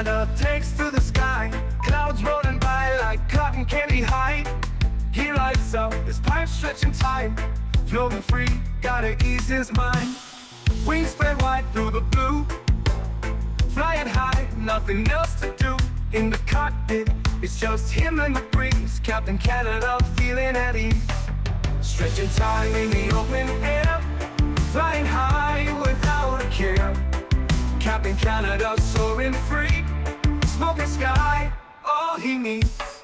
Canada takes to the sky, clouds rolling by like cotton candy high. He lights up, his pipe stretching time, floating free, gotta ease his mind. Wings spread wide through the blue, flying high, nothing else to do. In the cockpit, it's just him and the breeze, Captain Canada feeling at ease. Stretching time in the open air, flying high without a care. Captain Canada soaring free, smoking sky, all he needs.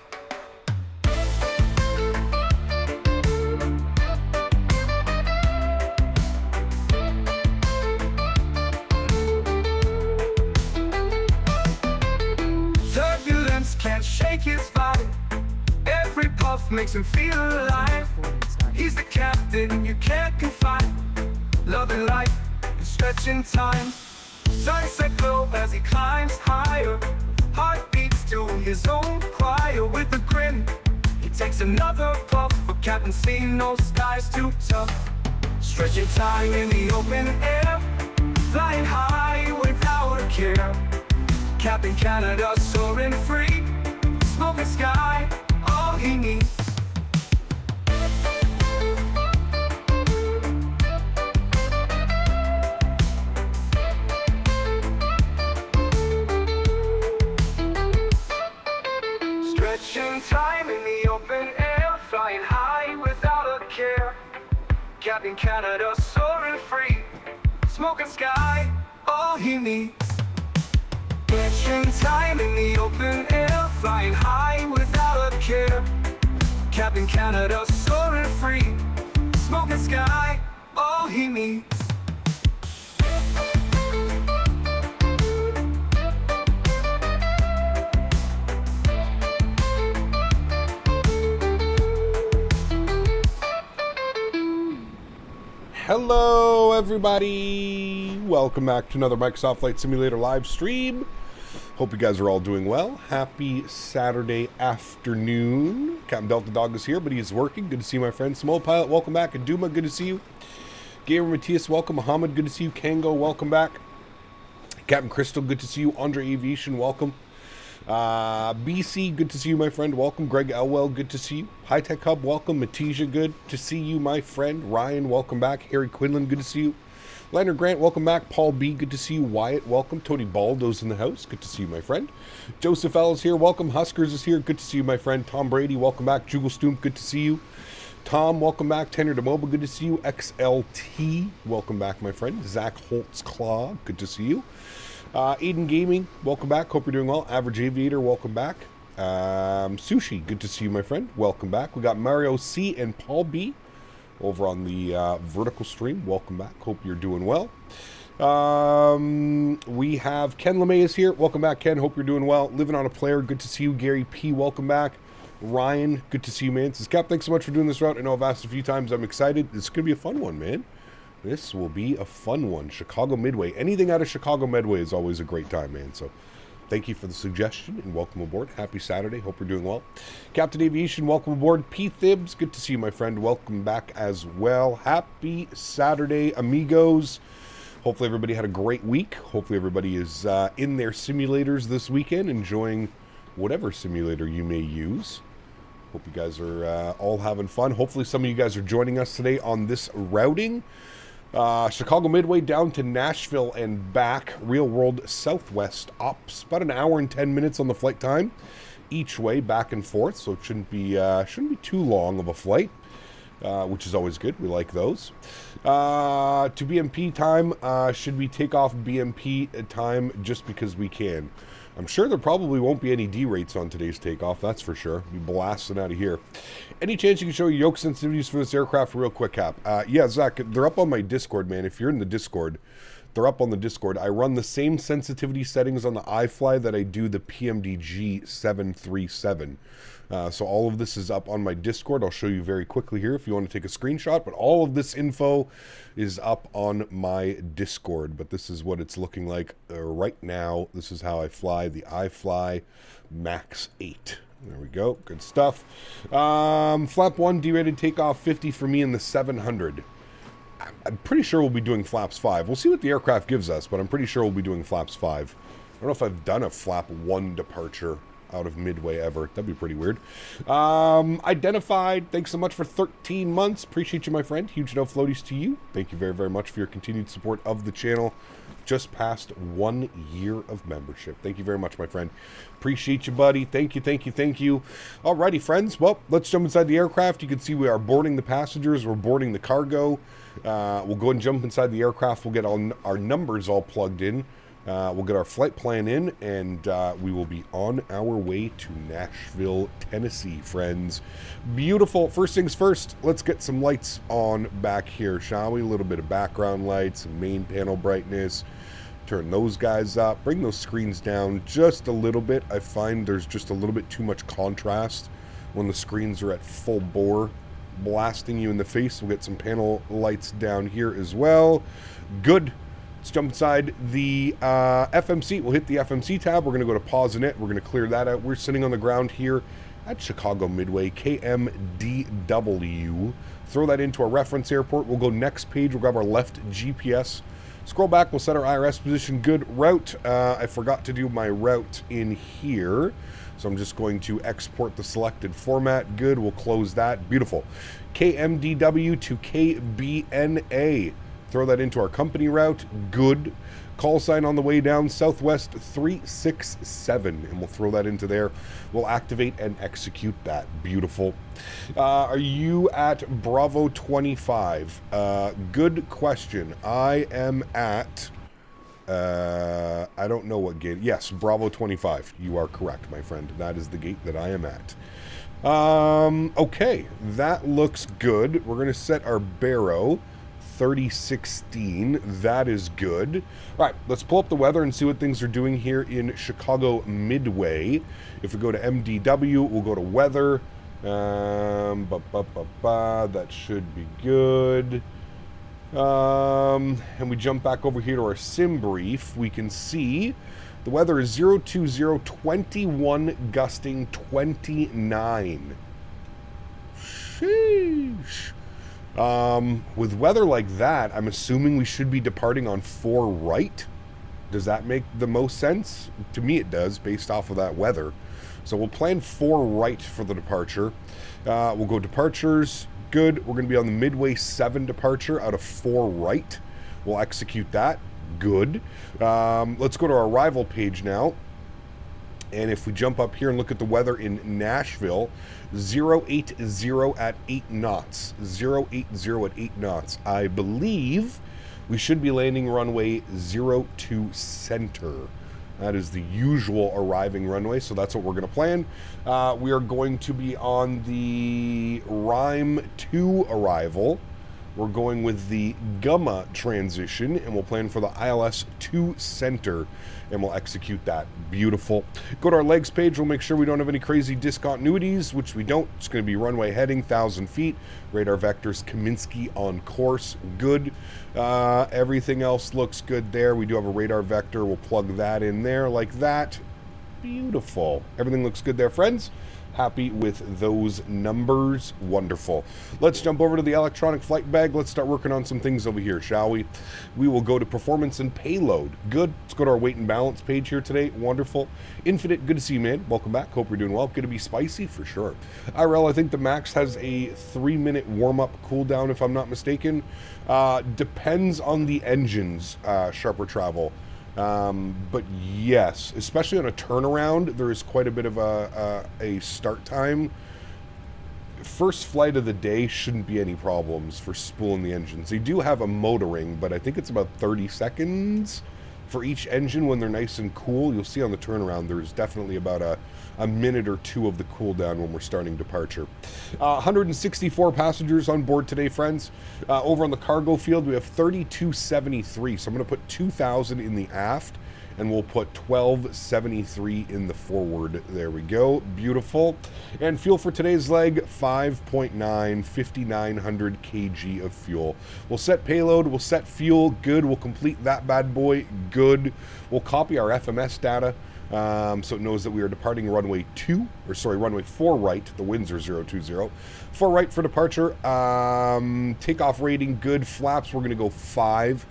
Turbulence can't shake his vibe, every puff makes him feel alive. He's the captain you can't confide, loving life and stretching time. Sunset glow as he climbs higher, heart beats to his own choir. With a grin, he takes another puff, for Captain C, no sky's too tough. Stretching time in the open air, flying high without a care. Captain Canada soaring free, smoking sky, all he needs. Stretching time in the open air, flying high without a care. Captain Canada soaring free, smoking sky, all he needs. Stretching time in the open air, flying high without a care. Captain Canada soaring free, smoking sky, all he needs. Hello everybody, welcome back to another Microsoft Flight Simulator live stream. Hope you guys are all doing well. Happy Saturday afternoon. Captain Delta Dog is here, but he's working. Good to see you, my friend. Small Pilot, welcome back. And Duma, good to see you. Gamer Matthias, welcome. Muhammad, good to see you. Kango, welcome back. Captain Crystal, good to see you. Andre Aviation, welcome. BC, good to see you, my friend. Welcome. Greg Elwell, good to see you. High Tech Hub, welcome. Matija, good to see you, my friend. Ryan, welcome back. Harry Quinlan, good to see you. Leonard Grant, welcome back. Paul B, good to see you. Wyatt, welcome. AntoniBaldo's in the house, good to see you, my friend. Joseph L is here, welcome. Huskers is here, good to see you, my friend. Tom Brady, welcome back. Juggle Stoomp, good to see you. Tom, welcome back. Tenor DeMoba, good to see you. XLT, welcome back, my friend. Zach Holtz Claw, good to see you. Aiden Gaming, welcome back. Hope you're doing well. Average Aviator, welcome back. Sushi, good to see you, my friend. Welcome back. We got Mario C and Paul B over on the vertical stream. Welcome back. Hope you're doing well. We have Ken LeMay is here. Welcome back, Ken. Hope you're doing well. Living on a Player, good to see you. Gary P, welcome back. Ryan, good to see you, man. Says, Cap, thanks so much for doing this route. I know I've asked a few times. I'm excited. It's going to be a fun one, man. This will be a fun one. Chicago Midway. Anything out of Chicago Midway is always a great time, man. So thank you for the suggestion and welcome aboard. Happy Saturday. Hope you're doing well. Captain Aviation, welcome aboard. P. Thibs, good to see you, my friend. Welcome back as well. Happy Saturday, amigos. Hopefully everybody had a great week. Hopefully everybody is in their simulators this weekend, enjoying whatever simulator you may use. Hope you guys are all having fun. Hopefully some of you guys are joining us today on this routing. Chicago Midway down to Nashville and back. Real World Southwest ops. About an hour and 10 minutes on the flight time each way, back and forth. So it shouldn't be too long of a flight, which is always good. We like those. To BMP time, should we take off BMP time just because we can? I'm sure there probably won't be any D rates on today's takeoff, that's for sure. Be blasting out of here. Any chance you can show your yoke sensitivities for this aircraft real quick, Cap? Yeah, Zach, they're up on my Discord, man. If you're in the Discord, they're up on the Discord. I run the same sensitivity settings on the iFly that I do the PMDG 737. So all of this is up on my Discord. I'll show you very quickly here if you want to take a screenshot. But all of this info is up on my Discord. But this is what it's looking like right now. This is how I fly the iFly MAX8. There we go. Good stuff. Flap 1, derated takeoff 50 for me in the 700. I'm pretty sure we'll be doing flaps 5. We'll see what the aircraft gives us, but I'm pretty sure we'll be doing flaps 5 don't know if I've done a flap 1 departure out of Midway ever. That'd be pretty weird. Identified, thanks so much for 13 months. Appreciate you, my friend. Huge no floaties to you. Thank you very, very much for your continued support of the channel. Just past 1 year of membership. Thank you very much, my friend. Appreciate you, buddy. Thank you, thank you, thank you. Alrighty, friends. Well, let's jump inside the aircraft. You can see we are boarding the passengers. We're boarding the cargo. We'll go and jump inside the aircraft. We'll get all our numbers all plugged in. We'll get our flight plan in, and we will be on our way to Nashville, Tennessee, friends. Beautiful. First things first, let's get some lights on back here, shall we? A little bit of background lights, some main panel brightness. Turn those guys up. Bring those screens down just a little bit. I find there's just a little bit too much contrast when the screens are at full bore, blasting you in the face. We'll get some panel lights down here as well. Good. Let's jump inside the FMC. We'll hit the FMC tab. We're going to go to pause in it. We're going to clear that out. We're sitting on the ground here at Chicago Midway, KMDW. Throw that into our reference airport. We'll go next page. We'll grab our left GPS. Scroll back. We'll set our IRS position. Good route. I forgot to do my route in here, so I'm just going to export the selected format. Good. We'll close that. Beautiful. KMDW to KBNA. Throw that into our company route. Good. Call sign on the way down, Southwest 367, and we'll throw that into there. We'll activate and execute that. Beautiful. Are you at Bravo 25? Good question. I am at, I don't know what gate. Yes, Bravo 25. You are correct, my friend. That is the gate that I am at. Okay, that looks good. We're going to set our Barrow 3016. That is good. All right, let's pull up the weather and see what things are doing here in Chicago Midway. If we go to MDW, we'll go to weather. That should be good. And we jump back over here to our sim brief. We can see the weather is 02021, gusting 29. Sheesh. With weather like that, I'm assuming we should be departing on 4 right. Does that make the most sense? To me it does, based off of that weather. So we'll plan 4 right for the departure. We'll go departures. Good. We're going to be on the Midway 7 departure out of 4 right. We'll execute that. Good. Let's go to our arrival page now. And if we jump up here and look at the weather in Nashville, 080 at 8 knots. 080 at 8 knots. I believe we should be landing runway 02 center. That is the usual arriving runway, so that's what we're going to plan. We are going to be on the Rime 2 arrival. We're going with the Gamma transition, and we'll plan for the ILS 2 center, and we'll execute that. Beautiful. Go to our legs page. We'll make sure we don't have any crazy discontinuities, which we don't. It's going to be runway heading 1,000 feet. Radar vectors Kaminsky on course. Good. Everything else looks good there. We do have a radar vector. We'll plug that in there like that. Beautiful. Everything looks good there, friends. Happy with those numbers. Wonderful. Let's jump over to the electronic flight bag. Let's start working on some things over here, shall we? We will go to performance and payload. Good. Let's go to our weight and balance page here today. Wonderful. Infinite, good to see you, man. Welcome back. Hope you're doing well. Good to be spicy for sure. IRL, I think the MAX has a 3-minute warm-up cooldown, if I'm not mistaken. Depends on the engine's sharper travel. But yes, especially on a turnaround, there is quite a bit of a start time. First flight of the day shouldn't be any problems for spooling the engines. They do have a motoring, but I think it's about 30 seconds for each engine when they're nice and cool. You'll see on the turnaround there's definitely about a minute or 2 of the cooldown when we're starting departure. 164 passengers on board today, friends. Over on the cargo field, we have 3273. So I'm going to put 2,000 in the aft, and we'll put 1273 in the forward. There we go. Beautiful. And fuel for today's leg, 5.9, 5,900 kg of fuel. We'll set payload. We'll set fuel. Good. We'll complete that bad boy. Good. We'll copy our FMS data. So it knows that we are departing runway 4 right. The winds are 020. 4 right for departure. Takeoff rating, good. Flaps, we're going to go 5.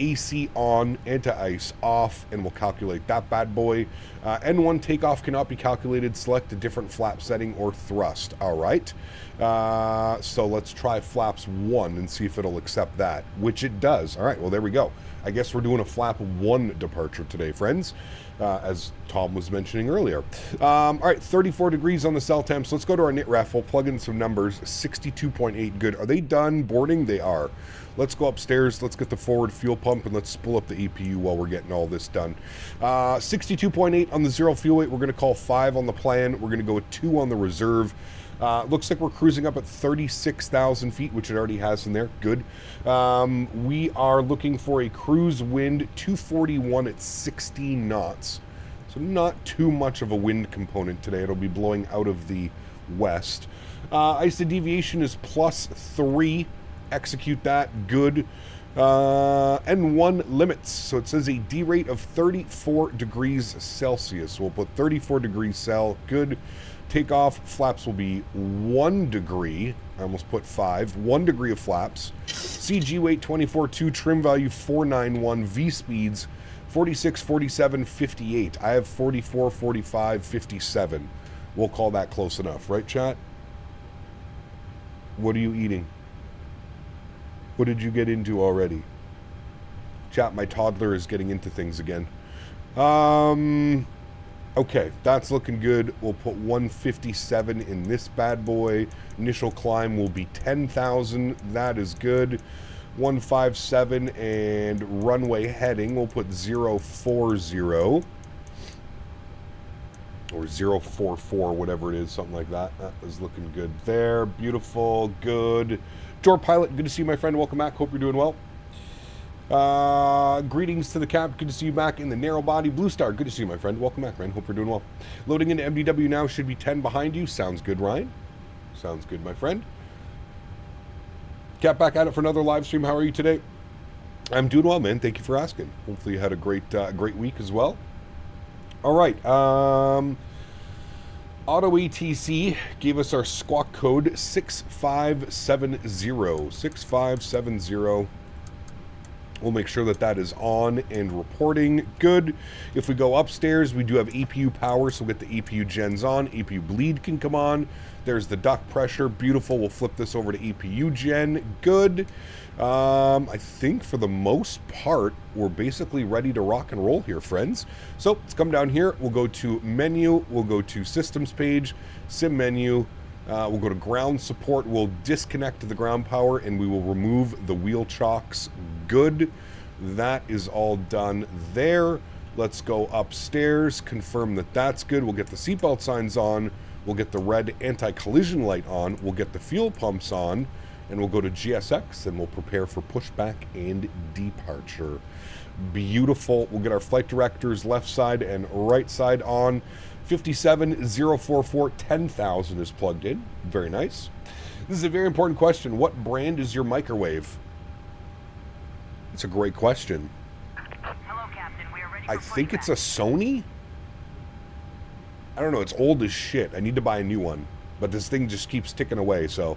AC on, anti-ice off, and we'll calculate that bad boy. N1 takeoff cannot be calculated. Select a different flap setting or thrust. All right. So let's try flaps 1 and see if it'll accept that, which it does. All right, well, there we go. I guess we're doing a flap 1 departure today, friends, as Tom was mentioning earlier. All right, 34 degrees on the cell temp. So let's go to our knit ref. We'll plug in some numbers. 62.8, good. Are they done boarding? They are. Let's go upstairs. Let's get the forward fuel pump, and let's spool up the EPU while we're getting all this done. 62.8 on the 0 fuel weight. We're going to call 5 on the plan. We're going to go with 2 on the reserve. Looks like we're cruising up at 36,000 feet, which it already has in there. Good. We are looking for a cruise wind 241 at 60 knots. So not too much of a wind component today. It'll be blowing out of the west. ISO deviation is +3. Execute that. Good. N1 limits. So it says a D rate of 34 degrees Celsius. So we'll put 34 degrees Cel. Good. Takeoff flaps will be 1 degree. I almost put 5. 1 degree of flaps. CG weight 24.2. Trim value 491. V speeds 46, 47, 58. I have 44, 45, 57. We'll call that close enough, right, chat? What are you eating? What did you get into already? Chat, my toddler is getting into things again. Okay, that's looking good. We'll put 157 in this bad boy. Initial climb will be 10,000. That is good. 157 and runway heading. We'll put 040 or 044, whatever it is, something like that. That is looking good there. Beautiful, good. Jor Pilot, good to see you, my friend. Welcome back. Hope you're doing well. Greetings to the cap. Good to see you back in the narrow body. Blue Star, good to see you, my friend. Welcome back, man. Hope you're doing well. Loading into MDW now. Should be 10 behind you. Sounds good, Ryan. Sounds good, my friend. Cap back at it for another live stream. How are you today? I'm doing well, man. Thank you for asking. Hopefully you had a great week as well. All right. Auto ATC gave us our squawk code 6570. 6570. We'll make sure that that is on and reporting. Good. If we go upstairs, we do have EPU power, so we'll get the EPU gens on. EPU bleed can come on. There's the duct pressure. Beautiful. We'll flip this over to EPU gen. Good. I think for the most part, we're basically ready to rock and roll here, friends. So let's come down here. We'll go to menu. We'll go to systems page, sim menu. We'll go to ground support. We'll disconnect the ground power and we will remove the wheel chocks. Good. That is all done there. Let's go upstairs, confirm that that's good. We'll get the seatbelt signs on. We'll get the red anti-collision light on. We'll get the fuel pumps on. And we'll go to GSX and we'll prepare for pushback and departure. Beautiful. We'll get our flight directors left side and right side on. 57044, 10,000 is plugged in. Very nice. This is a very important question. What brand is your microwave? It's a great question. Hello, Captain. We are ready I think it's a Sony? I don't know. It's old as shit. I need to buy a new one. But this thing just keeps ticking away, so...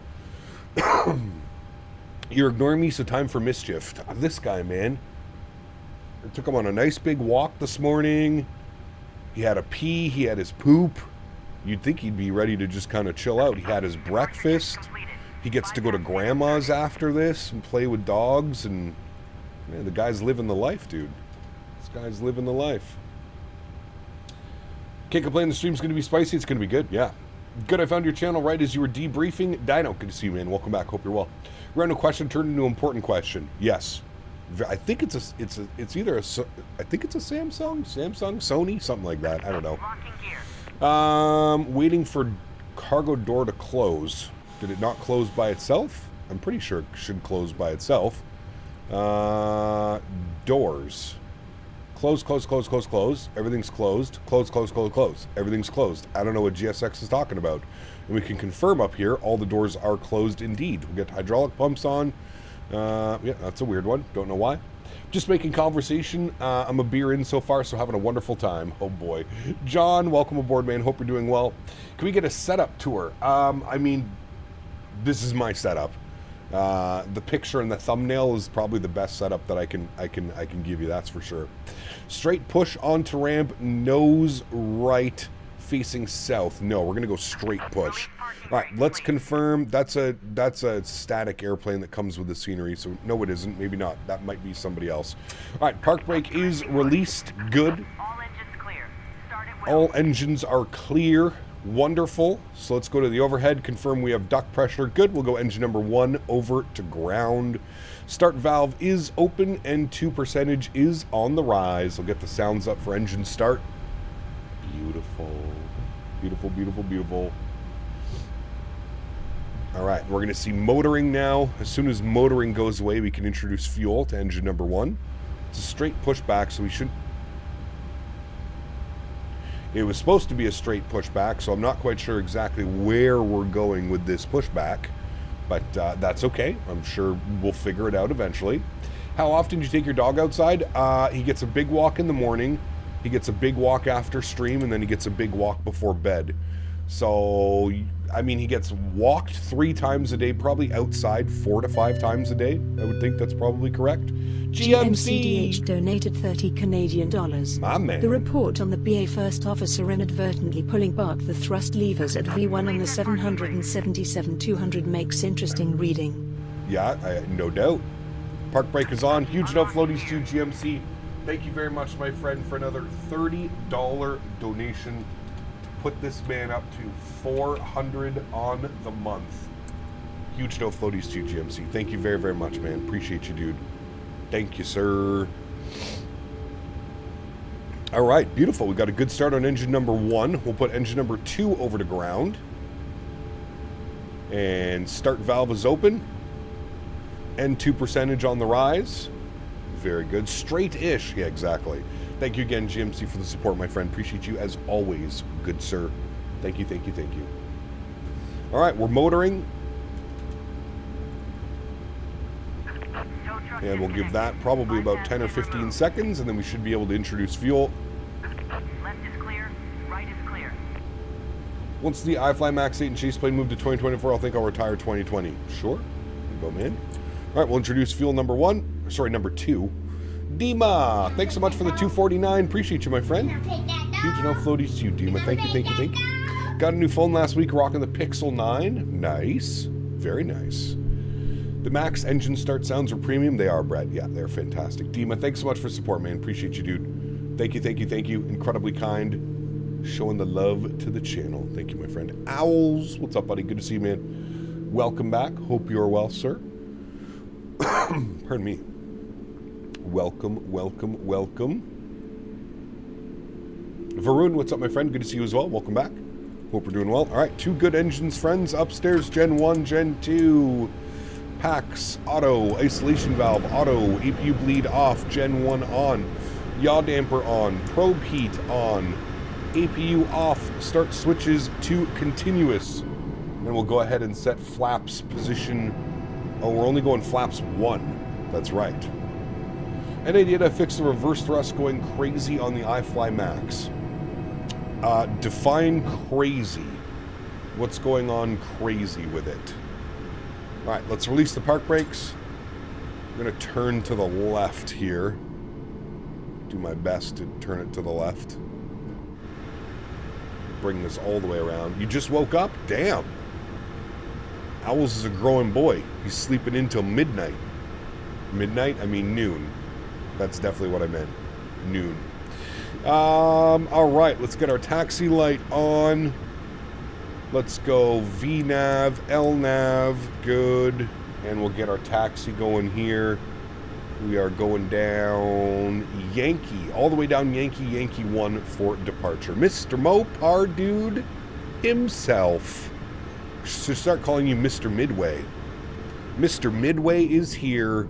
You're ignoring me, so time for mischief. This guy, man. I took him on a nice big walk this morning. He had a pee. He had his poop. You'd think he'd be ready to just kind of chill out. He had his breakfast. He gets to go to grandma's after this and play with dogs. And man, the guy's living the life, dude. This guy's living the life. Can't complain. The stream's going to be spicy. It's going to be good. Yeah. Good, I found your channel right as you were debriefing. Dino, good to see you, man. Welcome back. Hope you're well. Random question turned into an important question. Yes, I think it's either a Samsung, Sony, something like that. I don't know. Waiting for cargo door to close. Did it not close by itself? I'm pretty sure it should close by itself. Doors. Close, close, close, close, close. Everything's closed. Close, close, close, close. Everything's closed. I don't know what GSX is talking about. And we can confirm up here, all the doors are closed indeed. We get hydraulic pumps on. Yeah, that's a weird one. Don't know why. Just making conversation. I'm a beer in so far, so having a wonderful time. Oh boy. John, welcome aboard, man. Hope you're doing well. Can we get a setup tour? I mean, this is my setup. The picture and the thumbnail is probably the best setup that I can give you. That's for sure. Straight push onto ramp, nose right, facing south. No, we're gonna go straight push. All right, let's confirm. That's a static airplane that comes with the scenery. So no, it isn't. Maybe not. That might be somebody else. All right, park brake is released. Good. All engines clear. Start at will. All engines are clear. Wonderful. So let's go to the overhead. Confirm we have duct pressure. Good. We'll go engine number 1 over to ground. Start valve is open and 2% is on the rise. We'll get the sounds up for engine start. Beautiful. Beautiful, beautiful, beautiful. All right, we're going to see motoring now. As soon as motoring goes away, we can introduce fuel to engine number 1. It's a straight pushback, so we should... It was supposed to be a straight pushback, so I'm not quite sure exactly where we're going with this pushback. But that's okay. I'm sure we'll figure it out eventually. How often do you take your dog outside? He gets a big walk in the morning. He gets a big walk after stream, and then he gets a big walk before bed. So, I mean, he gets walked 3 times a day, probably outside 4 to 5 times a day. I would think that's probably correct. GMCDH donated 30 Canadian dollars. My man. The report on the BA first officer inadvertently pulling back the thrust levers at V1 on the 777-200 makes interesting reading. Yeah, no doubt. Park brake is on. Huge enough floaties to GMC. Thank you very much, my friend, for another $30 donation to put this man up to 400 on the month. Huge no floaties to GMC. Thank you very, very much, man. Appreciate you, dude. Thank you, sir. All right, beautiful. We got a good start on engine number 1. We'll put engine number 2 over to ground. And start valve is open. N2% on the rise. Very good. Straight-ish. Yeah, exactly. Thank you again, GMC, for the support, my friend. Appreciate you as always, good sir. Thank you, thank you, thank you. All right, we're motoring. And we'll give that probably about 10 or 15 seconds, and then we should be able to introduce fuel. Left is clear. Right is clear. Once the MAX8 and chase plane move to 2024, I'll think I'll retire 2020. Sure. Go, man. All right, we'll introduce fuel number 2. Dima, thanks so much for the 249. Appreciate you, my friend. Huge enough floaties to you, Dima. Thank you, thank you, thank you. Got a new phone last week, rocking the Pixel 9. Nice. Very nice. The Max engine start sounds are premium. They are, Brett. Yeah, they're fantastic. Dima, thanks so much for support, man. Appreciate you, dude. Thank you, thank you, thank you. Incredibly kind. Showing the love to the channel. Thank you, my friend. Owls, what's up, buddy? Good to see you, man. Welcome back. Hope you're well, sir. Pardon me. Welcome, welcome, welcome. Varun, what's up, my friend? Good to see you as well. Welcome back. Hope we're doing well. All right, 2 good engines, friends. Upstairs, Gen 1, Gen 2. Packs, auto, isolation valve, auto, APU bleed off, Gen 1 on, yaw damper on, probe heat on, APU off, start switches to continuous. And we'll go ahead and set flaps position. Oh, we're only going flaps 1. That's right. And idea to fix the reverse thrust going crazy on the iFly Max. Define crazy. What's going on crazy with it? All right, let's release the park brakes. I'm going to turn to the left here. Do my best to turn it to the left. Bring this all the way around. You just woke up? Damn. Owls is a growing boy. He's sleeping until midnight. Midnight? I mean noon. That's definitely what I meant. Noon. All right, let's get our taxi light on. Let's go VNav, LNav, good. And we'll get our taxi going here. We are going down Yankee, all the way down Yankee 1 for departure. Mr. Mopar dude himself. Should start calling you Mr. Midway. Mr. Midway is here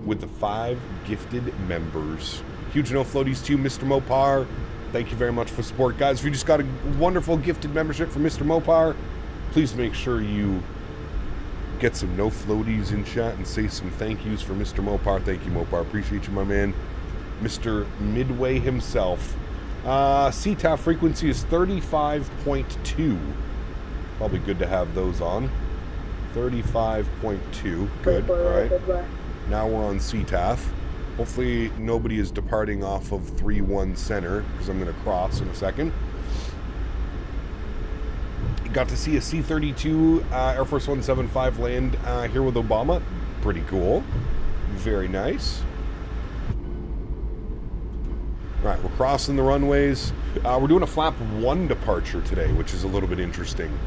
with the 5 gifted members. Huge no floaties to you, Mr. Mopar. Thank you very much for support, guys. If you just got a wonderful gifted membership from Mr. Mopar, please make sure you get some no floaties in chat and say some thank yous for Mr. Mopar. Thank you, Mopar. Appreciate you, my man. Mr. Midway himself. CTAF frequency is 35.2. Probably good to have those on. 35.2. Good. All right. Now we're on CTAF. Hopefully nobody is departing off of 3-1 center because I'm going to cross in a second. Got to see a C-32 Air Force 175 land here with Obama. Pretty cool. Very nice. All right, we're crossing the runways. We're doing a flap 1 departure today, which is a little bit interesting.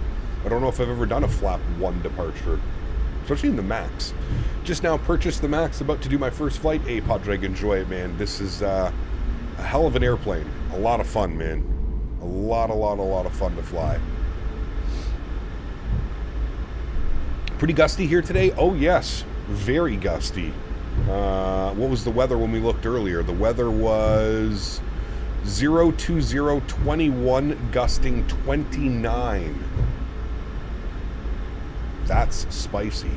I don't know if I've ever done a flap 1 departure, especially in the MAX. Just now purchased the MAX, about to do my first flight. Hey, Padraig, enjoy it, man. This is a hell of an airplane. A lot of fun, man. A lot of fun to fly. Pretty gusty here today? Oh, yes. Very gusty. What was the weather when we looked earlier? The weather was 02021, gusting 29. That's spicy.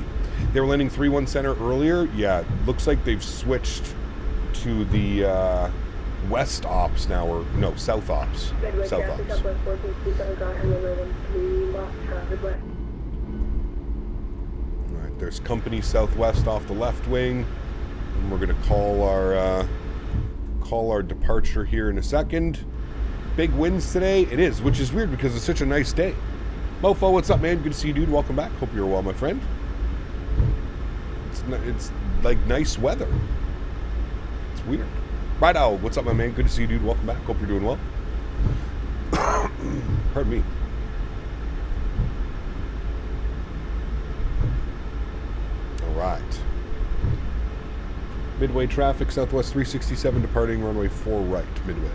They were landing 3-1 center earlier. Yeah, looks like they've switched to the west ops now, or no, south ops. South ops. Alright, there's company southwest off the left wing. And we're gonna call our departure here in a second. Big winds today. It is, which is weird because it's such a nice day. Mofo, what's up, man? Good to see you, dude. Welcome back. Hope you're well, my friend. It's like nice weather. It's weird. Right out. What's up, my man? Good to see you, dude. Welcome back. Hope you're doing well. Pardon me. All right. Midway traffic, Southwest 367 departing runway 4 right, midway.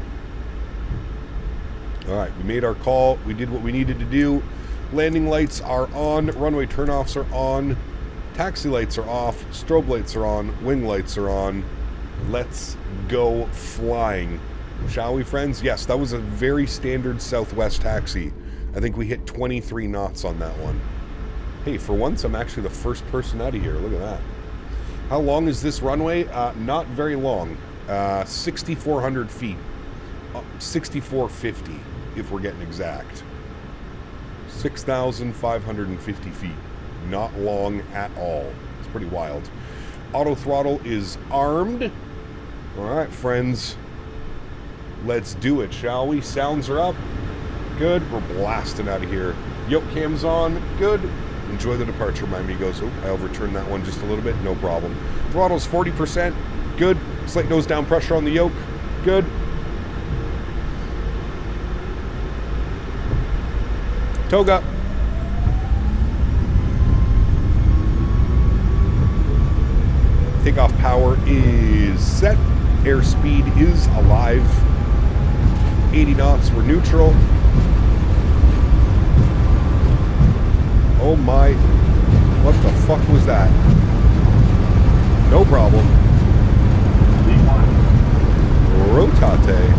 All right, we made our call. We did what we needed to do. Landing lights are on. Runway turnoffs are on. Taxi lights are off. Strobe lights are on. Wing lights are on. Let's go flying. Shall we, friends? Yes, that was a very standard Southwest taxi. I think we hit 23 knots on that one. Hey, for once, I'm actually the first person out of here. Look at that. How long is this runway? Not very long. 6,400 feet. 6,450, if we're getting exact. 6,550 feet. Not long at all. It's pretty wild. Auto throttle is armed. All right, friends. Let's do it, shall we? Sounds are up. Good. We're blasting out of here. Yoke cam's on. Good. Enjoy the departure, my amigos. Oh, I overturned that one just a little bit. No problem. Throttle's 40%. Good. Slight nose down pressure on the yoke. Good. Toga. Takeoff power is set. Airspeed is alive. 80 knots. We're neutral. Oh my, what the fuck was that? No problem. Rotate.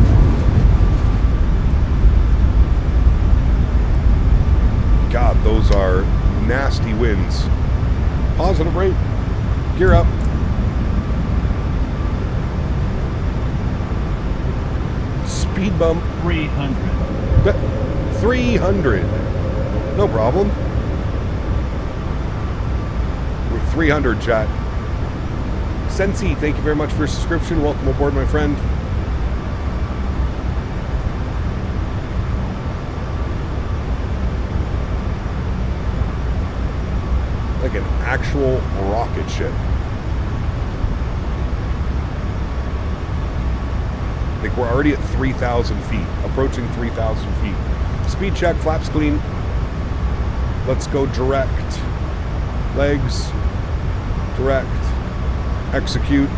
God, those are nasty winds. Positive rate. Gear up. Speed bump. 300. 300. No problem. 300, chat. Sensi, thank you very much for your subscription. Welcome aboard, my friend. Like an actual rocket ship. Like we're already at 3,000 feet, approaching 3,000 feet. Speed check, flaps clean. Let's go direct. Legs. Direct. Execute.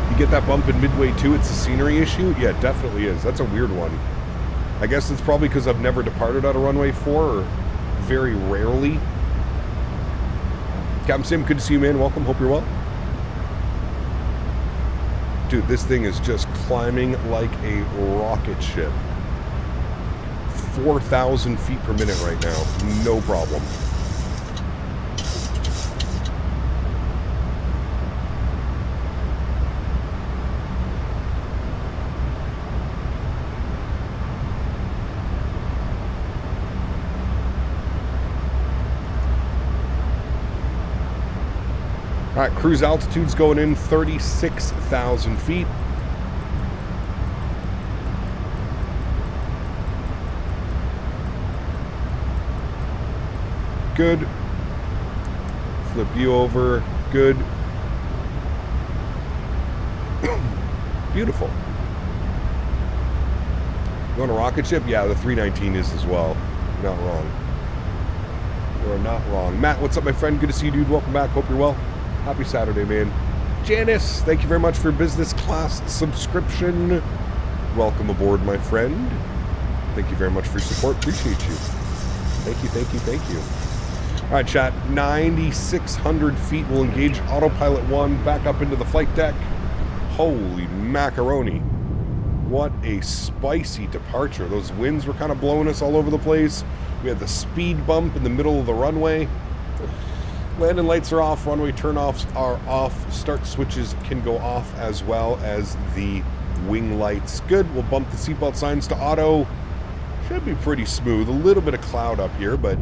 You get that bump in midway too, it's a scenery issue? Yeah, it definitely is. That's a weird one. I guess it's probably because I've never departed out of runway 4, or very rarely. Captain Sim, good to see you, man. Welcome. Hope you're well. Dude, this thing is just climbing like a rocket ship. 4,000 feet per minute right now. No problem. All right, cruise altitude's going in 36,000 feet. Good. Flip you over. Good. Beautiful. You want a rocket ship? Yeah, the 319 is as well. You're not wrong. You're not wrong. Matt, what's up, my friend? Good to see you, dude. Welcome back. Hope you're well. Happy Saturday, man. Janice, thank you very much for your business class subscription. Welcome aboard, my friend. Thank you very much for your support. Appreciate you. Thank you, thank you, thank you. All right, chat. 9,600 feet. We'll engage autopilot 1 back up into the flight deck. Holy macaroni. What a spicy departure. Those winds were kind of blowing us all over the place. We had the speed bump in the middle of the runway. Landing lights are off, runway turnoffs are off, start switches can go off as well as the wing lights. Good, we'll bump the seatbelt signs to auto. Should be pretty smooth. A little bit of cloud up here, but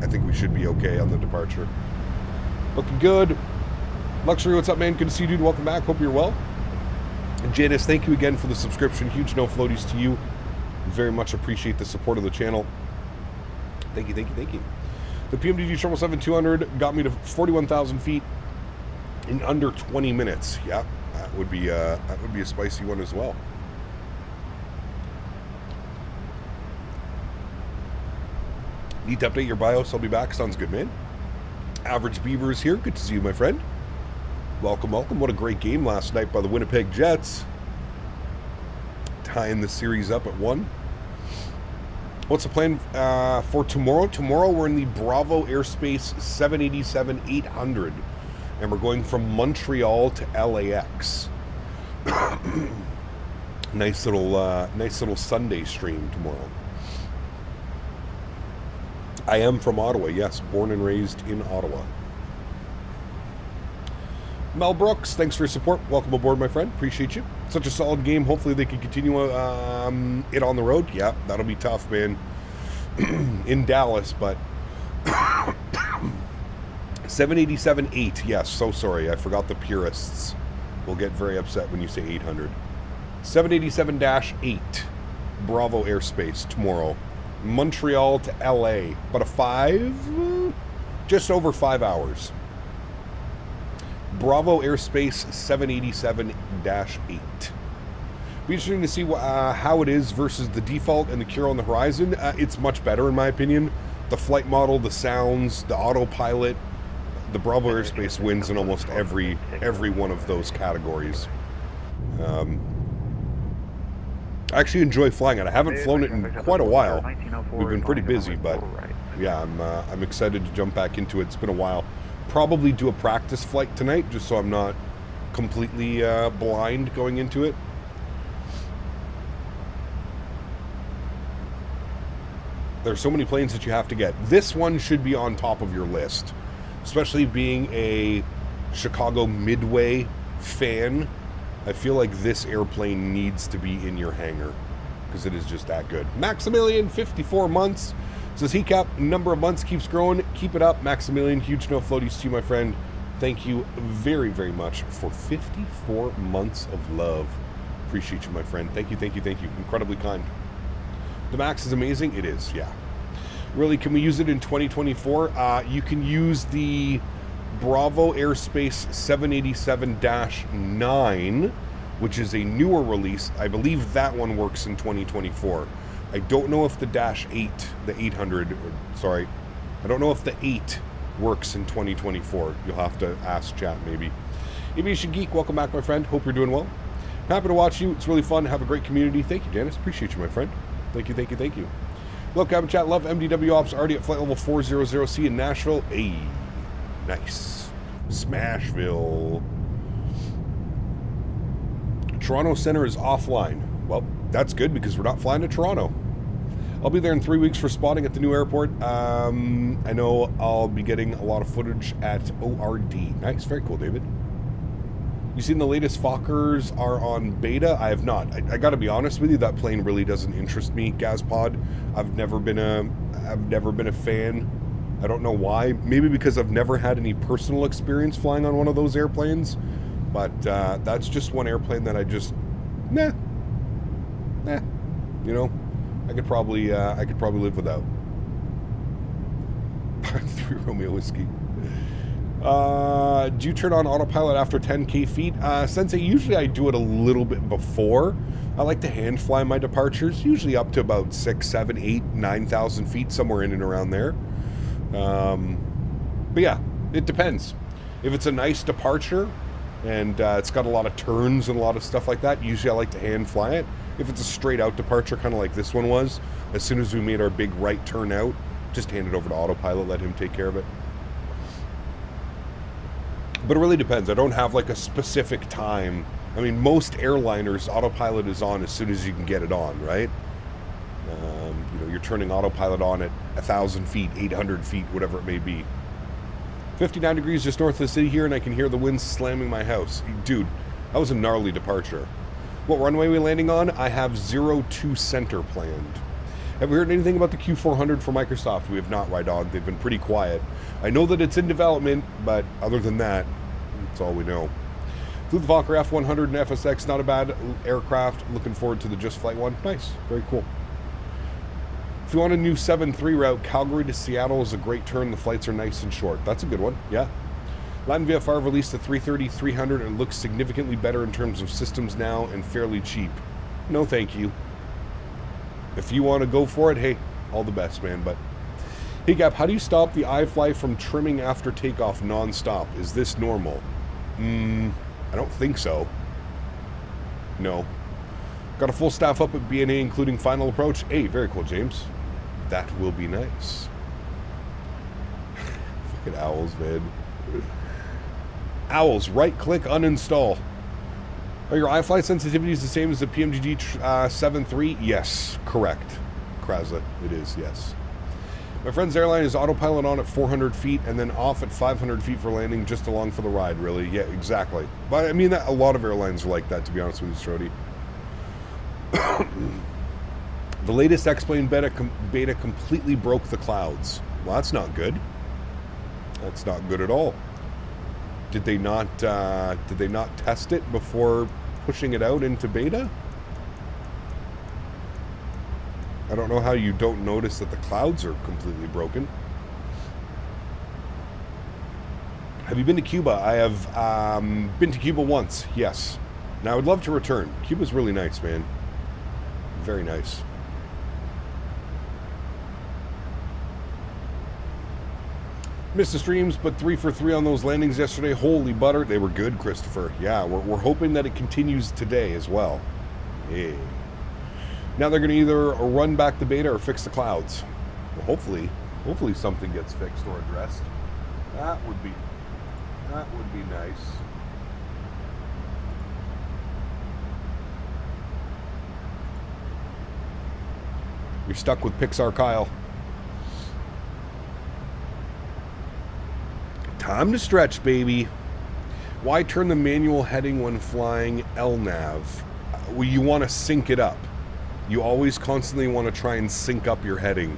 I think we should be okay on the departure. Looking good. Luxury, what's up, man? Good to see you, dude. Welcome back. Hope you're well. And Janice, thank you again for the subscription. Huge no floaties to you. Very much appreciate the support of the channel. Thank you, thank you, thank you. The PMDG 777-200 got me to 41,000 feet in under 20 minutes. Yeah, that would be a spicy one as well. Need to update your BIOS. I'll be back. Sounds good, man. Average Beaver is here. Good to see you, my friend. Welcome, welcome. What a great game last night by the Winnipeg Jets. Tying the series up at 1. What's the plan for tomorrow? Tomorrow we're in the Bravo Airspace 787-800, and we're going from Montreal to LAX. nice little Sunday stream tomorrow. I am from Ottawa, yes, born and raised in Ottawa. Mel Brooks, thanks for your support. Welcome aboard, my friend. Appreciate you. Such a solid game. Hopefully they can continue it on the road. Yeah, that'll be tough, man. In Dallas, but 787-8. Yes, so sorry. I forgot the purists. Will get very upset when you say 800. 787-8. Bravo Airspace tomorrow. Montreal to LA. About just over 5 hours. Bravo Airspace 787-8. Be interesting to see how it is versus the default and the Cure on the Horizon. It's much better in my opinion. The flight model, the sounds, the autopilot, the Bravo Airspace wins in almost every one of those categories. I actually enjoy flying it. I haven't flown it in quite a while. We've been pretty busy, but yeah, I'm excited to jump back into it. It's been a while. Probably do a practice flight tonight, just so I'm not completely blind going into it. There's so many planes that you have to get. This one should be on top of your list, especially being a Chicago Midway fan. I feel like this airplane needs to be in your hangar because it is just that good. Maximilian, 54 months. Says he cap, number of months keeps growing. Keep it up, Maximilian. Huge no floaties to you, my friend. Thank you very, very much for 54 months of love. Appreciate you, my friend. Thank you, thank you, thank you. Incredibly kind. The MAX is amazing. It is, yeah. Really, can we use it in 2024? You can use the Bravo Airspace 787-9, which is a newer release. I believe that one works in 2024. I don't know if the -8, the 800, sorry, I don't know if the 8 works in 2024. You'll have to ask chat maybe. Aviation Geek, welcome back, my friend. Hope you're doing well. Happy to watch you. It's really fun. Have a great community. Thank you, Janice. Appreciate you, my friend. Thank you, thank you, thank you. Look, Cabin Chat, love MDW Ops, already at flight level 400C in Nashville. Hey, Nice. Smashville. Toronto Center is offline. Well, that's good because we're not flying to Toronto. I'll be there in 3 weeks for spotting at the new airport. I know I'll be getting a lot of footage at ORD. Nice, very cool, David. You seen the latest Fokkers are on beta? I have not. I got to be honest with you, that plane really doesn't interest me. Gaspod. I've never been a fan. I don't know why. Maybe because I've never had any personal experience flying on one of those airplanes. But that's just one airplane that I just nah. You know. I could probably live without. 3 Romeo Whiskey. Do you turn on autopilot after 10k feet? Sensei, usually I do it a little bit before. I like to hand fly my departures, usually up to about 6, 7, 8, 9,000 feet, somewhere in and around there. But yeah, it depends. If it's a nice departure and it's got a lot of turns and a lot of stuff like that, usually I like to hand fly it. If it's a straight out departure, kind of like this one was, as soon as we made our big right turn out, just hand it over to autopilot, let him take care of it. But it really depends. I don't have like a specific time. I mean, most airliners, autopilot is on as soon as you can get it on, right? You know, you're turning autopilot on at 1,000 feet, 800 feet, whatever it may be. 59 degrees just north of the city here, and I can hear the wind slamming my house. Dude, that was a gnarly departure. What runway are we landing on? I have 02 center planned. Have we heard anything about the Q400 for Microsoft? We have not, Rydog. They've been pretty quiet. I know that it's in development, but other than that, that's all we know. Flew the Valkyrie F100 and FSX, not a bad aircraft. Looking forward to the Just Flight one. Nice, very cool. If you want a new 7-3 route, Calgary to Seattle is a great turn. The flights are nice and short. That's a good one, yeah. Latin VFR released the 330-300 and looks significantly better in terms of systems now and fairly cheap. No thank you. If you want to go for it, hey, all the best, man. But hey, Gap, how do you stop the iFly from trimming after takeoff non-stop? Is this normal? I don't think so. No. Got a full staff up at BNA, including final approach. Hey, very cool, James. That will be nice. Fucking owls, man. Owls, right-click, uninstall. Are your iFly sensitivities the same as the PMGG 7.3? Yes, correct. Krasa, it is, yes. My friend's airline is autopilot on at 400 feet and then off at 500 feet for landing, just along for the ride, really. Yeah, exactly. But I mean, a lot of airlines are like that, to be honest with you, Strody. The latest X-Plane beta completely broke the clouds. Well, that's not good. That's not good at all. Did they not test it before pushing it out into beta? I don't know how you don't notice that the clouds are completely broken. Have you been to Cuba? I have been to Cuba once, yes. Now I would love to return. Cuba's really nice, man. Very nice. Missed the streams, but 3 for 3 on those landings yesterday. Holy butter. They were good, Christopher. Yeah, we're hoping that it continues today as well. Yeah. Now they're going to either run back the beta or fix the clouds. Well, hopefully something gets fixed or addressed. That would be nice. You're stuck with Pixar Kyle. Time to stretch, baby. Why turn the manual heading when flying LNAV? Well, you want to sync it up. You always constantly want to try and sync up your heading.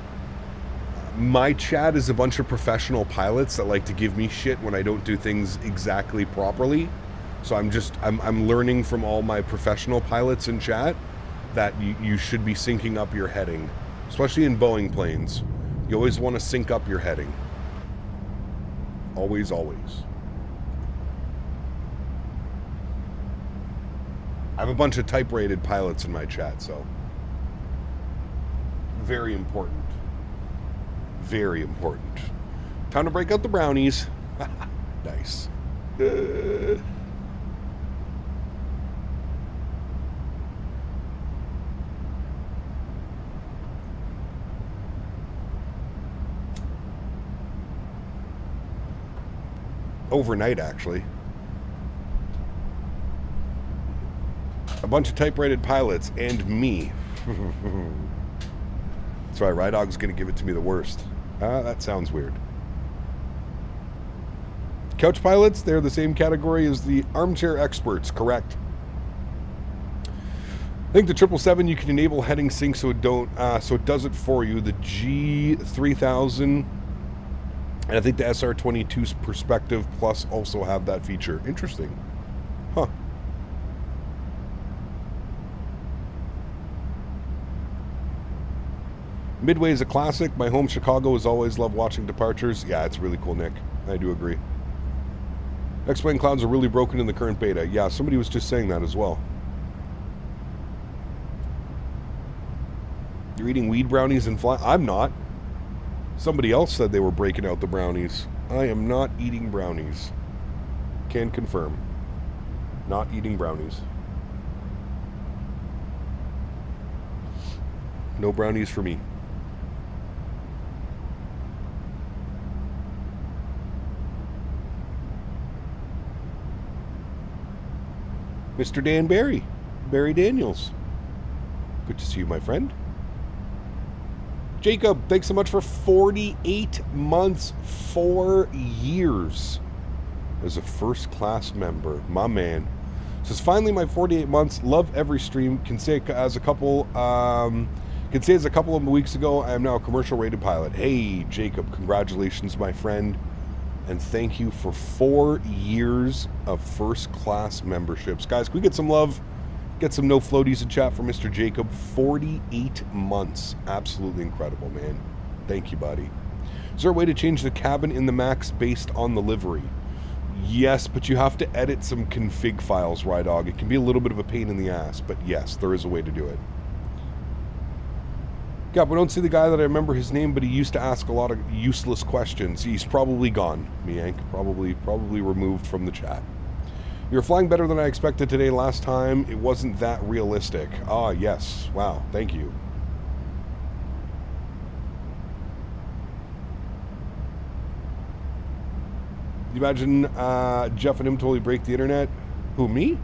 My chat is a bunch of professional pilots that like to give me shit when I don't do things exactly properly. So I'm learning from all my professional pilots in chat that you should be syncing up your heading. Especially in Boeing planes. You always want to sync up your heading. Always, always. I have a bunch of type-rated pilots in my chat, so... Very important. Very important. Time to break out the brownies. Nice. overnight, actually. A bunch of typewritten pilots and me. That's right, Rydog's going to give it to me the worst. That sounds weird. Couch pilots, they're the same category as the armchair experts, correct. I think the 777 you can enable heading sync so it does it for you. The G3000 and I think the SR22's Perspective Plus also have that feature. Interesting. Huh. Midway is a classic. My home Chicago has always loved watching departures. Yeah, it's really cool, Nick. I do agree. X-Plane clouds are really broken in the current beta. Yeah, somebody was just saying that as well. You're eating weed brownies and fly? I'm not. Somebody else said they were breaking out the brownies. I am not eating brownies. Can confirm. Not eating brownies. No brownies for me. Mr. Dan Barry. Barry Daniels. Good to see you, my friend. Jacob, thanks so much for 48 months, 4 years as a first-class member. My man. Says, finally my 48 months. Love every stream. Can say as a couple of weeks ago, I am now a commercial rated pilot. Hey, Jacob, congratulations, my friend. And thank you for 4 years of first-class memberships. Guys, can we get some love? Get some no floaties in chat for Mr. Jacob. 48 months. Absolutely incredible, man. Thank you, buddy. Is there a way to change the cabin in the MAX based on the livery? Yes, but you have to edit some config files, Rydog. It can be a little bit of a pain in the ass, but yes, there is a way to do it. God, we don't see the guy that I remember his name, but he used to ask a lot of useless questions. He's probably gone, Miank. Probably removed from the chat. You're flying better than I expected today. Last time, it wasn't that realistic. Ah, yes. Wow. Thank you. You imagine Jeff and him totally break the internet? Who, me?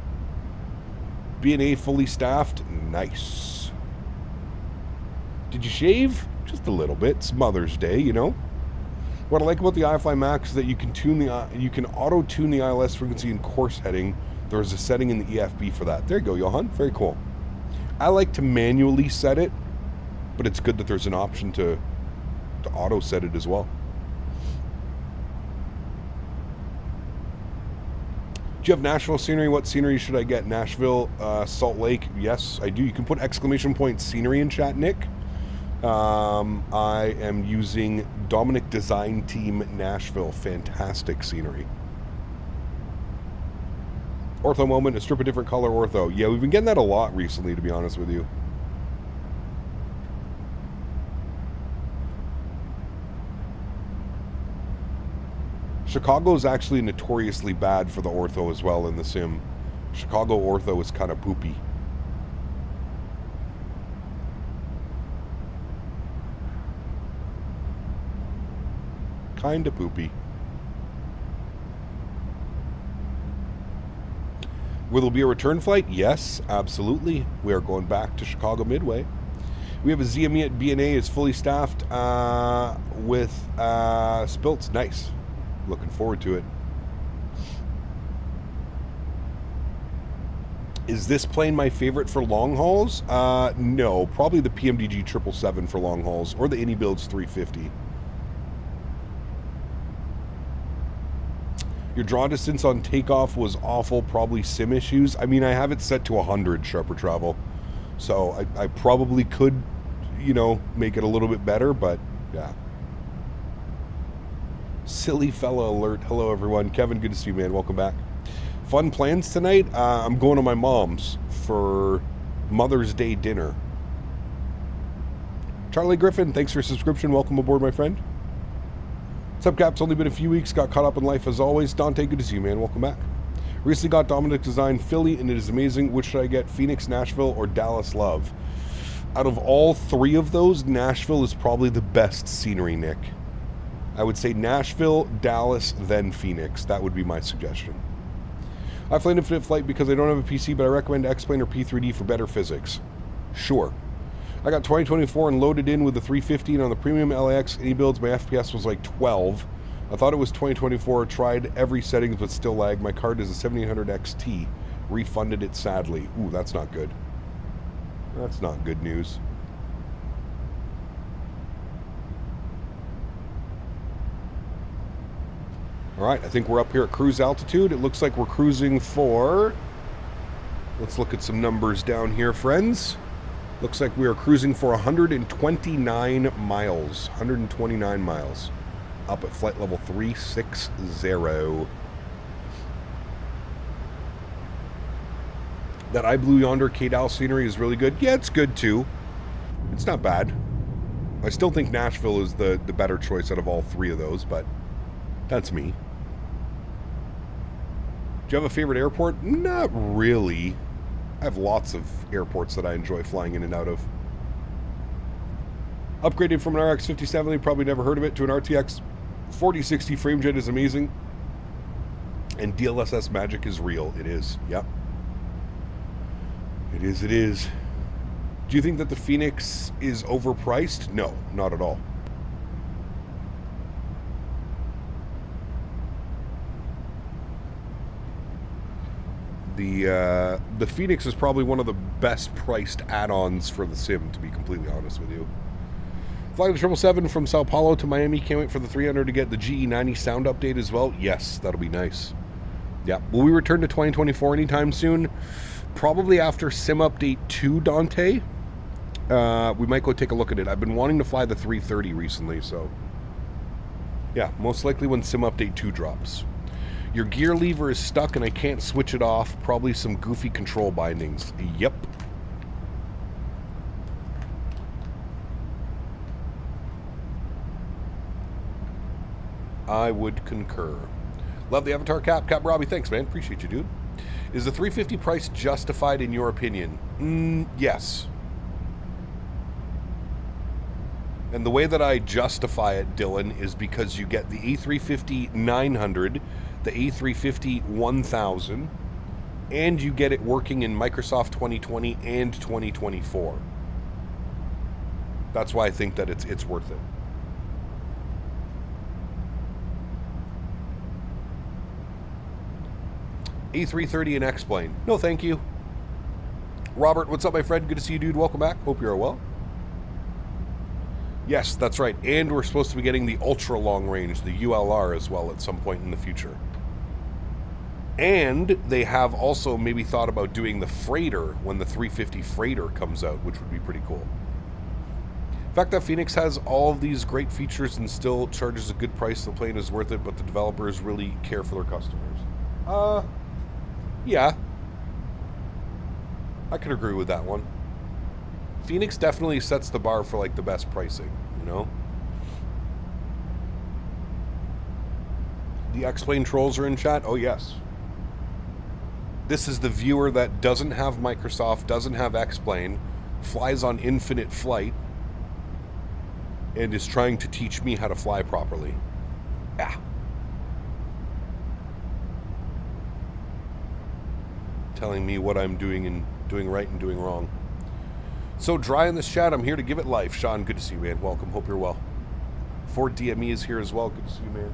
B&A fully staffed? Nice. Did you shave? Just a little bit. It's Mother's Day, you know. What I like about the iFly Max is that you can auto-tune the ILS frequency and course heading. There's a setting in the EFB for that. There you go, Johan. Very cool. I like to manually set it, but it's good that there's an option to auto set it as well. Do you have Nashville scenery? What scenery should I get? Nashville, Salt Lake? Yes, I do. You can put exclamation point scenery in chat, Nick. I am using Dominic Design Team Nashville. Fantastic scenery. Ortho moment, a strip of different color ortho. Yeah, we've been getting that a lot recently, to be honest with you. Chicago is actually notoriously bad for the ortho as well in the sim. Chicago ortho is kind of poopy. Kind of poopy. Will there be a return flight? Yes, absolutely. We are going back to Chicago Midway. We have a ZME at B&A is fully staffed with Spilts. Nice. Looking forward to it. Is this plane my favorite for long hauls? No, probably the PMDG 777 for long hauls or the AnyBuilds 350. Your draw distance on takeoff was awful, probably sim issues. I mean, I have it set to 100 Sharper Travel, so I probably could, you know, make it a little bit better, but yeah. Silly fella alert. Hello, everyone. Kevin, good to see you, man. Welcome back. Fun plans tonight? I'm going to my mom's for Mother's Day dinner. Charlie Griffin, thanks for your subscription. Welcome aboard, my friend. Subcap's only been a few weeks, got caught up in life as always. Dante, good to see you, man. Welcome back. Recently got Dominic Design Philly, and it is amazing. Which should I get, Phoenix, Nashville, or Dallas Love? Out of all three of those, Nashville is probably the best scenery, Nick. I would say Nashville, Dallas, then Phoenix. That would be my suggestion. I fly Infinite Flight because I don't have a PC, but I recommend X-Plane or P3D for better physics. Sure. I got 2024 and loaded in with the 350, and on the premium LAX any builds, my FPS was like 12. I thought it was 2024, tried every settings, but still lagged. My card is a 7800 XT. Refunded it sadly. Ooh, that's not good. That's not good news. All right, I think we're up here at cruise altitude. It looks like we're cruising for... Let's look at some numbers down here, friends. Looks like we are cruising for 129 miles. 129 miles. Up at flight level 360. That I Blue Yonder Cadal scenery is really good. Yeah, it's good too. It's not bad. I still think Nashville is the better choice out of all three of those, but that's me. Do you have a favorite airport? Not really. I have lots of airports that I enjoy flying in and out of. Upgraded from an RX 5070, probably never heard of it, to an RTX 4060 Framejet is amazing. And DLSS magic is real. It is. Yep. It is, it is. Do you think that the Phoenix is overpriced? No, not at all. The Phoenix is probably one of the best priced add-ons for the sim, to be completely honest with you. Flying the 777 from Sao Paulo to Miami. Can't wait for the 300 to get the GE90 sound update as well. Yes, that'll be nice. Yeah. Will we return to 2024 anytime soon? Probably after Sim Update 2, Dante. We might go take a look at it. I've been wanting to fly the 330 recently, so... Yeah, most likely when Sim Update 2 drops. Your gear lever is stuck and I can't switch it off. Probably some goofy control bindings. Yep. I would concur. Love the Avatar Cap. Cap Robbie, thanks, man. Appreciate you, dude. Is the 350 price justified in your opinion? Yes. And the way that I justify it, Dylan, is because you get the A350 900, the A350 1000, and you get it working in Microsoft 2020 and 2024. That's why I think that it's worth it. A330 and X-Plane. No, thank you. Robert, what's up, my friend? Good to see you, dude. Welcome back. Hope you're well. Yes, that's right. And we're supposed to be getting the ultra long range, the ULR, as well at some point in the future. And they have also maybe thought about doing the freighter when the 350 freighter comes out, which would be pretty cool. The fact that Phoenix has all of these great features and still charges a good price, the plane is worth it, but the developers really care for their customers. Yeah. I could agree with that one. Phoenix definitely sets the bar for like the best pricing, you know? The X-Plane trolls are in chat? Oh, yes. This is the viewer that doesn't have Microsoft, doesn't have X-Plane, flies on Infinite Flight, and is trying to teach me how to fly properly. Yeah. Telling me what I'm doing and doing right and doing wrong. So dry in this chat, I'm here to give it life. Sean, good to see you, man. Welcome. Hope you're well. Ford DME is here as well. Good to see you, man.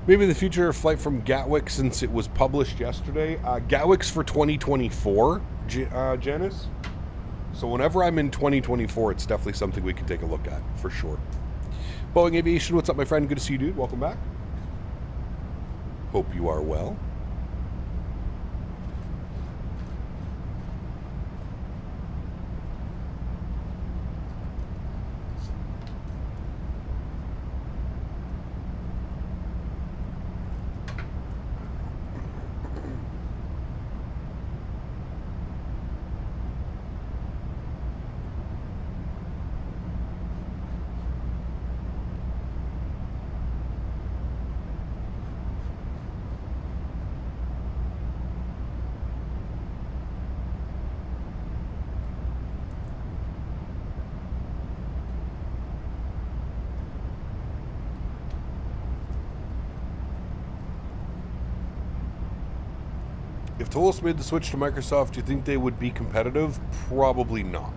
Maybe the future flight from Gatwick, since it was published yesterday. Gatwick's for 2024, Janice. So whenever I'm in 2024, it's definitely something we can take a look at, for sure. Boeing Aviation, what's up, my friend? Good to see you, dude. Welcome back. Hope you are well. If Tolos made the switch to Microsoft, do you think they would be competitive? Probably not.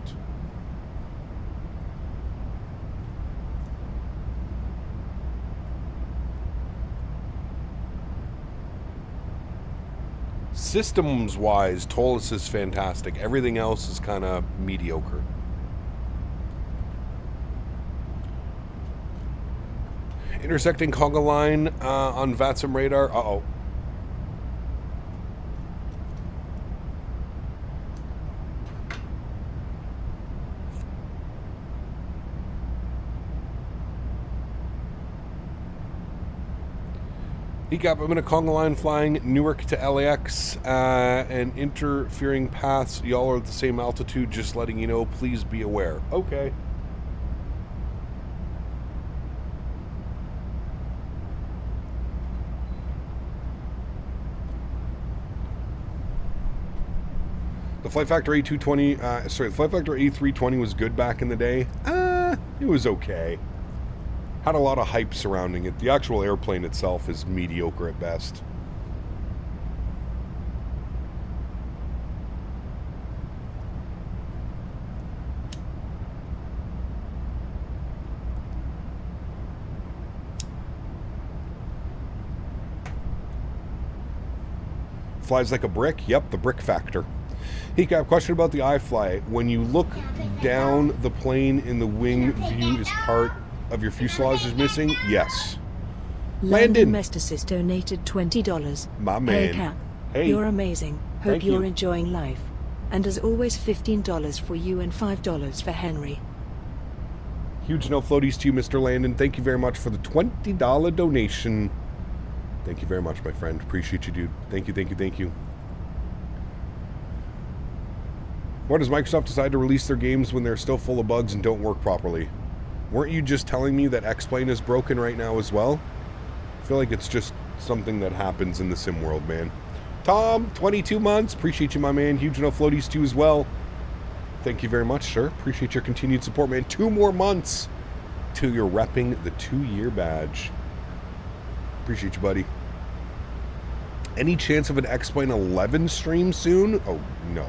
Systems-wise, Tolos is fantastic. Everything else is kind of mediocre. Intersecting conga line on VATSIM radar. Uh-oh. Decap, I'm in a conga line flying Newark to LAX and interfering paths. Y'all are at the same altitude, just letting you know. Please be aware. Okay. The Flight Factor A220, the Flight Factor A320 was good back in the day. It was okay. Had a lot of hype surrounding it. The actual airplane itself is mediocre at best. Flies like a brick? Yep, the brick factor. Hey, Cap, question about the iFly. When you look down the plane in the wing view, is part of your fuselage is missing? Yes. Landon Mestasis donated $20. My man. Hey, Cap. Hey. You're amazing. Hope Thank you're you. enjoying life. And as always, $15 for you and $5 for Henry. Huge no floaties to you, Mr. Landon. Thank you very much for the $20 donation. Thank you very much, my friend. Appreciate you, dude. Thank you, thank you, thank you. Why does Microsoft decide to release their games when they're still full of bugs and don't work properly? Weren't you just telling me that X-Plane is broken right now as well? I feel like it's just something that happens in the sim world, man. Tom, 22 months. Appreciate you, my man. Huge no floaties to you as well. Thank you very much, sir. Appreciate your continued support, man. 2 more months till you're repping the 2-year badge. Appreciate you, buddy. Any chance of an X-Plane 11 stream soon? Oh, no.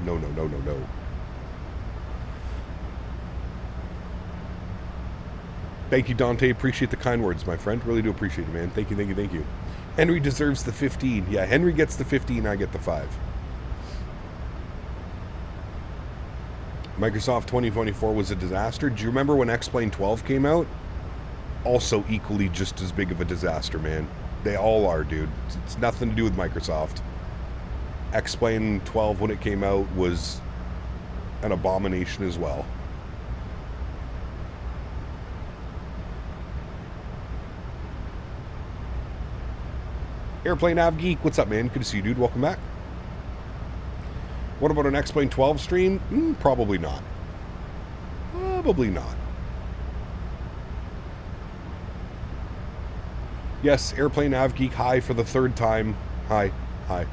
No, no, no, no, no. Thank you, Dante. Appreciate the kind words, my friend. Really do appreciate it, man. Thank you, thank you, thank you. Henry deserves the 15. Yeah, Henry gets the 15, I get the 5. Microsoft 2024 was a disaster. Do you remember when X-Plane 12 came out? Also equally just as big of a disaster, man. They all are, dude. It's nothing to do with Microsoft. X-Plane 12, when it came out, was an abomination as well. Airplane Av Geek, what's up, man? Good to see you, dude. Welcome back. What about an X-Plane 12 stream? Probably not. Probably not. Yes, Airplane Av Geek, hi for the 3rd time. Hi. Hi.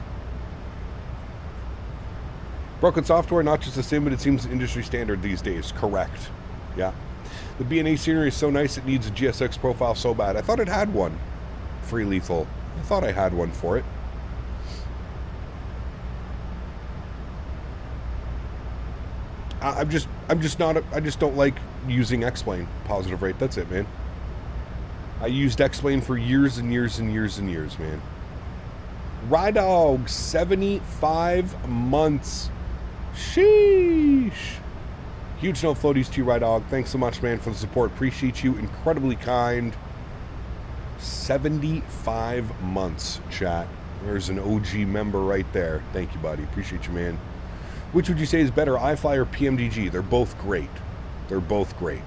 Broken software, not just a sim, but it seems industry standard these days. Correct. Yeah. The B&A scenery is so nice it needs a GSX profile so bad. I thought it had one. Free Lethal. I thought I had one for it. I just don't like using X-Plane positive rate. That's it, man. I used X-Plane for years and years and years and years, man. Rydog, 75 months. Sheesh. Huge no floaties to you, Rydog. Thanks so much, man, for the support. Appreciate you. Incredibly kind. 75 months, chat. There's an OG member right there. Thank you, buddy. Appreciate you, man. Which would you say is better, iFly or PMDG? They're both great. They're both great.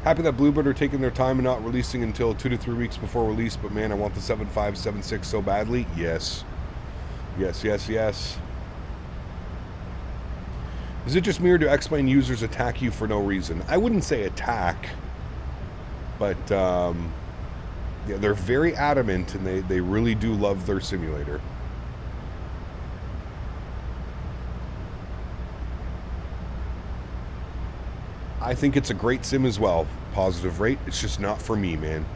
Happy that Bluebird are taking their time and not releasing until 2 to 3 weeks before release, but man, I want the 7.5, 7.6 so badly. Yes. Yes, yes, yes. Is it just me or do X-Plane users attack you for no reason? I wouldn't say attack, but Yeah, they're very adamant, and they really do love their simulator. I think it's a great sim as well. Positive rate. It's just not for me, man.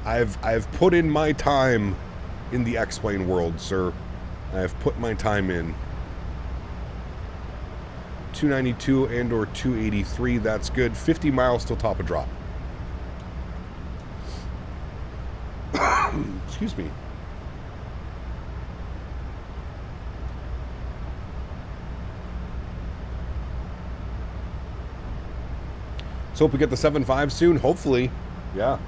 I've put in my time in the X-Plane world, sir. I've put my time in. 292 and or 283, that's good. 50 miles till top of drop. Excuse me. Let's hope we get the 7.5 soon. Hopefully. Yeah.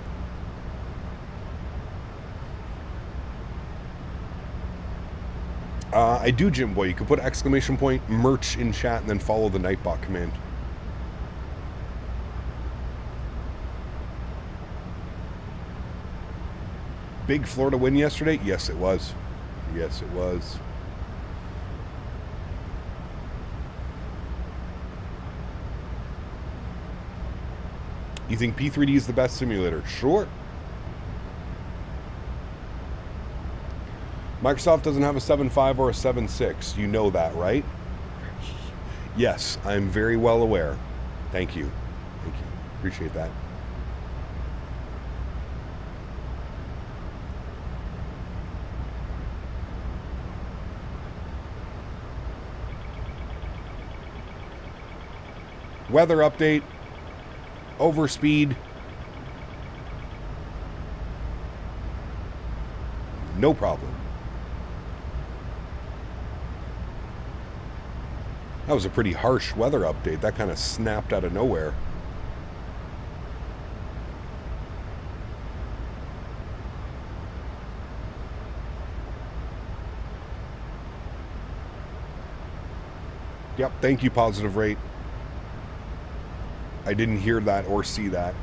I do, Jim Boy. You could put exclamation point merch in chat and then follow the Nightbot command. Big Florida win yesterday? Yes, it was. Yes, it was. You think P3D is the best simulator? Sure. Microsoft doesn't have a 7.5 or a 7.6. You know that, right? Yes, I'm very well aware. Thank you. Thank you. Appreciate that. Weather update. Overspeed. No problem. That was a pretty harsh weather update. That kind of snapped out of nowhere. Yep, thank you, positive rate. I didn't hear that or see that.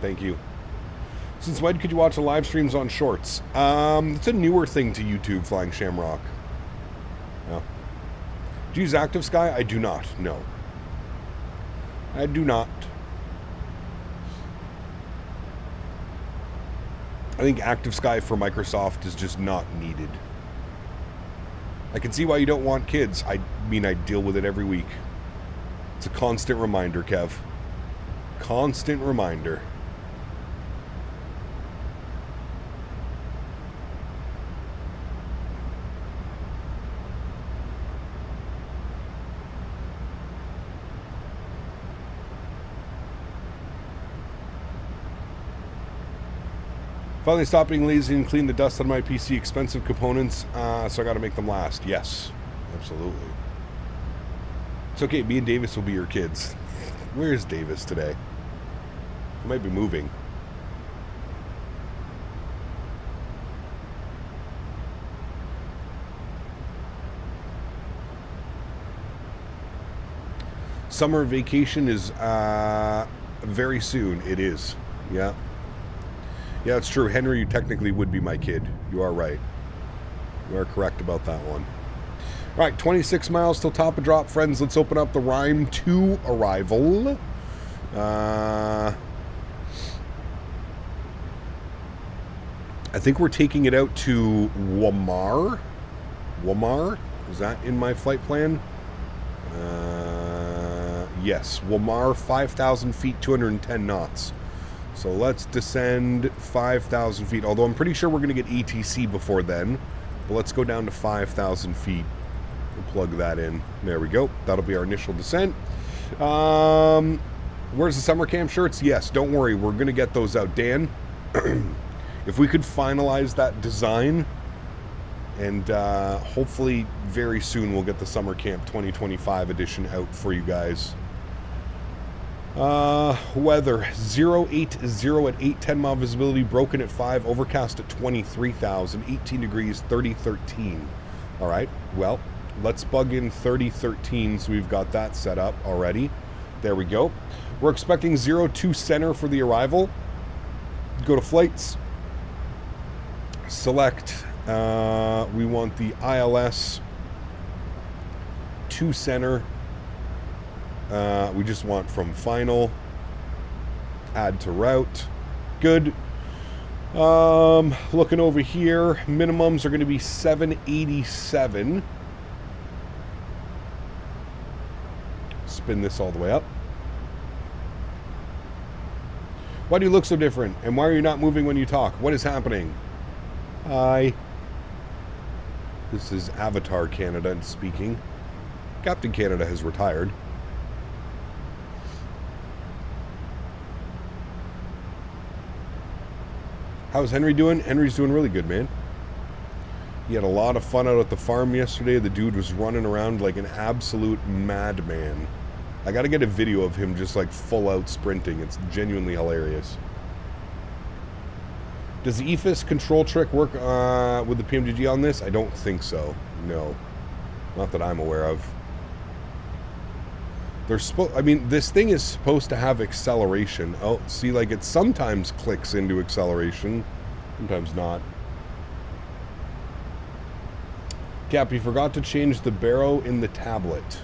Thank you. Since when could you watch the live streams on Shorts? It's a newer thing to YouTube, Flying Shamrock. No. Do you use Active Sky? I do not. No. I do not. I think Active Sky for Microsoft is just not needed. I can see why you don't want kids. I mean, I deal with it every week. It's a constant reminder, Kev. Constant reminder. Finally stopped being lazy and clean the dust on my PC. Expensive components, so I got to make them last. Yes, absolutely. It's okay. Me and Davis will be your kids. Where's Davis today? He might be moving. Summer vacation is very soon. It is. Yeah. Yeah, it's true. Henry, you technically would be my kid. You are right. You are correct about that one. All right, 26 miles till top of drop, friends. Let's open up the Rime 2 arrival. I think we're taking it out to Wamar. Wamar? Is that in my flight plan? Yes, Wamar, 5,000 feet, 210 knots. So let's descend 5,000 feet, although I'm pretty sure we're going to get ETC before then. But let's go down to 5,000 feet. We'll plug that in. There we go. That'll be our initial descent. Where's the summer camp shirts? Yes, don't worry. We're going to get those out. Dan, if we could finalize that design, and hopefully very soon we'll get the summer camp 2025 edition out for you guys. Weather 080 at 810 mile visibility, broken at 5, overcast at 23,000, 18 degrees, 3013. All right, well, let's bug in 3013, so we've got that set up already. There we go. We're expecting 02 center for the arrival. Go to flights, select, we want the ILS 2 center. We just want from final Add to route. Good. Looking over here, minimums are going to be 787. Spin this all the way up. Why do you look so different? And why are you not moving when you talk? What is happening? Hi. This is Avatar Canada speaking. Captain Canada has retired. How's Henry doing? Henry's doing really good, man. He had a lot of fun out at the farm yesterday. The dude was running around like an absolute madman. I gotta get a video of him just like full out sprinting. It's genuinely hilarious. Does the EFIS control trick work with the PMDG on this? I don't think so. No. Not that I'm aware of. I mean, this thing is supposed to have acceleration. Oh, see, like it sometimes clicks into acceleration, sometimes not. Cap, you forgot to change the barrow in the tablet.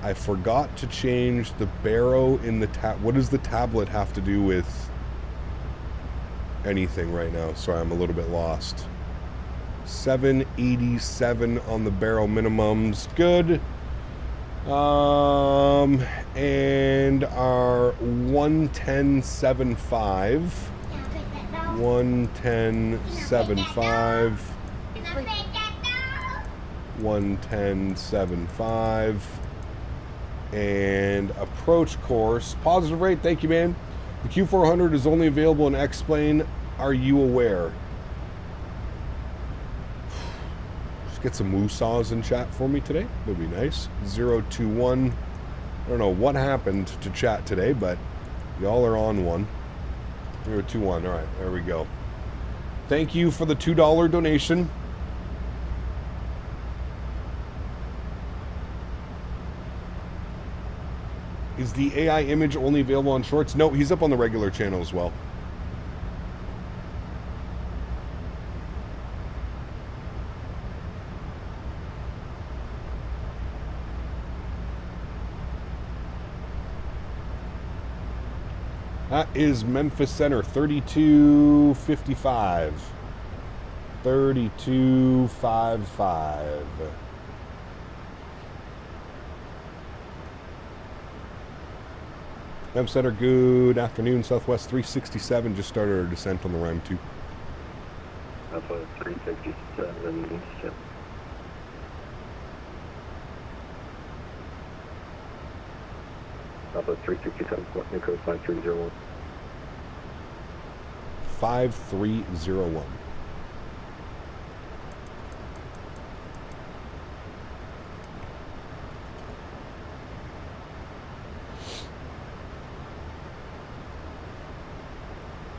I forgot to change the barrow in the what does the tablet have to do with anything right now? Sorry, I'm a little bit lost. 787 on the barrow minimums. Good. And our 110.75. 110.75. 110.75. And approach course. Positive rate, thank you, man. The Q400 is only available in X-Plane. Are you aware? Just get some woo-saws in chat for me today. That'd be nice. 021. I don't know what happened to chat today, but y'all are on one. 021. All right, there we go. Thank you for the $2 donation. Is the AI image only available on shorts? No, he's up on the regular channel as well. That is Memphis Center, 3255. 3255. Memphis Center, good afternoon. Southwest 367 just started our descent on the Rhyme 2. Alpha 367. Alpha 367, New Code 5301. 5301.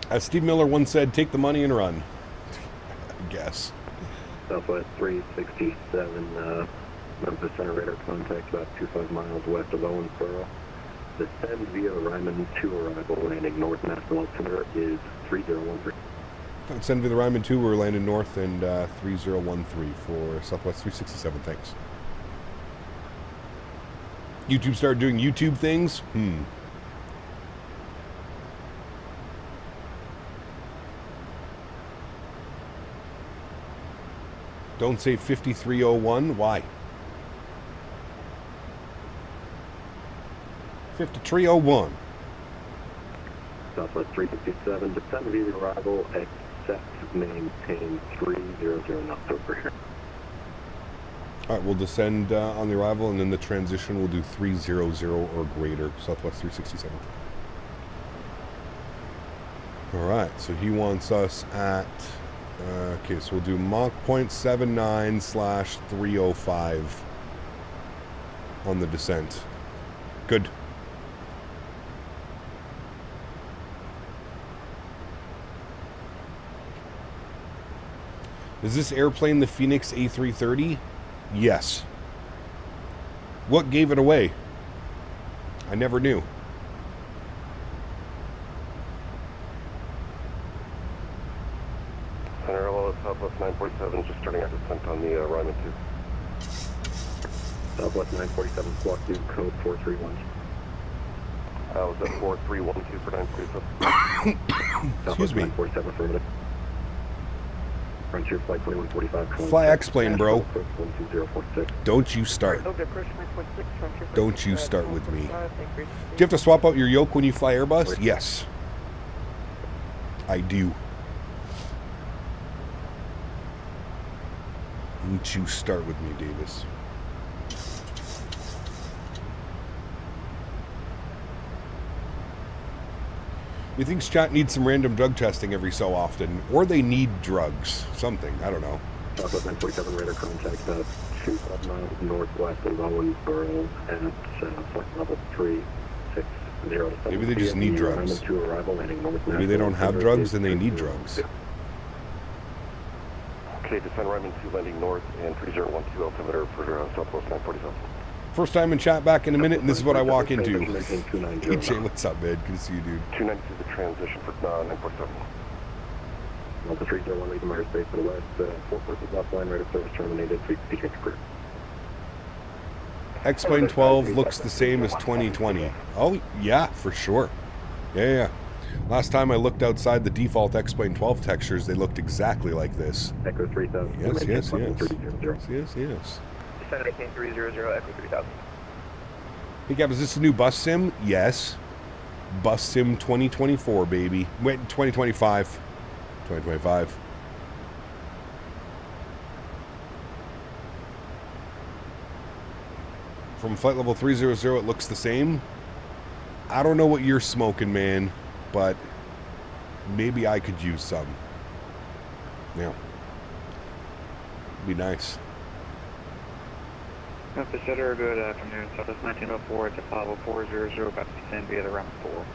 As Steve Miller once said, take the money and run. I guess. Southwest 367, Memphis Center radar contact about 25 miles west of Owensboro. Descend via Ryman 2 arrival landing north. Nashville altimeter is 3013. Descend via the Ryman 2, we're landing north and 3013 for Southwest 367, thanks. YouTube started doing YouTube things? Don't say 5301. Why? 5301. Southwest 357, descend via arrival, except maintain 300 knots over here. All right, we'll descend on the arrival, and then the transition we'll do 300 or greater, Southwest 367. All right, so he wants us at... okay, so we'll do Mach 0.79/305 on the descent. Good. Is this airplane the Phoenix A330? Yes. What gave it away? I never knew. Southwest 947, just starting our descent on the Ryman 2. Southwest 947, squawk 2, code 431. Was that 4312 for 947? Excuse me. 947 affirmative. Frontier flight 2145. Fly X-plane, bro. 12046. Don't you start. Okay, approach 946, Frontier. Don't you start with me. 145, thank you. Do you have to swap out your yoke when you fly Airbus? Yes. I do. Don't you start with me, Davis. Methinks chat needs some random drug testing every so often, or they need drugs. Something, I don't know. Southwest 947 radar contact 25 miles northwest of Owensboro at flight level 360. Maybe they just need drugs. To arrival, landing north Maybe they don't have drugs and they need drugs. Okay, descend Ryman 2 landing north and 3012 altimeter for Southwest 947. First time in chat back in a minute, and this is what I walk into. AJ, what's up, man? Good to see you, dude. 292 the transition for 947. Delta 301 leaving Myers Space to the west. 4 forces offline, rate of service terminated. 3 change crew. X-Plane 12 looks the same as 2020. Oh, yeah, for sure. Yeah. Last time I looked outside the default X-Plane 12 textures, they looked exactly like this. Echo 3000. Yes. Yes. Descend 18300, Echo 3000. Hey, Gab, is this a new bus sim? Yes. Bus sim 2024, baby. Wait, 2025. 2025. From flight level 300, it looks the same. I don't know what you're smoking, man, but maybe I could use some. Yeah. Be nice. Pacific, good afternoon. Southwest 1904 to Apollo 400, about to descend via the round 4.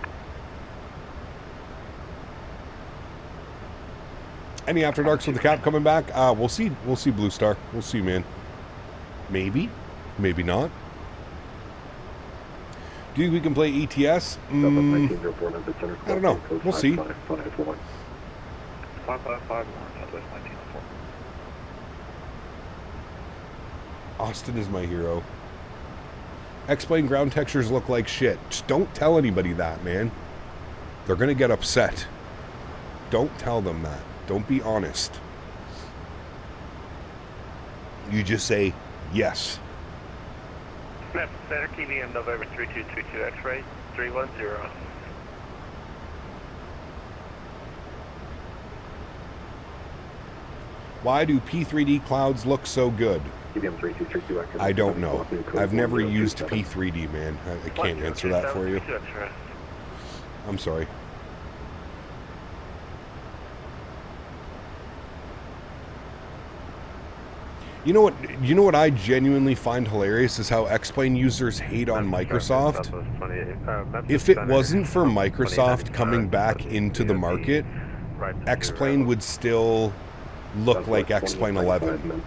Any After Darks with the cap coming back? We'll see. We'll see, Blue Star. We'll see, man. Maybe. Maybe not. Do you think we can play ETS? I don't know. We'll see. 5551, Southwest 1904. Austin is my hero. X-Plane ground textures look like shit. Just don't tell anybody that, man. They're going to get upset. Don't tell them that. Don't be honest. You just say, yes. Map Center, TVM November 3222 X-ray 310. Why do P3D clouds look so good? I don't know. I've never used P3D, man. I can't answer that for you. I'm sorry. You know what I genuinely find hilarious is how X-Plane users hate on Microsoft. If it wasn't for Microsoft coming back into the market, X-Plane would still look like X-Plane 11.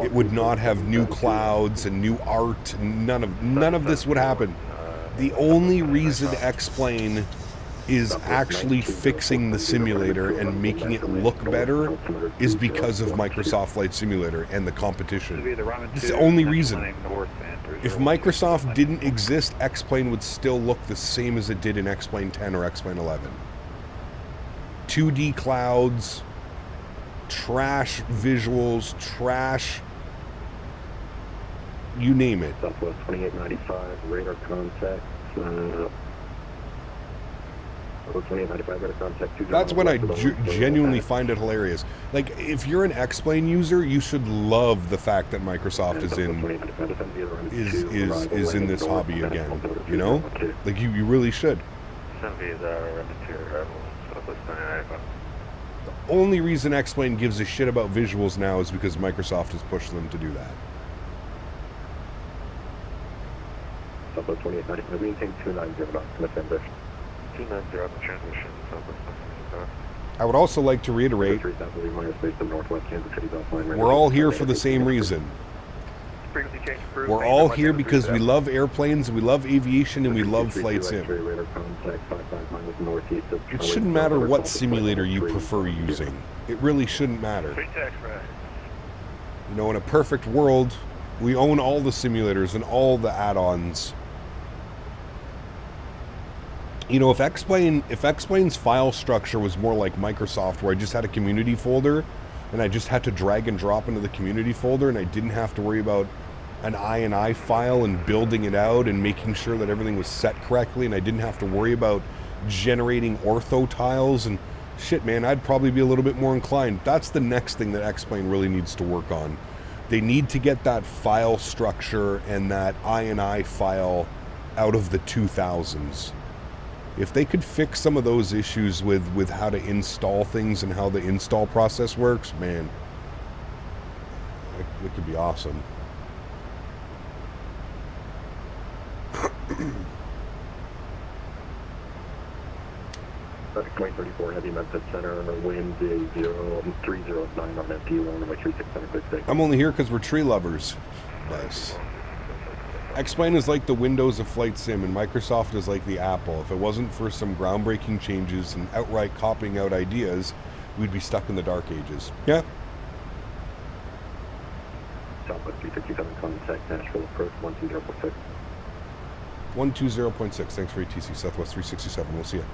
It would not have new clouds and new art. None of this would happen. The only reason X-Plane is actually fixing the simulator and making it look better is because of Microsoft Flight Simulator and the competition. It's the only reason. If Microsoft didn't exist, X-Plane would still look the same as it did in X-Plane 10 or X-Plane 11. 2D clouds, trash visuals, trash, you name it. Southwest 2895, radar contact. That's when I genuinely find it hilarious. Like, if you're an X-Plane user, you should love the fact that Microsoft is in this hobby again. You know, like you really should. The only reason X-Plane gives a shit about visuals now is because Microsoft has pushed them to do that. Southwest 2895, maintain 290 knots, November. 290 transmission, Southwest. I would also like to reiterate, we're all here for the same reason. We're all here because we love airplanes, we love aviation, and we love flight sim. It shouldn't matter what simulator you prefer using. It really shouldn't matter. You know, in a perfect world, we own all the simulators and all the add-ons. You know, if X-Plane's file structure was more like Microsoft, where I just had a community folder, and I just had to drag and drop into the community folder, and I didn't have to worry about an INI file and building it out and making sure that everything was set correctly, and I didn't have to worry about generating ortho tiles and shit, man, I'd probably be a little bit more inclined. That's the next thing that X-Plane really needs to work on. They need to get that file structure and that INI file out of the 2000s. If they could fix some of those issues with how to install things and how the install process works, man, it could be awesome. That's 2034 heavy Mentha center, wind is 309 on empty, runway 36 I'm only here because we're tree lovers. Nice. X-Plane is like the Windows of Flight Sim, and Microsoft is like the Apple. If it wasn't for some groundbreaking changes and outright copying out ideas, we'd be stuck in the dark ages. Yeah. Southwest 367, contact Nashville approach 120.6. 120.6. Thanks for ATC, Southwest 367. We'll see you.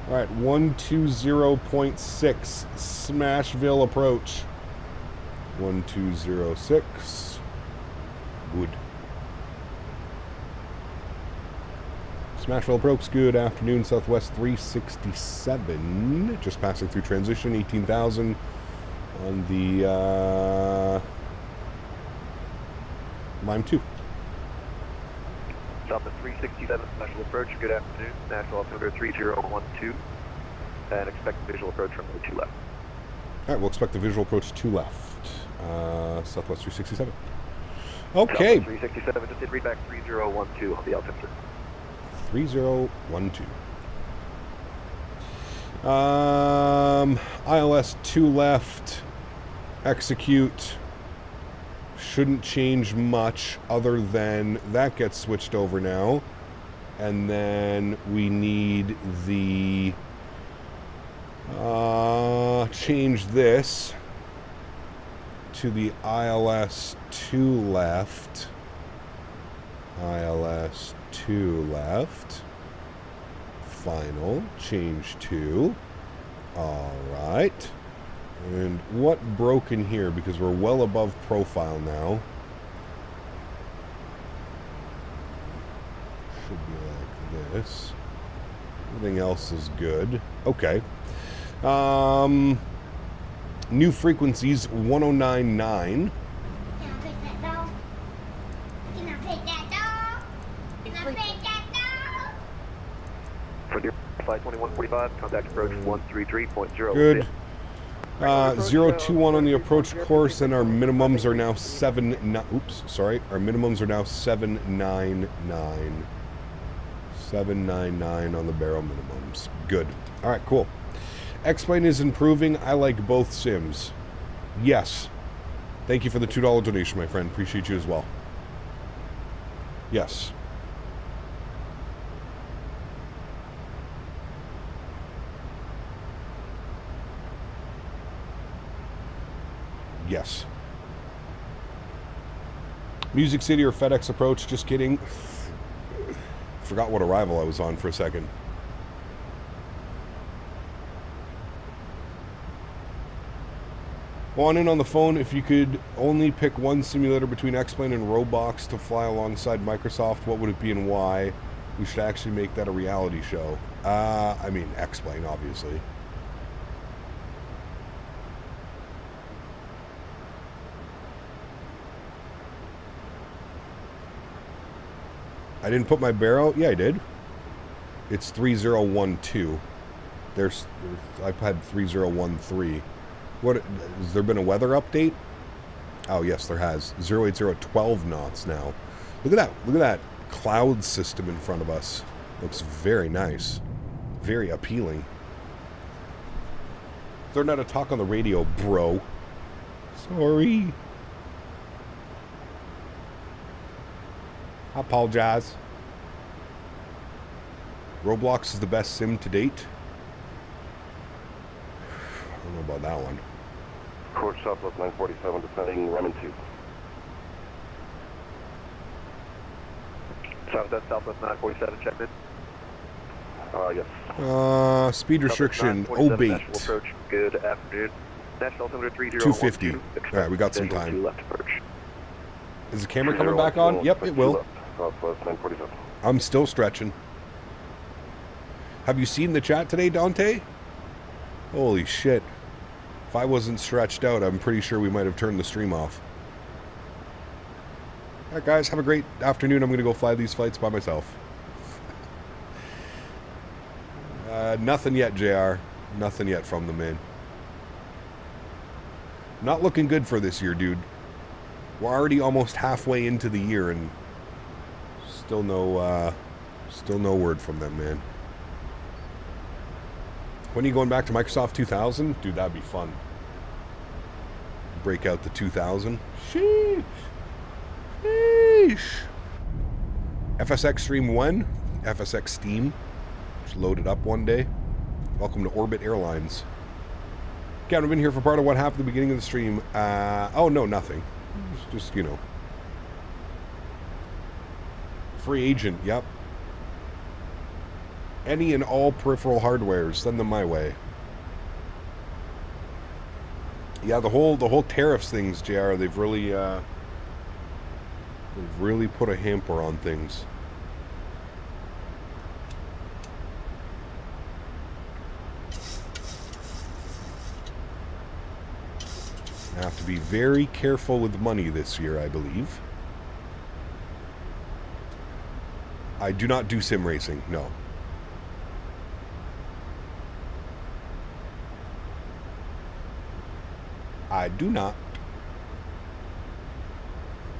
All right, 120.6, Smashville approach. 1206. Good. Smashville approach, good afternoon, Southwest 367. Just passing through transition, 18,000 on the Lime 2. Southwest 367, Nashville approach, good afternoon, Nashville altimeter 3012, and expect visual approach from the 2 left. All right, we'll expect the visual approach 2 left. Southwest 367. Okay. Southwest 367, just did readback 3012 on the altimeter. 3012. ILS 2 left. Execute. Shouldn't change much other than that gets switched over now. And then we need the change this to the ILS 2 left. ILS 2 left. Final. Change 2. Alright. And what broke in here? Because we're well above profile now. Should be like this. Everything else is good. Okay. New frequencies 1099. Can I pick that dog? Can I pick that dog? Can I pick that dog? For your flight 2145, contact approach 133.0. Good. 021 on the approach course, and our minimums are now our minimums are now 799. 799 on the barrel minimums. Good. All right, cool. X-Plane is improving. I like both sims. Yes. Thank you for the $2 donation, my friend. Appreciate you as well. Yes. Yes. Music City or FedEx approach, just kidding. Forgot what arrival I was on for a second. On in on the phone, if you could only pick one simulator between X-Plane and Roblox to fly alongside Microsoft, what would it be and why? We should actually make that a reality show. I mean, X-Plane, obviously. I didn't put my barrel. Yeah, I did. It's 3012. I've had 3013. What has there been a weather update? Oh yes, there has. 080 12 knots now. Look at that. Look at that cloud system in front of us. Looks very nice. Very appealing. Learn how to talk on the radio, bro. Sorry. I apologize. Roblox is the best sim to date. I don't know about that one. Coach Southwest 947, descending Ramen 2. Southwest 947, check in. Yes. Speed restriction, Southwest 947, obate. Nashville approach, good afternoon. National altimeter 3012. 250. All right, we got some Visual time. to left approach. Is the camera coming back on? Yep, it will. Southwest 947. I'm still stretching. Have you seen the chat today, Dante? Holy shit. If I wasn't stretched out, I'm pretty sure we might have turned the stream off. All right, guys, have a great afternoon. I'm going to go fly these flights by myself. Nothing yet, JR. Nothing yet from the man. Not looking good for this year, dude. We're already almost halfway into the year and still no word from them, man. When are you going back to Microsoft 2000? Dude, that'd be fun. Break out the 2000. Sheesh. Sheesh. FSX Stream 1. FSX Steam. Just loaded up one day. Welcome to Orbit Airlines. Again, I've been here for part of what happened at the beginning of the stream. Oh, no, nothing. Just, you know. Free agent, yep. Any and all peripheral hardwares, send them my way. Yeah, the whole tariffs things, JR, they've really put a hamper on things. I have to be very careful with money this year, I believe. I do not do sim racing, no. I do not.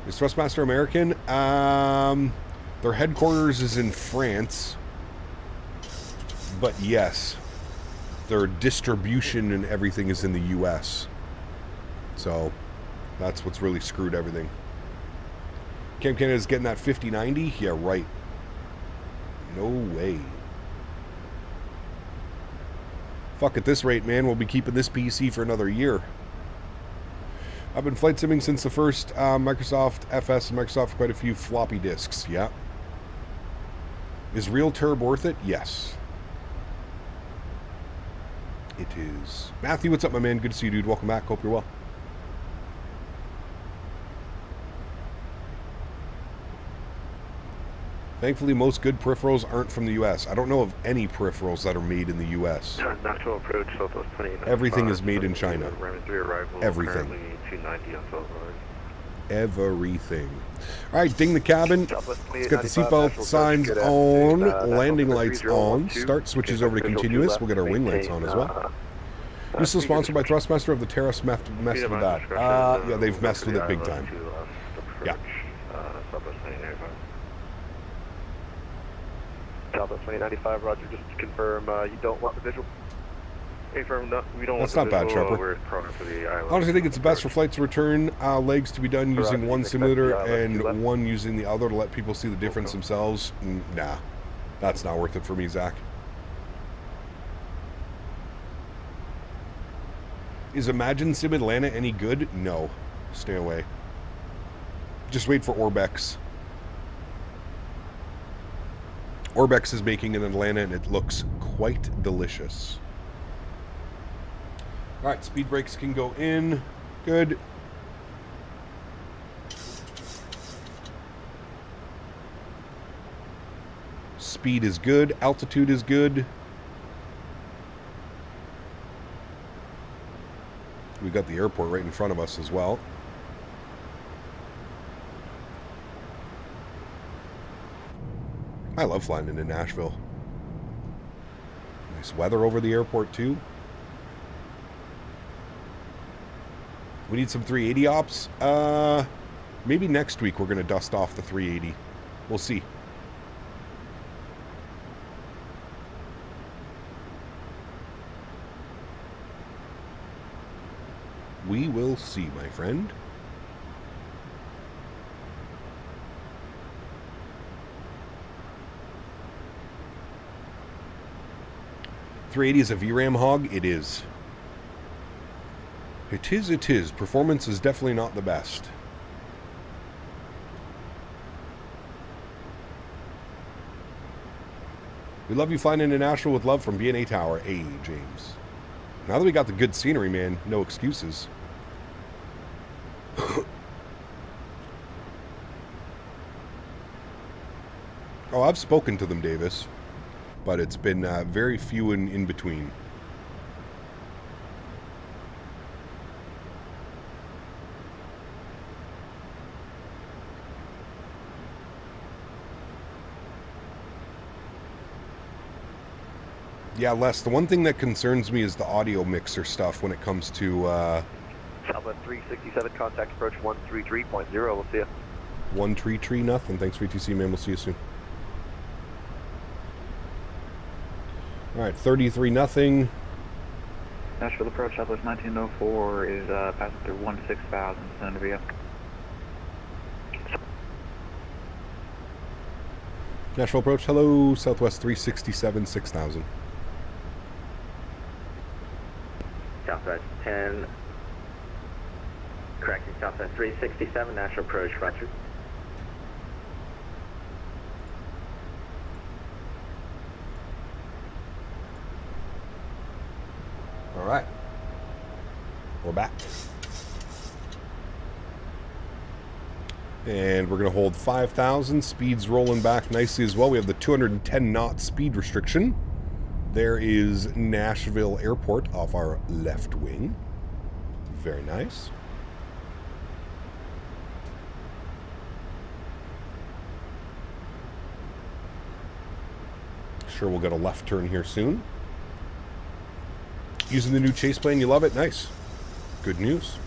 Is Thrustmaster American? Their headquarters is in France. But yes, their distribution and everything is in the US. So that's what's really screwed everything. Cam Canada's getting that 5090? Yeah, right. No way. Fuck, at this rate, man, we'll be keeping this PC for another year. I've been flight simming since the first Microsoft FS and Microsoft quite a few floppy disks, yeah. Is real turb worth it? Yes. It is. Matthew, what's up, my man? Good to see you, dude. Welcome back. Hope you're well. Thankfully, most good peripherals aren't from the U.S. I don't know of any peripherals that are made in the U.S. Natural approach, Southwest 29. Everything is made in China. Everything. 290 on Southwest. Everything. All right, ding the cabin. Let's get the seatbelt signs Good on, afternoon. landing lights on, 3012. start switches over to continuous. We'll get our wing lights on as well. You're still sponsored by Thrustmaster. Of the tariffs messed with that? Yeah, they've messed with it big time. Yeah. Southwest 2095. Southwest 2095, Roger, just to confirm, you don't want the visual? Confirm, no, we don't That's want not the bad, visual. Sharper. We're programmed for the island. Honestly, I think it's best for flights to return legs to be done using Roger, one expect simulator the island to left. and one using the other to let people see the difference themselves. Nah, that's not worth it for me, Zach. Is Imagine Sim Atlanta any good? No. Stay away. Just wait for Orbex. Orbex is making in Atlanta and it looks quite delicious. Alright, speed brakes can go in. Good. Speed is good. Altitude is good. We got the airport right in front of us as well. I love flying into Nashville. Nice weather over the airport too. We need some 380 ops. Maybe next week we're going to dust off the 380. We'll see. We will see, my friend. .380 is a VRAM hog? It is. It is, it is. Performance is definitely not the best. We love you flying into Nashville with love from B&A Tower. Hey, James. Now that we got the good scenery, man, no excuses. Oh, I've spoken to them, Davis, but it's been very few and in between. Yeah, Les, the one thing that concerns me is the audio mixer stuff when it comes to... Southwest 367, contact approach 133.0. We'll see you. 133 nothing. Thanks for ETC, man. We'll see you soon. All right, 33 nothing. Nashville approach, Southwest 1904 is passing through 16,000, send via. Nashville approach, hello, Southwest 367, 6,000. Southwest 10, correcting Southwest 367, Nashville approach, roger. All right, we're back. And we're going to hold 5,000. Speed's rolling back nicely as well. We have the 210 knot speed restriction. There is Nashville Airport off our left wing. Very nice. Sure, we'll get a left turn here soon. Using the new chase plane, you love it? Nice. Good news.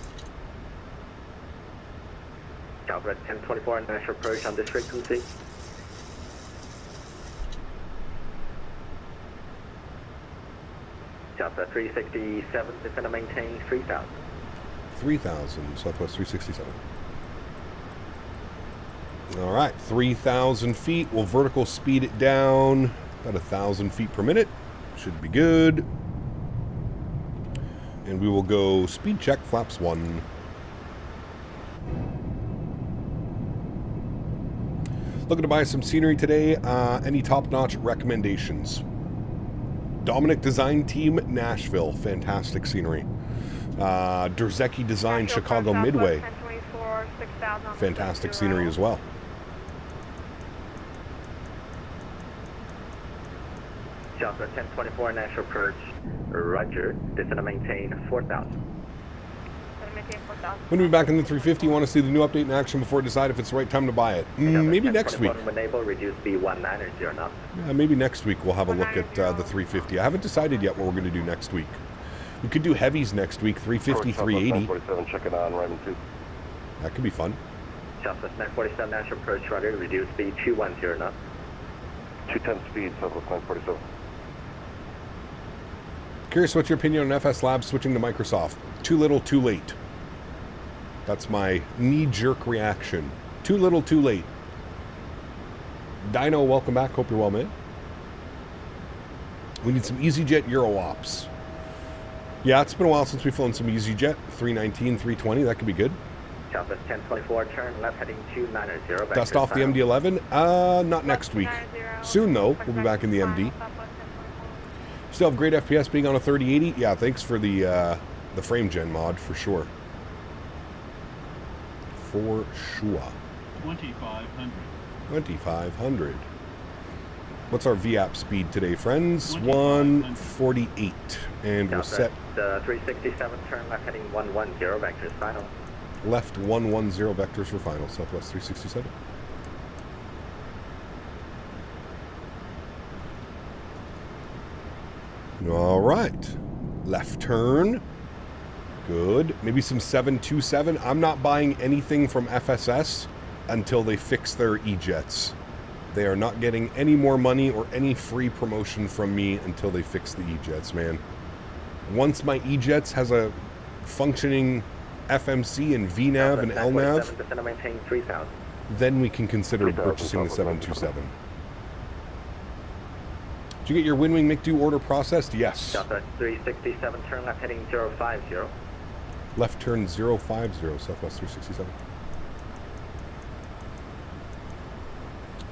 Southwest 1024, Nashville approach on this frequency. Southwest 367, descend and maintain 3,000. 3,000, Southwest 367. All right, 3,000 feet. We'll vertical speed it down about 1,000 feet per minute. Should be good. And we will go speed check, flaps 1. Looking to buy some scenery today. Any top-notch recommendations? Dominic Design Team, Nashville. Fantastic scenery. Derzecki Design, Chicago Midway. Fantastic scenery as well. Southwest 1024, Nashville approach, roger, descend and maintain 4,000. When we back in the 350, you want to see the new update in action before we decide if it's the right time to buy it. Maybe next week. Enable, reduce B190 knots. Yeah, maybe next week we'll have a look at the 350. I haven't decided yet what we're going to do next week. We could do heavies next week, 350, 380. 47, check it on, Ryman 2. That could be fun. Southwest 947, Nashville approach, roger, reduce B210 knots. 210 speed, Southwest 947. Curious what's your opinion on FS Labs switching to Microsoft? Too little, too late. That's my knee-jerk reaction. Too little, too late. Dino, welcome back. Hope you're well, man. We need some EasyJet Euro ops. Yeah, it's been a while since we've flown some EasyJet. 319, 320, that could be good. Southwest 1024, turn left heading 290. Dust off the MD-11? Not next week. Soon, though. We'll be back in the MD. Still have great FPS being on a 3080. Yeah, thanks for the frame gen mod, for sure. For sure. 2,500. 2,500. What's our VAP speed today, friends? 148. And we'll set... 367, turn left heading 110, vectors final. Left 110 vectors for final, Southwest 367. All right. Left turn. Good. Maybe some 727. I'm not buying anything from FSS until they fix their E-Jets. They are not getting any more money or any free promotion from me until they fix the E-Jets, man. Once my E-Jets has a functioning FMC and VNAV and LNAV, then we can consider purchasing the 727. Did you get your Winwing MiG-2 order processed? Yes. Southwest 367, turn left heading 050. Left turn 050, Southwest 367.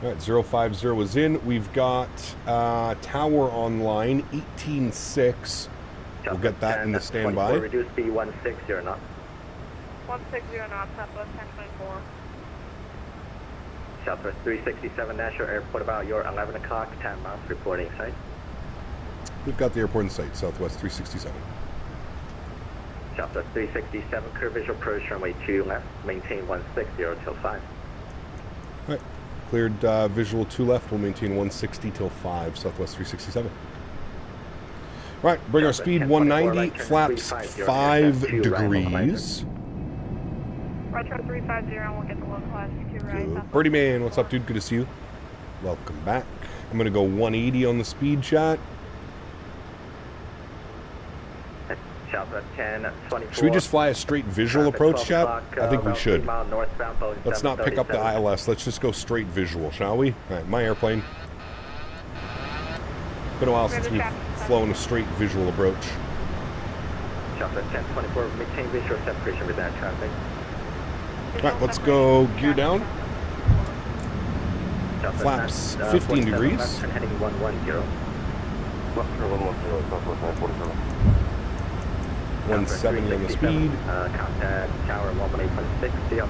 All right, 050 is in. We've got tower online, 18.6. We'll get that in the standby. Reduce speed 160 knots. 160 knots, Southwest 1024. Southwest 367 Nashville Airport, about your 11 o'clock, 10 miles, reporting site. We've got the airport in sight, Southwest 367. Southwest 367, clear visual approach runway 2 left, maintain 160 till 5. All right, cleared visual 2 left, we'll maintain 160 till 5, Southwest 367. All right, bring our speed 190, flaps 5 degrees. Retro 350, and we'll get the localized 2 right. Birdie Man, what's up, dude? Good to see you. Welcome back. I'm going to go 180 on the speed chat. Southwest 1024. Should we just fly a straight visual approach, chat? I think we should. Let's not pick up the ILS. Let's just go straight visual, shall we? All right, my airplane. Been a while since we've flown a straight visual approach. Southwest 1024, maintain visual separation with that traffic. All right, let's go gear down. Flaps 15 degrees. And heading 110. 170 on the speed. Contact tower 118.6, see you.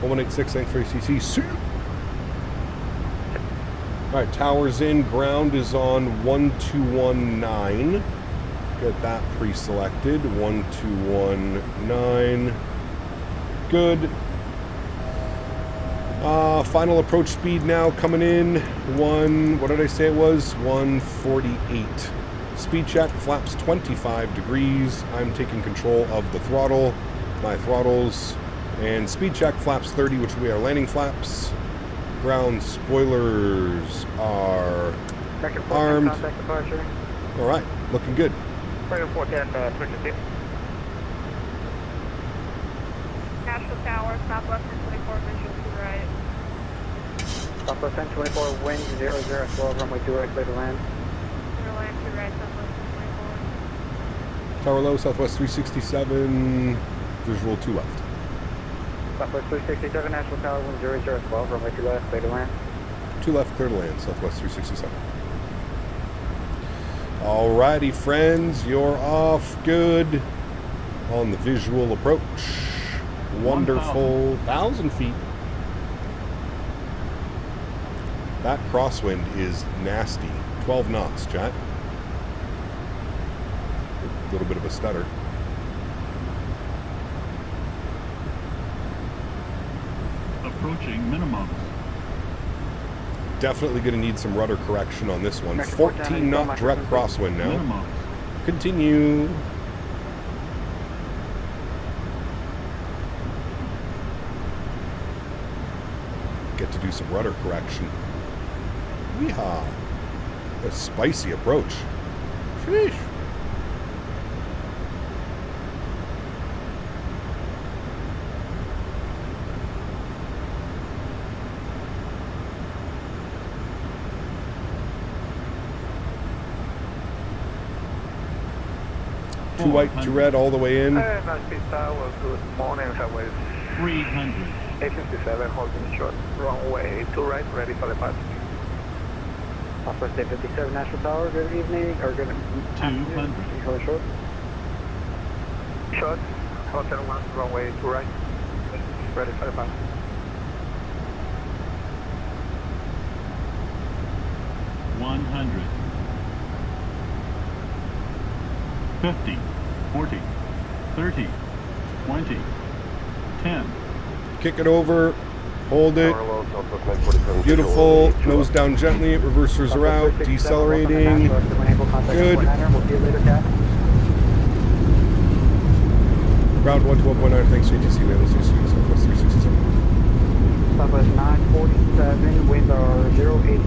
118.6, thanks for ACC. See you. All right, tower's in. Ground is on 1219. Get that pre-selected. 1219. Good. Final approach speed now coming in. What did I say it was? 148. Speed check, flaps 25 degrees. I'm taking control of the throttle, my throttles. And speed check, flaps 30, which will be our landing flaps. Ground spoilers are armed. All right, looking good. Nashville Tower, Southwest 1024, visual 2 right. Southwest 1024, wind 0012, runway 2 right, clear to land. Clear land 2 right, Southwest 1024. Tower low, Southwest 367, visual 2 left. Southwest 367, Nashville Tower, wind 0012, runway 2 left, clear to land. 2 left, clear to land, Southwest 367. Alrighty, friends, you're off good on the visual approach. Wonderful. 1,000 feet. That crosswind is nasty. 12 knots, chat. A little bit of a stutter. Approaching minimums. Definitely going to need some rudder correction on this one. 14 knot direct crosswind now. Minimums. Continue. Get to do some rudder correction. Yeehaw. A spicy approach. Sheesh. Two white, two red all the way in. Nashville Tower, good morning, Highways 300. 857, holding short, runway 2 right, ready for departure. Southwest 857, Nashville Tower, good evening, or good 200. Hold short. Short, hotel 1, runway 2 right, ready for departure. $100. 50, 40, 30, 20, 10. Kick it over. Hold it. Beautiful. Nose down gently. Reversers are out. Decelerating. Good. Ground 112.9. Thanks, JTC. Man, let's see you. Southwest 367. Southwest 947, winds are 080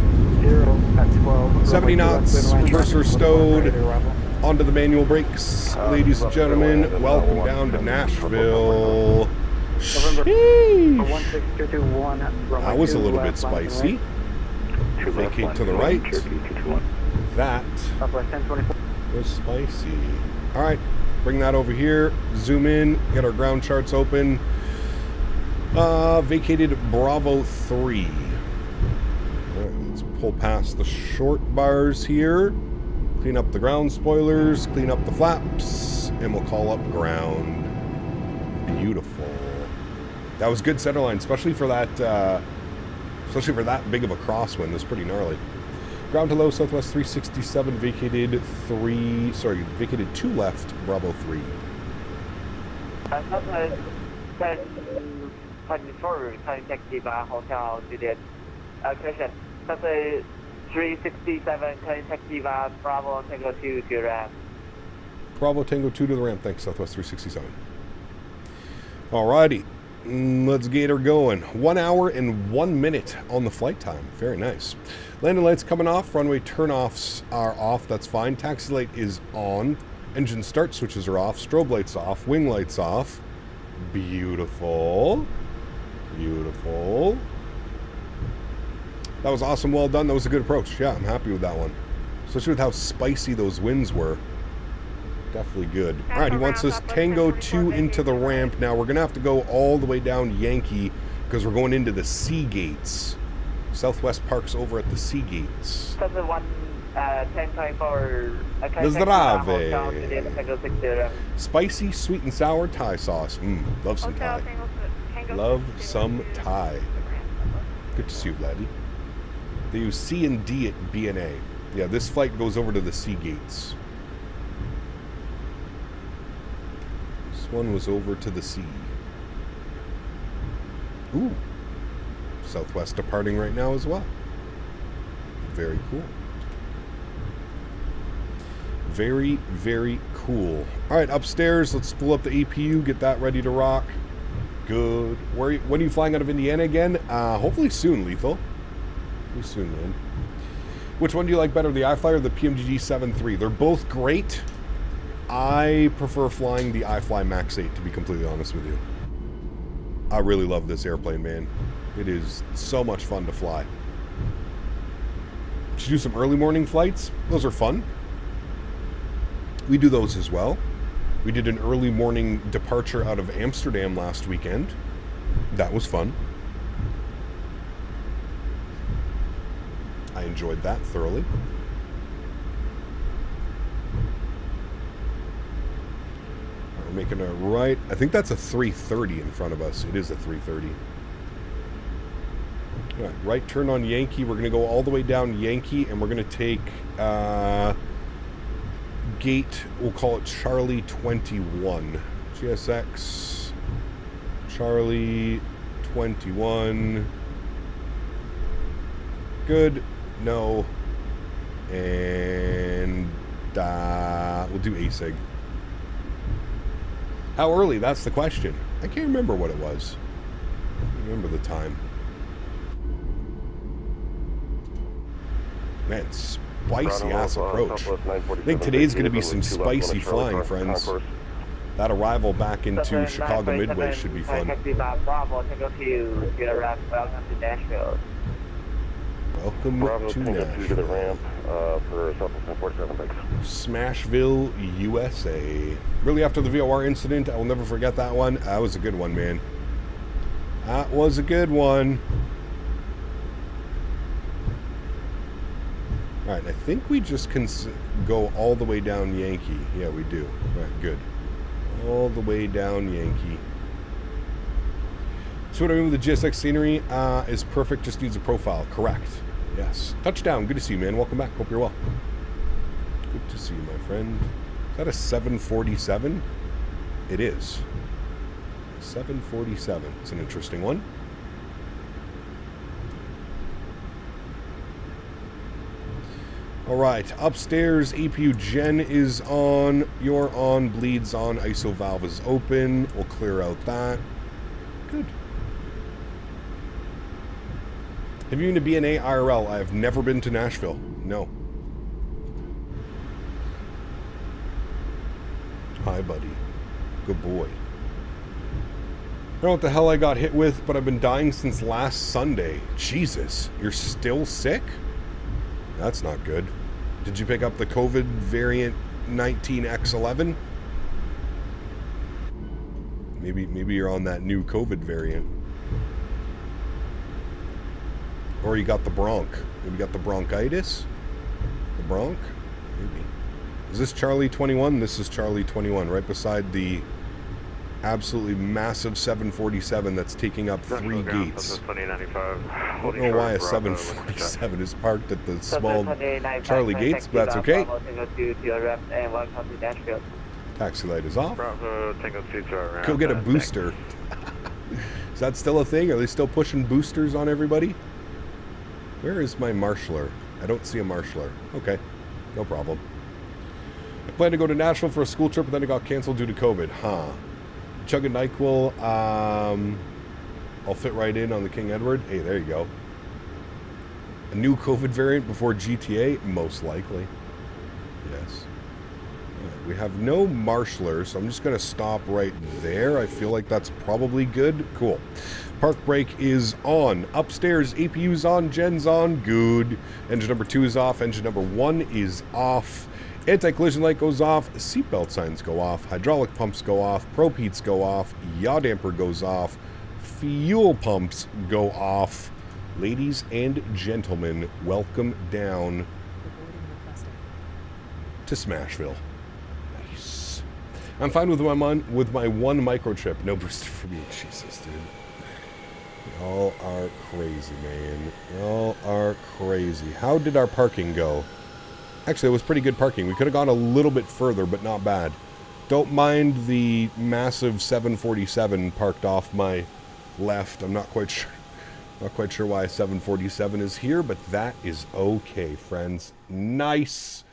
at 12. 70 knots. Reverser stowed. Onto the manual brakes. Ladies and gentlemen, welcome down to Nashville. That was a little bit spicy. Vacate to the right. That was spicy. All right, bring that over here. Zoom in, get our ground charts open. Vacated Bravo 3. pull past the short bars here, clean up the ground spoilers, clean up the flaps, and we'll call up ground. Beautiful. That was good centerline, especially for that big of a crosswind. That's pretty gnarly. Ground to low, Southwest 367, vacated 2 left, Bravo 3. Southwest 1024, contact Diva Hotel Juliet. Question, Southwest 367, contact Diva, Bravo Tango 2 to ramp. Bravo Tango 2 to the ramp, thanks, Southwest 367. Alrighty, let's get her going. 1 hour and 1 minute on the flight time. Very nice. Landing lights coming off. Runway turnoffs are off. That's fine. Taxi light is on. Engine start switches are off. Strobe lights off. Wing lights off. Beautiful. Beautiful. That was awesome. Well done. That was a good approach. Yeah, I'm happy with that one. Especially with how spicy those winds were. Definitely good. All right, he wants us Tango 2 into the ramp. Now, we're going to have to go all the way down Yankee because we're going into the sea gates. Southwest Park's over at the sea gates. Spicy, sweet and sour Thai sauce. Love some Thai. Love some Thai. Good to see you, laddie. They use C and D at BNA. Yeah, this flight goes over to the sea gates. One was over to the sea. Ooh. Southwest departing right now as well. Very cool. Very, very cool. All right, upstairs. Let's pull up the APU, get that ready to rock. Good. When are you flying out of Indiana again? Hopefully soon, Lethal. Pretty soon, man. Which one do you like better, the iFly or the PMGG 7.3? They're both great. I prefer flying the iFly MAX8, to be completely honest with you. I really love this airplane, man. It is so much fun to fly. Should do some early morning flights. Those are fun. We do those as well. We did an early morning departure out of Amsterdam last weekend. That was fun. I enjoyed that thoroughly. We're making a right. I think that's a 330 in front of us. It is a 330. All right, right turn on Yankee. We're going to go all the way down Yankee, and we're going to take gate, we'll call it Charlie 21. GSX Charlie 21. Good. No. And we'll do ASIG. How early? That's the question. I can't remember what it was. I don't remember the time. Man, spicy ass approach. I think today's going to be some spicy flying, friends. That arrival back into Chicago Midway should be fun. Welcome to Nashville. Smashville, USA. Really, after the VOR incident, I will never forget that one. That was a good one, man. That was a good one. All right, I think we just can go all the way down Yankee. Yeah, we do. All right, good. All the way down Yankee. So what I mean with the GSX scenery is perfect, just needs a profile. Correct. Yes. Touchdown. Good to see you, man. Welcome back. Hope you're well. Good to see you, my friend. Is that a 747? It is. 747. It's an interesting one. All right. Upstairs, APU gen is on. You're on. Bleeds on. ISO valve is open. We'll clear out that. Good. Have you been to BNA IRL? I have never been to Nashville. No. Hi, buddy. Good boy. I don't know what the hell I got hit with, but I've been dying since last Sunday. Jesus. You're still sick? That's not good. Did you pick up the COVID variant 19X11? Maybe you're on that new COVID variant. Or you got the bronch. Maybe you got the bronchitis? The bronch? Maybe. Is this Charlie 21? This is Charlie 21, right beside the absolutely massive 747 that's taking up 3 gates. I don't know why a 747 is parked at the small Charlie gates, but that's okay. Taxi light is off. Go get a booster. Is that still a thing? Are they still pushing boosters on everybody? Where is my marshaller? I don't see a marshaller. Okay, no problem. I planned to go to Nashville for a school trip, but then it got canceled due to COVID. Huh. Chug a NyQuil. I'll fit right in on the King Edward. Hey, there you go. A new COVID variant before GTA? Most likely. Yes. Right, we have no marshalers, so I'm just going to stop right there. I feel like that's probably good. Cool. Park brake is on. Upstairs, APU's on. Gen's on. Good. Engine number 2 is off. Engine number 1 is off. Anti-collision light goes off. Seatbelt signs go off. Hydraulic pumps go off. Prop heats go off. Yaw damper goes off. Fuel pumps go off. Ladies and gentlemen, welcome down to Smashville. Nice. I'm fine with my one microchip. No booster for me. Jesus, dude. Y'all are crazy, man. Y'all are crazy. How did our parking go? Actually, it was pretty good parking. We could have gone a little bit further, but not bad. Don't mind the massive 747 parked off my left. I'm not quite sure why a 747 is here, but that is okay, friends. Nice.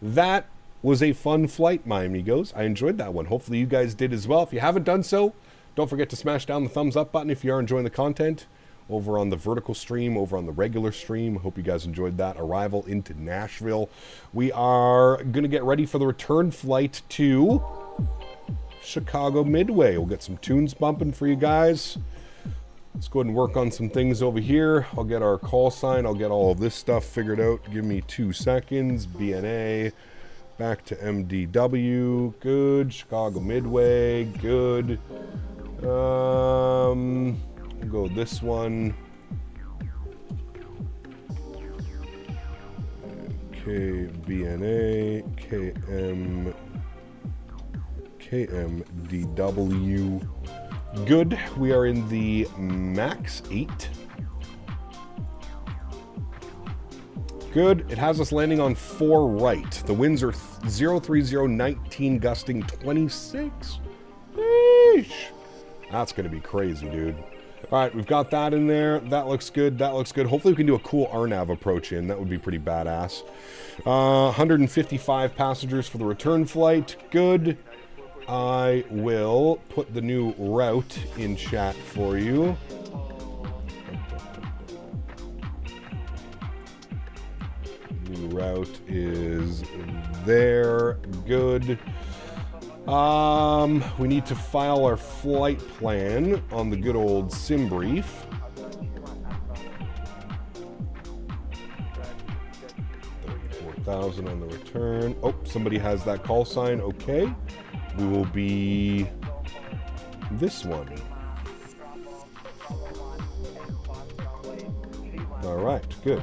That was a fun flight, my amigos. I enjoyed that one. Hopefully you guys did as well. If you haven't done so, don't forget to smash down the thumbs up button if you are enjoying the content. Over on the vertical stream, over on the regular stream. Hope you guys enjoyed that arrival into Nashville. We are going to get ready for the return flight to Chicago Midway. We'll get some tunes bumping for you guys. Let's go ahead and work on some things over here. I'll get our call sign. I'll get all of this stuff figured out. Give me 2 seconds. BNA. Back to MDW. Good. Chicago Midway. Good. We'll go this one. KBNA, KMDW. Good. We are in the MAX8. Good. It has us landing on 4 right. The winds are 03019, gusting 26. Sheesh. That's going to be crazy, dude. All right, we've got that in there. That looks good. That looks good. Hopefully we can do a cool RNAV approach in. That would be pretty badass. 155 passengers for the return flight. Good. I will put the new route in chat for you. New route is there. Good. We need to file our flight plan on the good old sim brief. 34,000 on the return. Oh, somebody has that call sign. Okay. We will be this one. All right, good.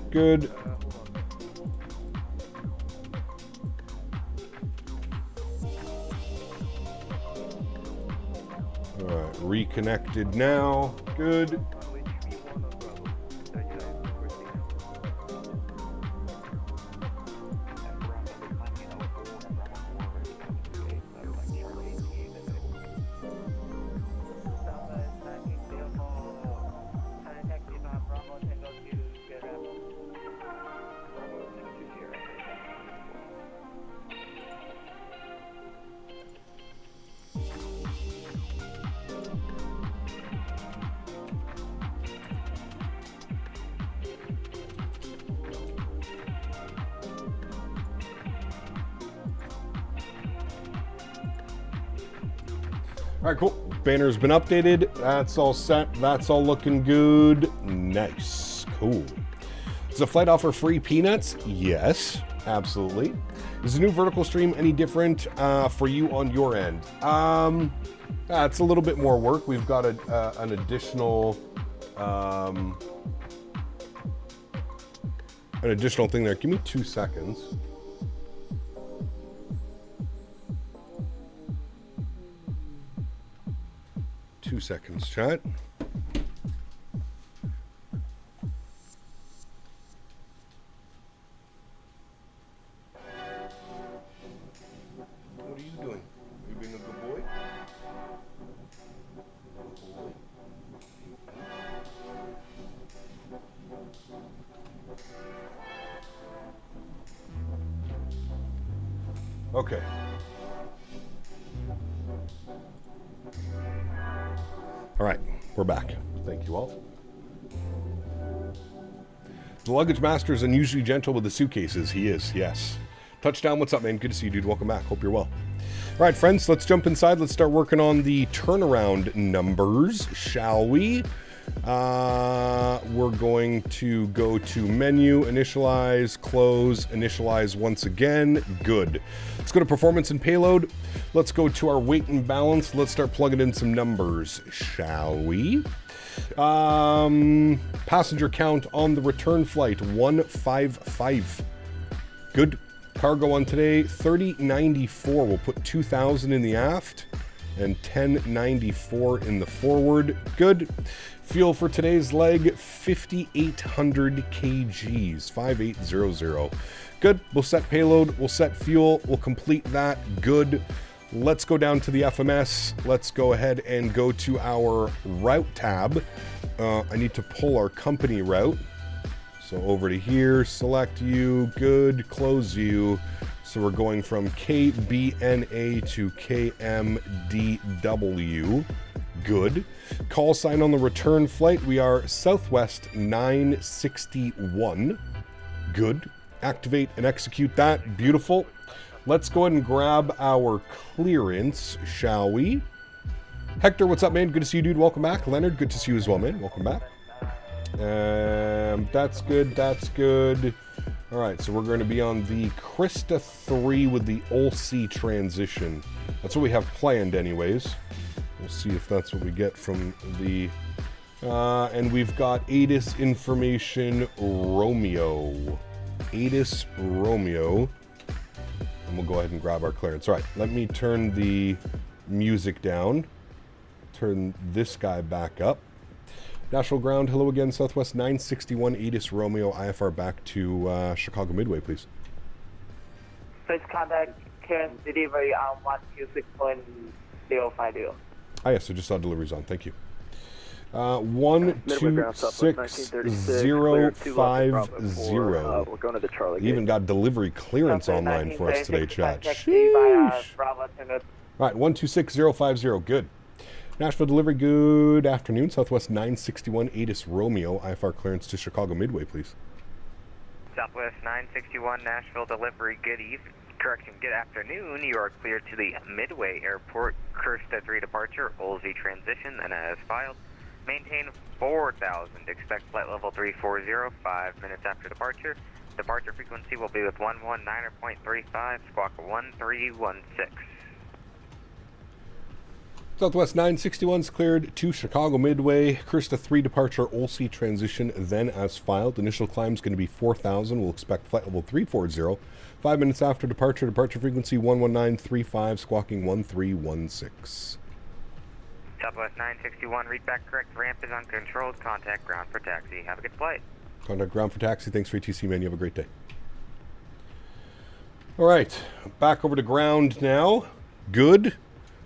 Good. All right, reconnected now. Good. All right, cool. Banner's been updated. That's all set. That's all looking good. Nice. Cool. Does the flight offer free peanuts? Yes. Absolutely. Is the new vertical stream any different for you on your end? It's a little bit more work. We've got an additional thing there. Give me 2 seconds. Chat. What are you doing? You being a good boy? Okay. All right, we're back. Thank you all. The luggage master is unusually gentle with the suitcases. He is, yes. Touchdown, what's up, man? Good to see you, dude. Welcome back. Hope you're well. All right, friends, let's jump inside. Let's start working on the turnaround numbers, shall we? We're going to go to menu, initialize, close, initialize once again. Good. Let's go to performance and payload. Let's go to our weight and balance. Let's start plugging in some numbers, shall we? Passenger count on the return flight, 155. Good. Cargo on today, 3094. We'll put 2,000 in the aft and 1094 in the forward. Good. Fuel for today's leg, 5,800 kgs, 5800. Good. We'll set payload. We'll set fuel. We'll complete that. Good. Let's go down to the FMS. Let's go ahead and go to our route tab. I need to pull our company route. So over to here, select you, good, close you. So we're going from KBNA to KMDW, good. Call sign on the return flight, we are Southwest 961, good. Activate and execute that, beautiful. Let's go ahead and grab our clearance, shall we? Hector, what's up, man? Good to see you, dude. Welcome back. Leonard, good to see you as well, man. Welcome back. That's good, that's good. All right, so we're going to be on the Krista 3 with the OLC transition. That's what we have planned anyways. We'll see if that's what we get from the... and we've got ATIS information Romeo. ATIS Romeo. And we'll go ahead and grab our clearance. All right, let me turn the music down. Turn this guy back up. National ground, hello again, Southwest 961 ATIS Romeo, IFR back to Chicago Midway, please. Please contact clearance delivery on 126.050. Ah, yes, I just saw deliveries on, thank you. 126.050. We're going to the Charlie gate. Even got delivery clearance online for us today, chat. Sheesh. All right, 126.050, good. Nashville delivery, good afternoon. Southwest 961 ATIS Romeo, IFR clearance to Chicago Midway, please. Southwest 961 Nashville delivery, good evening. Correction, good afternoon. You are cleared to the Midway Airport. Krista 3 departure, OLZ transition, and as filed. Maintain 4,000. Expect flight level 340, 5 minutes after departure. Departure frequency will be with 119.35, squawk 1316. Southwest 961 is cleared to Chicago Midway. Krista 3 departure, OLC transition, then as filed. Initial climb is going to be 4,000. We'll expect flight level 340. 5 minutes after departure, departure frequency 119.35, squawking 1316. Southwest 961, read back correct. Ramp is uncontrolled. Contact ground for taxi. Have a good flight. Contact ground for taxi. Thanks for ATC, man. You have a great day. All right, back over to ground now. Good.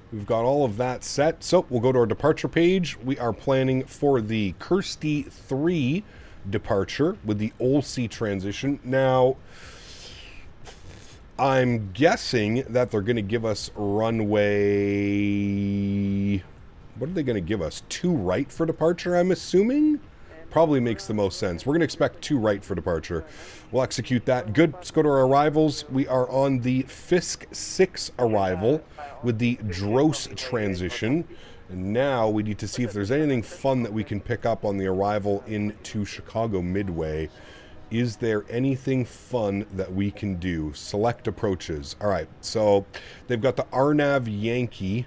We've got all of that set. So we'll go to our departure page. We are planning for the Kirsty 3 departure with the OLC transition. Now, I'm guessing that they're going to give us runway... What are they going to give us? 2 right for departure, I'm assuming? Probably makes the most sense. We're going to expect 2 right for departure. We'll execute that. Good. Let's go to our arrivals. We are on the Fisk 6 arrival with the Dross transition. And now we need to see if there's anything fun that we can pick up on the arrival into Chicago Midway. Is there anything fun that we can do? Select approaches. All right, so they've got the RNAV Yankee,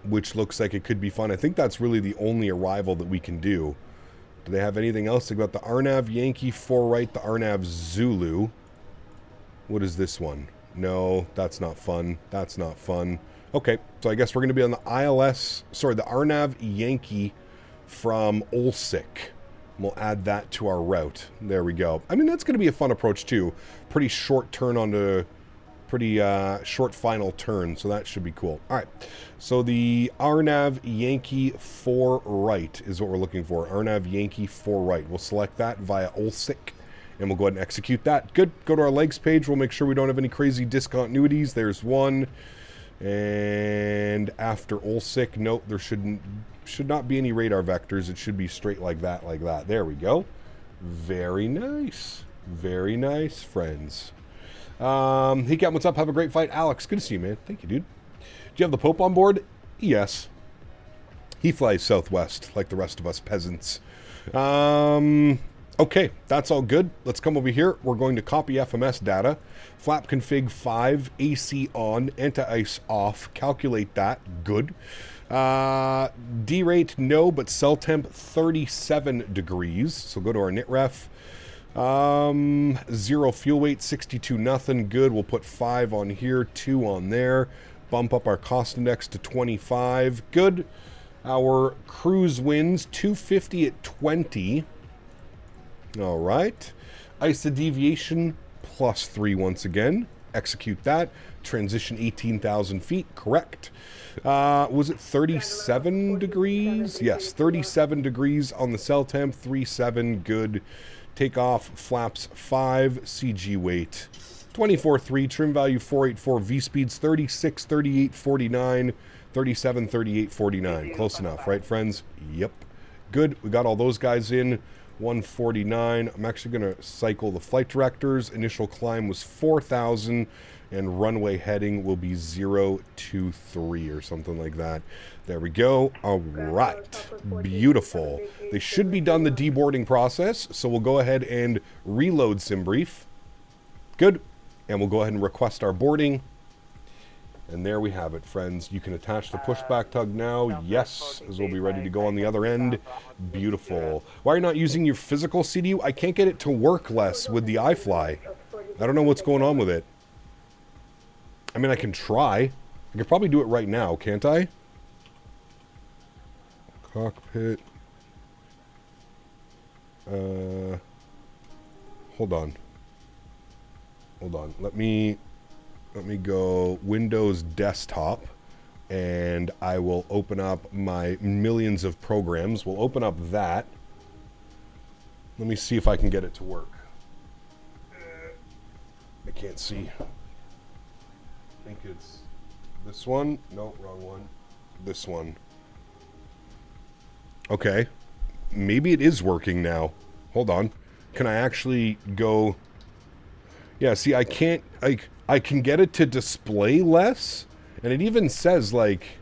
which looks like it could be fun. I think that's really the only arrival that we can do. Do they have anything else? They've got the RNAV Yankee 4 right, the RNAV Zulu. What is this one? No, that's not fun. That's not fun. Okay, so I guess we're going to be on the the RNAV Yankee from Olsik. We'll add that to our route. There we go. I mean, that's going to be a fun approach too. Pretty short turn onto, pretty short final turn, so that should be cool. All right, so the RNAV Yankee 4 right is what we're looking for. RNAV Yankee 4 right. We'll select that via Olsik, and we'll go ahead and execute that. Good. Go to our legs page. We'll make sure we don't have any crazy discontinuities. There's one. And after Olsik, nope, there should not be any radar vectors. It should be straight like that, like that. There we go. Very nice. Very nice, friends. Hey, Captain, what's up? Have a great fight. Alex, good to see you, man. Thank you, dude. Do you have the Pope on board? Yes. He flies southwest, like the rest of us peasants. Okay, that's all good. Let's come over here. We're going to copy FMS data. Flap config 5, AC on, anti-ice off. Calculate that. Good. D-rate, no, but cell temp 37 degrees. So go to our nitref. 0 fuel weight, 62 nothing. Good. We'll put 5 on here, 2 on there. Bump up our cost index to 25. Good. Our cruise winds, 250 at 20. All right. ISA deviation, +3 once again. Execute that. Transition 18,000 feet. Correct. Was it 37 degrees? Yes, 37 degrees on the cell temp. 37. Good. Takeoff, flaps 5. CG weight 24.3. Trim value 484. V speeds 36, 38, 49. 37, 38, 49. Close enough, right, friends? Yep. Good. We got all those guys in. 149. I'm actually going to cycle the flight directors. Initial climb was 4,000, and runway heading will be 023 or something like that. There we go. All right. Beautiful. They should be done the deboarding process, so we'll go ahead and reload SimBrief. Good. And we'll go ahead and request our boarding. And there we have it, friends. You can attach the pushback tug now. Yes, as we'll be ready to go on the other end. Beautiful. Why are you not using your physical CDU? I can't get it to work less with the iFly. I don't know what's going on with it. I mean, I can try. I could probably do it right now, can't I? Cockpit. Hold on. Hold on. Let me go Windows Desktop, and I will open up my millions of programs. We'll open up that. Let me see if I can get it to work. I can't see. I think it's this one. No, wrong one. This one. Okay. Maybe it is working now. Hold on. Can I actually go... Yeah, see, I can't... I can get it to display less, and it even says, like...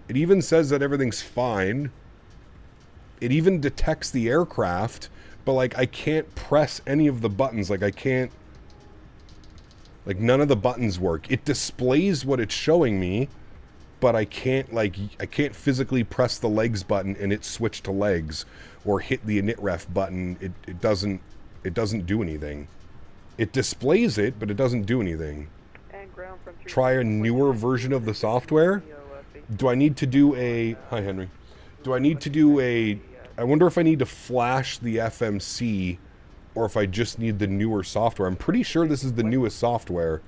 It even says that everything's fine. It even detects the aircraft, but, like, I can't press any of the buttons. Like, I can't... Like, none of the buttons work. It displays what it's showing me, but I can't, like... I can't physically press the legs button and it switch to legs, or hit the initref button. It doesn't do anything. It displays it, but it doesn't do anything. Try a newer version of the software? Do I need to do a... Hi, Henry. Do I need to do a... I wonder if I need to flash the FMC, or if I just need the newer software. I'm pretty sure this is the newest software.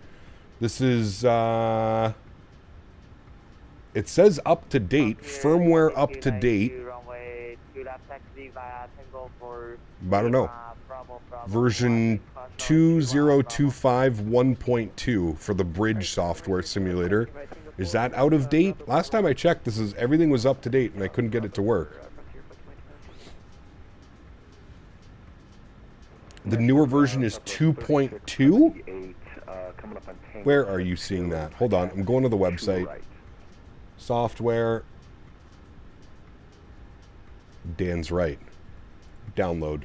This is... It says up to date, firmware up to date. But I don't know. Version 2025 1.2 for the bridge software simulator. Is that out of date? Last time I checked, everything was up to date and I couldn't get it to work. The newer version is 2.2? Where are you seeing that? Hold on, I'm going to the website. Software. Dan's right. Download.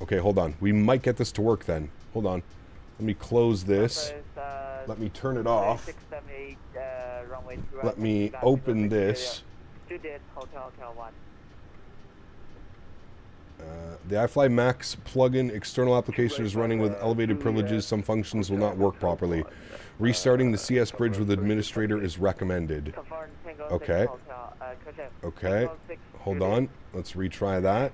Okay, hold on. We might get this to work then. Hold on. Let me close this. Let me turn it off. Let me open this. The iFly Max plugin external application is running with elevated privileges. Some functions will not work properly. Restarting the CS bridge with administrator is recommended. Okay. Okay. Hold on. Let's retry that.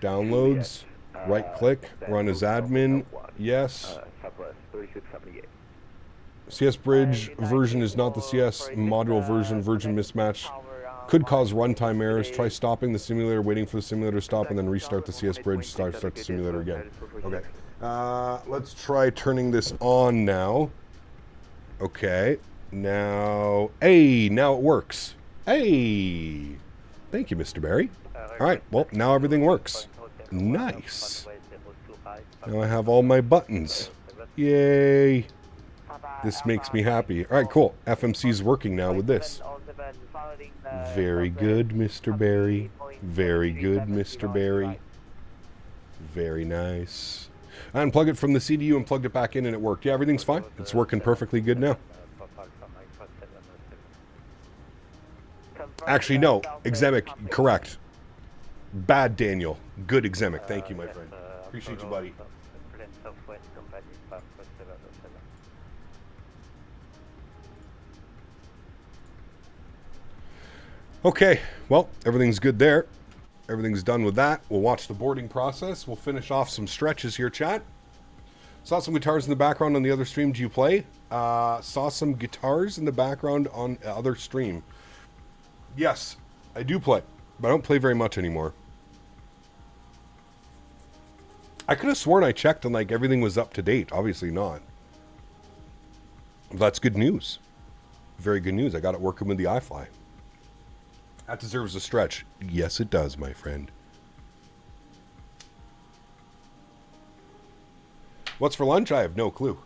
Downloads. Right click. Run as admin. Yes. CS bridge version is not the CS module version. Version mismatch could cause runtime errors. Try stopping the simulator, waiting for the simulator to stop, and then restart the CS bridge. Start the simulator again. Okay. Let's try turning this on now. Okay. Now, hey, now it works. Hey. Thank you, Mr. Barry. All right. Well, now everything works. Nice. Now I have all my buttons. Yay. This makes me happy. All right, cool. FMC's working now with this. Very good, Mr. Barry. Very good, Mr. Barry. Very nice. I unplugged it from the CDU and plugged it back in and it worked. Yeah, everything's fine. It's working perfectly good now. Actually, no. Exemic, correct. Bad, Daniel. Good Exemic. Thank you, my friend. Appreciate you, buddy. Okay, well, everything's good there. Everything's done with that. We'll watch the boarding process. We'll finish off some stretches here, chat. Saw some guitars in the background on the other stream. Do you play? Saw some guitars in the background on the other stream. Yes, I do play, but I don't play very much anymore. I could have sworn I checked and like everything was up to date. Obviously not. That's good news. Very good news. I got it working with the iFly. That deserves a stretch. Yes, it does, my friend. What's for lunch? I have no clue.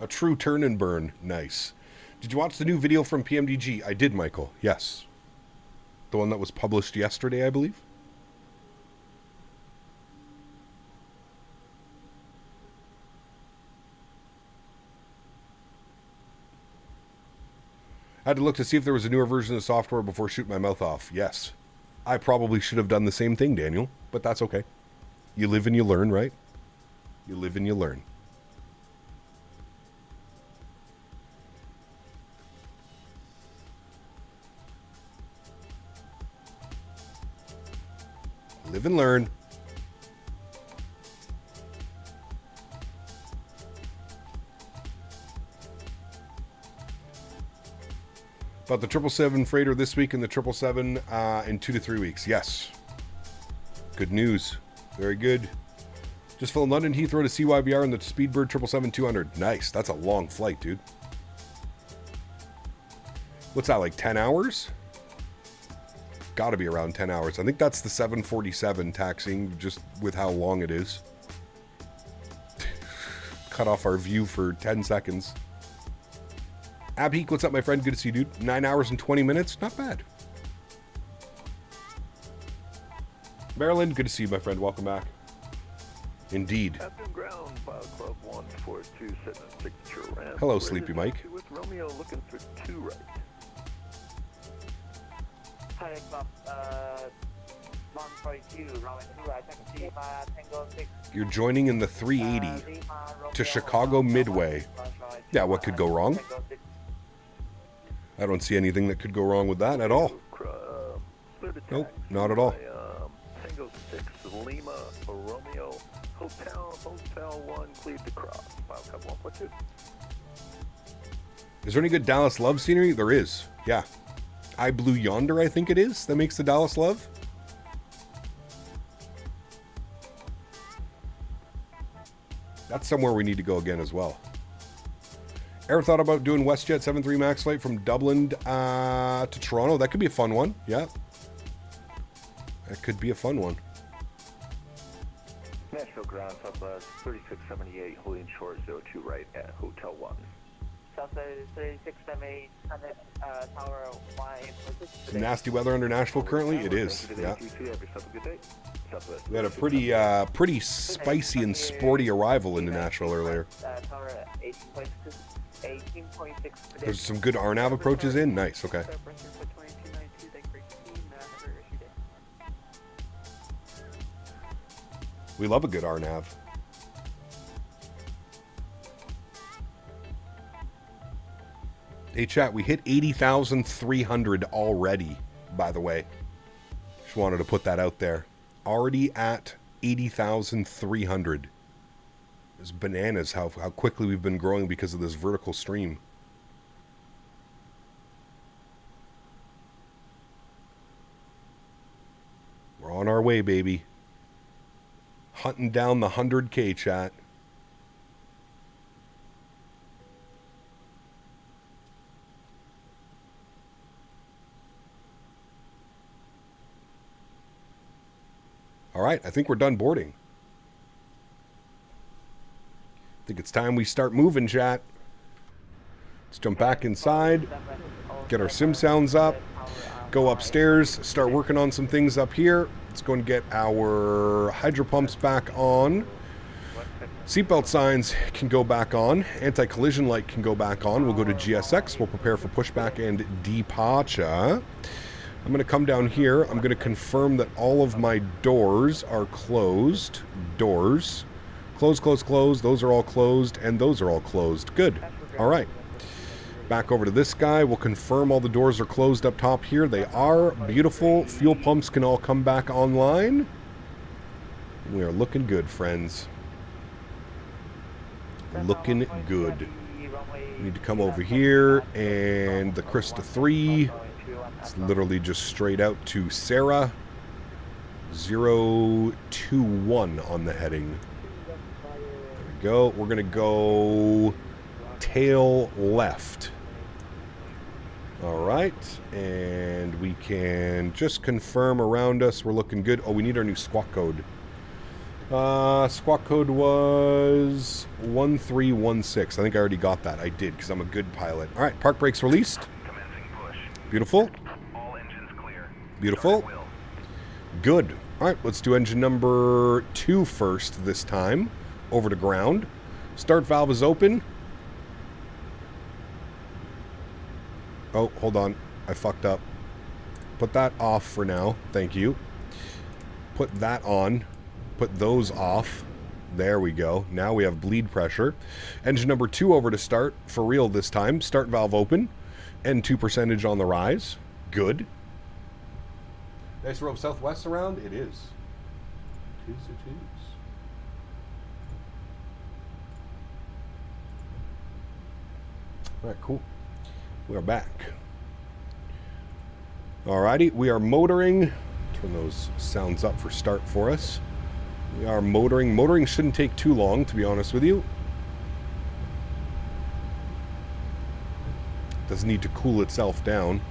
A true turn and burn. Nice. Did you watch the new video from PMDG? I did, Michael. Yes. The one that was published yesterday, I believe. I had to look to see if there was a newer version of the software before shooting my mouth off. Yes. I probably should have done the same thing, Daniel, but that's okay. You live and you learn, right? You live and you learn. Live and learn. About the 777 freighter this week and the 777 in 2 to 3 weeks. Yes. Good news. Very good. Just flew London Heathrow to CYBR in the Speedbird 777-200. Nice. That's a long flight, dude. What's that, like 10 hours? Got to be around 10 hours. I think that's the 747 taxiing, just with how long it is. Cut off our view for 10 seconds. Abheek, what's up, my friend? Good to see you, dude. 9 hours and 20 minutes. Not bad. Maryland, good to see you, my friend. Welcome back. Indeed. Captain Ground, File Club 142, setting a signature ramp. Hello, Sleepy Mike. With Romeo looking for 2 right. Hi, Club 142, runway 2 right, taxi, Tango 6. You're joining in the 380 to Chicago Midway. Yeah, what could go wrong? I don't see anything that could go wrong with that at all. Nope, not at all. Tango 6, Lima, Romeo, Hotel 1, cleared to cross. File Club 142. Is there any good Dallas Love scenery? There is, yeah. I Blue Yonder, I think it is, that makes the Dallas Love. That's somewhere we need to go again as well. Ever thought about doing WestJet 73 MAX flight from Dublin to Toronto? That could be a fun one, yeah. That could be a fun one. Nashville ground, Southwest 3678, holding short 02 right at Hotel 1. Some nasty weather under Nashville currently. It is. Yeah. We had a pretty spicy and sporty arrival into Nashville earlier. There's some good RNAV approaches in. Nice. Okay. We love a good RNAV. Hey chat, we hit 80,300 already, by the way. Just wanted to put that out there. Already at 80,300. It's bananas how quickly we've been growing because of this vertical stream. We're on our way, baby. Hunting down the 100K, chat. All right, I think we're done boarding. I think it's time we start moving, chat. Let's jump back inside, get our sim sounds up, go upstairs, start working on some things up here. Let's go and get our hydro pumps back on. Seatbelt signs can go back on. Anti-collision light can go back on. We'll go to GSX. We'll prepare for pushback and departure. I'm going to come down here. I'm going to confirm that all of my doors are closed. Doors. Close, close, close. Those are all closed, and those are all closed. Good. All right. Back over to this guy. We'll confirm all the doors are closed up top here. They are. Beautiful. Fuel pumps can all come back online. We are looking good, friends. Looking good. We need to come over here, and the Krista 3. It's literally just straight out to Sarah. 021 on the heading. There we go. We're going to go tail left. All right. And we can just confirm around us. We're looking good. Oh, we need our new squawk code. Squawk code was 1316. I think I already got that. I did because I'm a good pilot. All right. Park brakes released. Beautiful. All engines clear. Beautiful. Good. All right, let's do engine number 2 first this time. Over to ground. Start valve is open. Oh, hold on. I fucked up. Put that off for now. Thank you. Put that on. Put those off. There we go. Now we have bleed pressure. Engine number 2 over to start. For real this time. Start valve open. N2 percentage on the rise. Good. Nice rope southwest around? It is. It is. Alright, cool. We are back. Alrighty, we are motoring. Turn those sounds up for start for us. We are motoring. Motoring shouldn't take too long, to be honest with you. Doesn't need to cool itself down.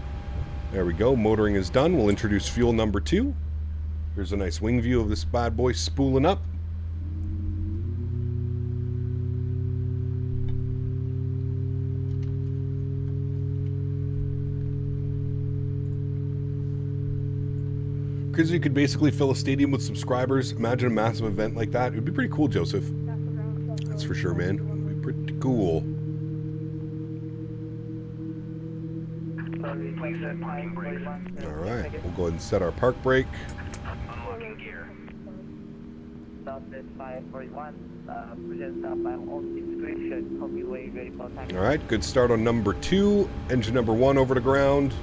There we go. Motoring is done. We'll introduce fuel number 2. Here's a nice wing view of this bad boy spooling up. Because you could basically fill a stadium with subscribers. Imagine a massive event like that. It would be pretty cool, Joseph. That's for sure, man. It would be pretty cool. Alright, we'll go ahead and set our park brake. Unlocking gear. Alright, good start on number 2. Engine number 1 over to ground.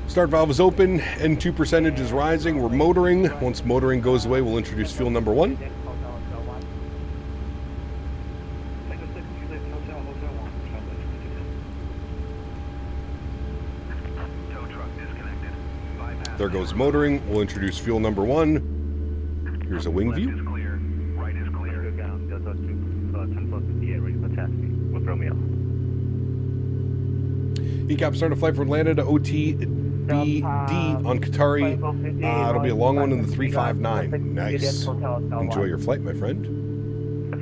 Start valve is open, N2 percentage is rising, we're motoring. Once motoring goes away, we'll introduce fuel number 1. There goes motoring, we'll introduce fuel number 1. Here's a wing view. Romeo. ECAP starting a flight from Atlanta to OTBD on Qatari. It'll be a long one in the 359. Nice. Enjoy your flight, my friend.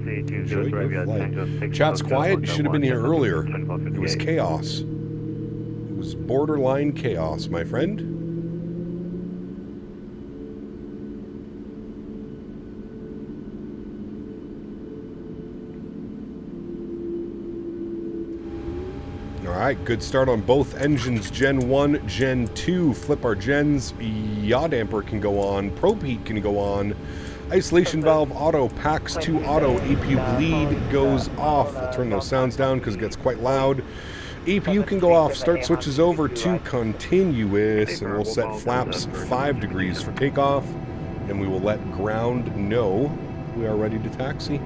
Enjoy your flight. Chat's quiet. You should have been here earlier. It was chaos. It was borderline chaos, my friend. Alright, good start on both engines, Gen 1, Gen 2. Flip our gens. Yaw damper can go on. Probe heat can go on. Isolation valve auto. PAX 2 auto. APU bleed goes off. I'll turn those sounds down because it gets quite loud. APU can go off. Start switches over to continuous. And we'll set flaps 5 degrees for takeoff. And we will let ground know we are ready to taxi.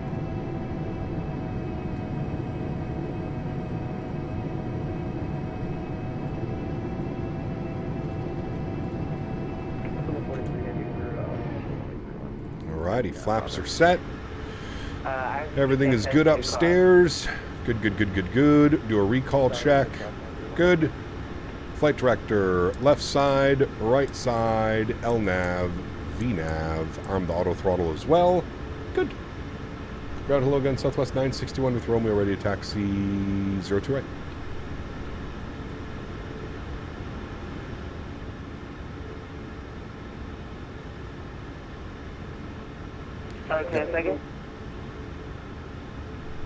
Alrighty, flaps are set. Everything is good upstairs. Good, good, good, good, good. Do a recall check. Good. Flight director, left side, right side, LNAV, VNAV. Arm the auto throttle as well. Good. Ground hello again, Southwest 961 with Romeo ready to taxi 02 right. Okay, second.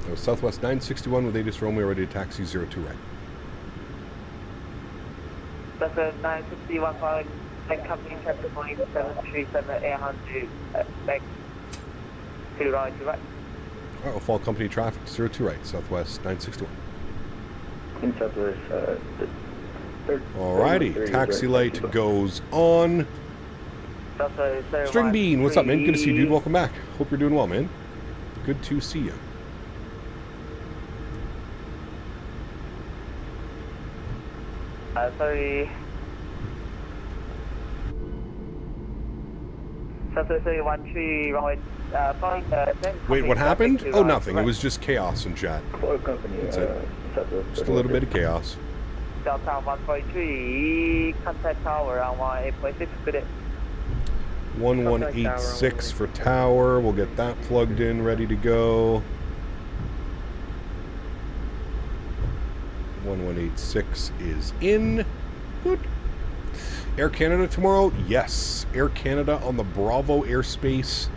That was Southwest 961 with ADIS Romeo ready to taxi 02 right. That's a 961 calling and company chapter Boeing 737-800 back to right. Alright, fall company traffic 02 right, Southwest 961. In Southwest, Alrighty, taxi light goes on. String Bean, what's up, man? Good to see you, dude. Welcome back. Hope you're doing well, man. Good to see you. Sorry. Wait, what happened? Oh, nothing. It was just chaos in chat. That's it. Just a little bit of chaos. Delta 1.3, contact tower around 8.6, good. 1186 for tower. We'll get that plugged in, ready to go. 1186 is in. Good. Air Canada tomorrow? Yes. Air Canada on the Bravo airspace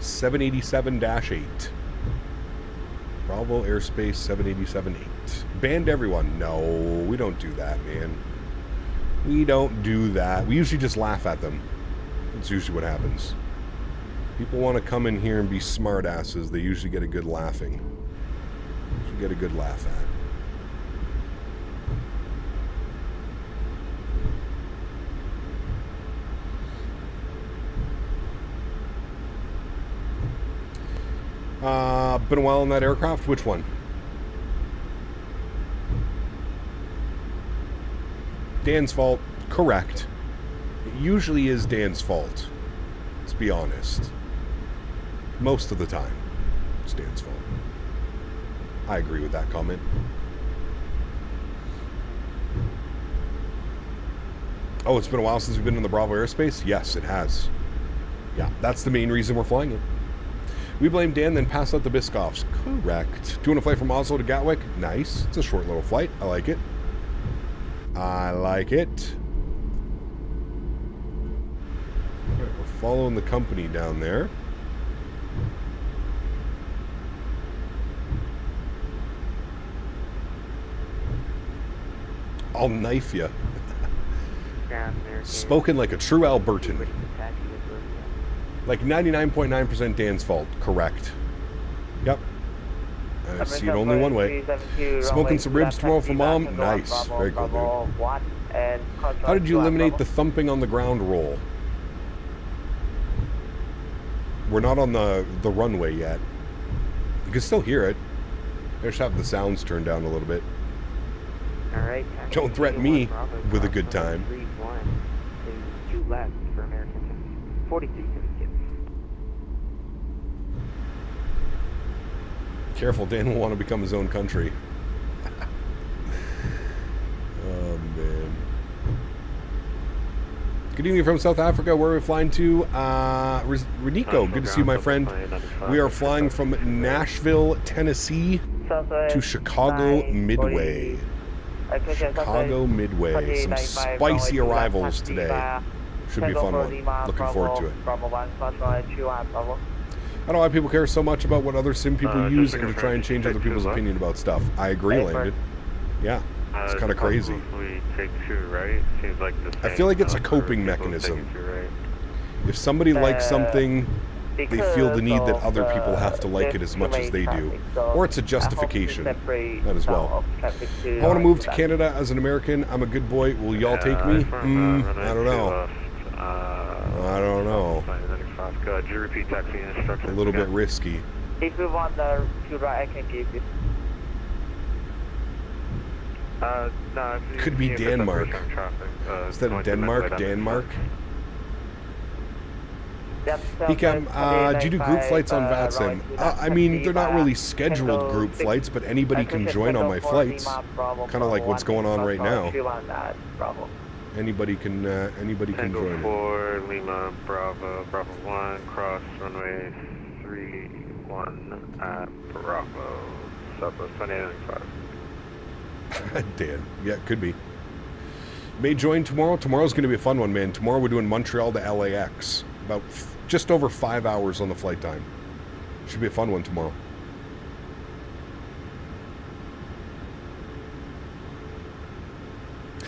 787-8. Bravo airspace 787-8. Banned everyone. No, we don't do that, man. We don't do that. We usually just laugh at them. That's usually what happens. People want to come in here and be smart asses. They usually get a good laughing. Usually get a good laugh at. Been a while in that aircraft. Which one? Dan's fault. Correct. It usually is Dan's fault. Let's be honest. Most of the time, it's Dan's fault. I agree with that comment. Oh, it's been a while since we've been in the Bravo airspace? Yes, it has. Yeah, that's the main reason we're flying it. We blame Dan, then pass out the Biscoffs. Correct. Doing a flight from Oslo to Gatwick? Nice. It's a short little flight. I like it. I like it. All right, we're following the company down there. I'll knife you. Spoken like a true Albertan. Like 99.9% Dan's fault. Correct. Yep. I see it only one way. Smoking some ribs tomorrow for Mom? Nice. Very cool, dude. How did you eliminate the thumping on the ground roll? We're not on the runway yet. You can still hear it. I just have the sounds turned down a little bit. Alright. Don't threaten me with a good time. 2 left for American 42 tickets. Careful, Dan will want to become his own country. man. Good evening from South Africa. Where are we flying to? Reniko, good to see you, my friend. We are flying from Nashville, Tennessee to Chicago Midway. Chicago Midway. Some spicy arrivals today. Should be a fun one. Looking forward to it. I don't know why people care so much about what other sim people use and to try and change other people's opinion about stuff. I agree, Landon. Yeah, it's kind of crazy. Take 2 right. Seems like the I feel like it's a coping mechanism. If somebody likes something, they feel the need that other people have to like it as much as they do. Or it's a justification. That as well. I want to move to Canada as an American. I'm a good boy. Will y'all take me? I don't know. I don't know. A little bit risky. If you want the 2 right, I can give you. No, could be Denmark. Instead of Denmark, Denmark. Do you do group flights on VATSIM? I mean, they're not really scheduled group flights, but anybody can join on my flights. Kind of like what's going on right now. Anybody can join. 4 Lima Bravo Bravo 1 cross runway 31 at Bravo Southwest 2895. Dan, yeah, it could be. May join tomorrow. Tomorrow's going to be a fun one, man. Tomorrow we're doing Montreal to LAX. About just over 5 hours on the flight time. Should be a fun one tomorrow.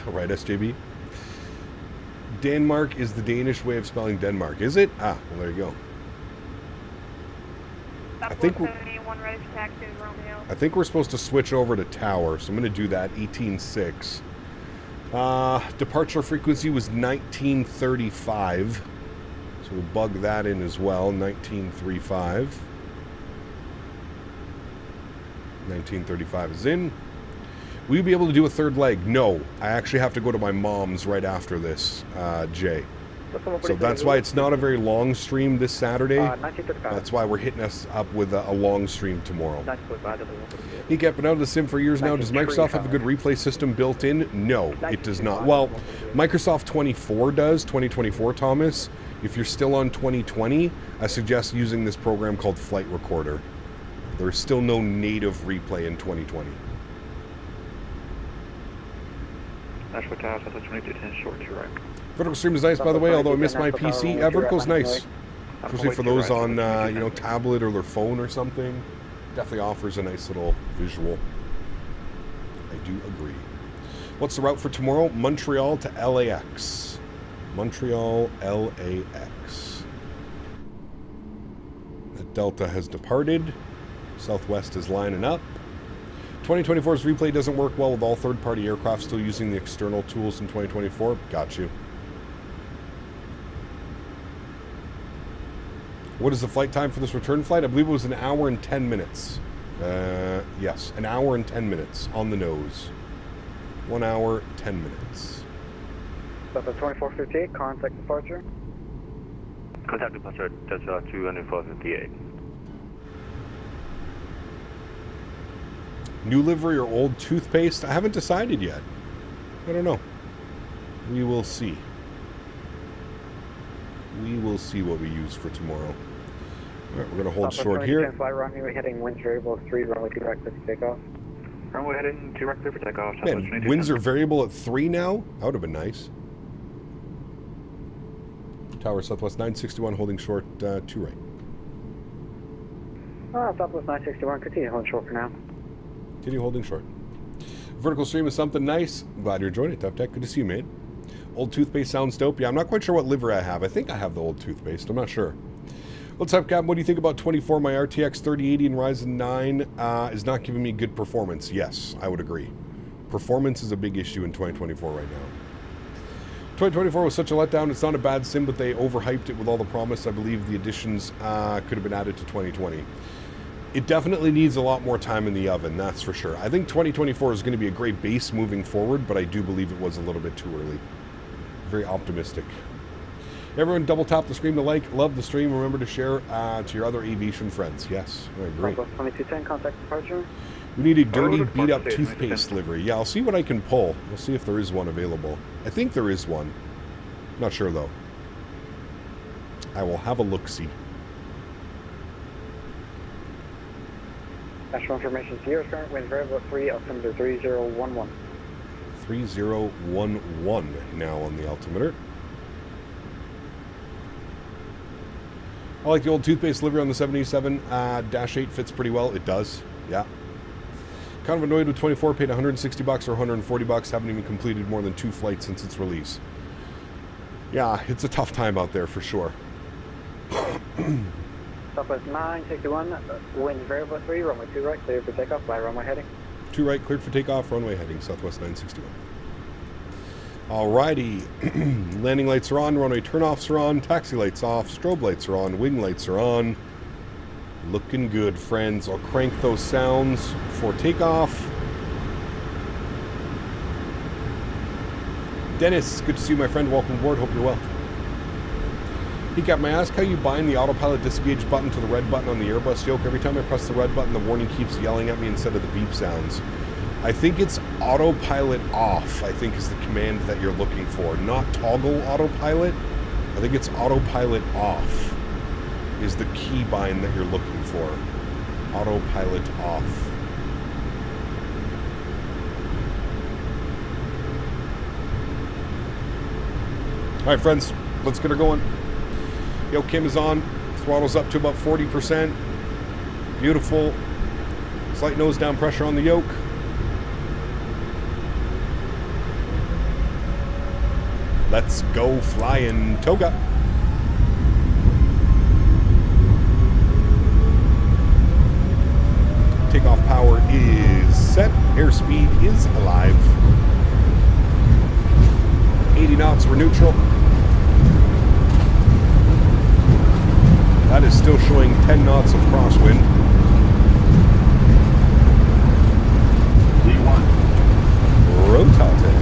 All right, SJB. Denmark is the Danish way of spelling Denmark, is it? Ah, well, there you go. I think we're supposed to switch over to tower, so I'm going to do that. 18.6. Departure frequency was 1935, so we'll bug that in as well. 1935. 1935 is in. Will you be able to do a third leg? No, I actually have to go to my mom's right after this, Jay. So that's why it's not a very long stream this Saturday. That's why we're hitting us up with a long stream tomorrow. He kept been out of the sim for years now. Does Microsoft have a good replay system built in? No, it does not. Well, Microsoft 24 does, 2024, Thomas. If you're still on 2020, I suggest using this program called Flight Recorder. There's still no native replay in 2020. Nashville Tower, Southwest 2210, short 2 right. Vertical stream is nice, by the way, although I miss my PC. Yeah, vertical's nice. Especially for those on, tablet or their phone or something. Definitely offers a nice little visual. I do agree. What's the route for tomorrow? Montreal to LAX. Montreal, LAX. The Delta has departed. Southwest is lining up. 2024's replay doesn't work well with all third-party aircraft still using the external tools in 2024. Got you. What is the flight time for this return flight? I believe it was 1 hour and 10 minutes. Yes, 1 hour and 10 minutes on the nose. 1 hour, 10 minutes. Delta 2458, contact departure. Contact departure, Delta 2458. New livery or old toothpaste? I haven't decided yet. I don't know. We will see. We will see what we use for tomorrow. All right, we're going to hold short here. Fly runway heading winds variable 3, runway 2 right for takeoff. Runway heading 2 right for takeoff. Man, winds are variable at 3 now? That would have been nice. Tower Southwest 961 holding short 2 right. Southwest 961, continue holding short for now. Continue holding short. Vertical stream is something nice. Glad you're enjoying it, Tough Tech. Good to see you, mate. Old toothpaste sounds dope. Yeah, I'm not quite sure what livery I have. I think I have the old toothpaste. I'm not sure. What's up, Captain? What do you think about 24? My RTX 3080 and Ryzen 9 is not giving me good performance. Yes, I would agree. Performance is a big issue in 2024 right now. 2024 was such a letdown. It's not a bad sim, but they overhyped it with all the promise. I believe the additions could have been added to 2020. It definitely needs a lot more time in the oven, that's for sure. I think 2024 is going to be a great base moving forward, but I do believe it was a little bit too early. Very optimistic. Everyone double tap the stream to like. Love the stream. Remember to share to your other aviation friends. Yes, I agree. 2210, contact departure. We need a dirty, beat-up toothpaste livery. Yeah, I'll see what I can pull. We'll see if there is one available. I think there is one. Not sure, though. I will have a look-see. National information, Sierra current winds variable at 3, altimeter 3011. 3011 now on the altimeter. I like the old toothpaste livery on the 787. Dash 8 fits pretty well. It does. Yeah. Kind of annoyed with 24. Paid $160 or $140. Haven't even completed more than 2 flights since its release. Yeah, it's a tough time out there for sure. Southwest 961, winds variable at 3, runway 2 right, clear for takeoff, by runway heading. 2 right, cleared for takeoff, runway heading, Southwest 961. Alrighty, landing lights are on, runway turnoffs are on, taxi lights off, strobe lights are on, wing lights are on. Looking good, friends. I'll crank those sounds for takeoff. Denis, good to see you, my friend. Welcome aboard. Hope you're well. Hey, Cap, may I ask how you bind the autopilot disengage button to the red button on the Airbus yoke? Every time I press the red button, the warning keeps yelling at me instead of the beep sounds. I think it's autopilot off, I think is the command that you're looking for. Not toggle autopilot. I think it's autopilot off is the key bind that you're looking for. Autopilot off. Alright, friends, let's get her going. Yoke cam is on. Throttle's up to about 40%. Beautiful. Slight nose down pressure on the yoke. Let's go flying toga. Takeoff power is set. Airspeed is alive. 80 knots, we're neutral. That is still showing 10 knots of crosswind. D1. Rotate.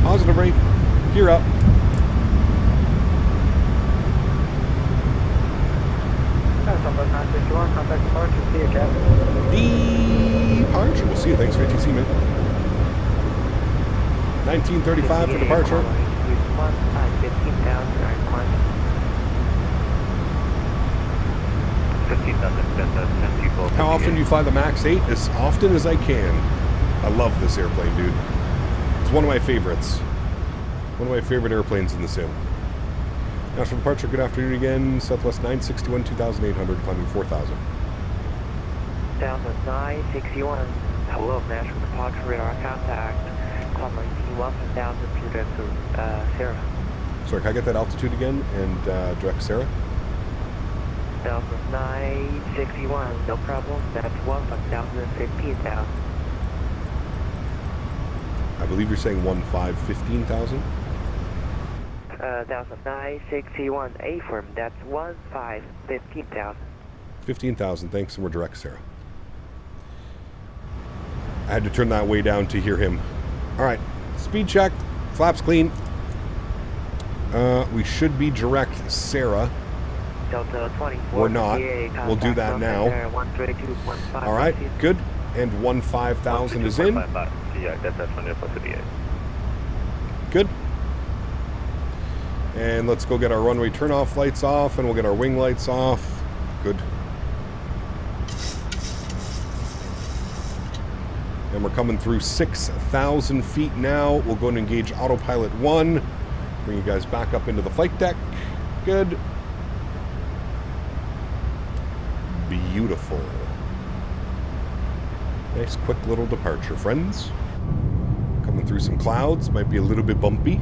Positive rate. Gear up. Southwest 961, contact departure, see you, Cap. Departure. We'll see you. Thanks for ATC, man. 1935 for departure. 15,000. How often do you fly the MAX8? As often as I can. I love this airplane, dude. It's one of my favorites. One of my favorite airplanes in the sim. National departure, good afternoon again. Southwest 961, 2,800, climbing 4,000. Southwest 961, hello, national departure, radar contact. Climbing T1 from 1,000 to direct to Sarah. Sorry, can I get that altitude again and direct Sarah? Southwest 961, no problem. That's 1 from 1,015,000. I believe you're saying 15,000? Southwest 961, A-firm, that's 15,000. 15,000, thanks, and we're direct Sarah. I had to turn that way down to hear him. Alright, speed check, flaps clean. We should be direct Sarah. Delta 24. Or not. We'll do that now. Alright, good. And 15,000 is in. Yeah, that's when you're supposed to be in. Good. And let's go get our runway turnoff lights off, and we'll get our wing lights off. Good. And we're coming through 6,000 feet now. We'll go and engage autopilot 1. Bring you guys back up into the flight deck. Good. Beautiful. Nice quick little departure, friends. Coming through some clouds. Might be a little bit bumpy.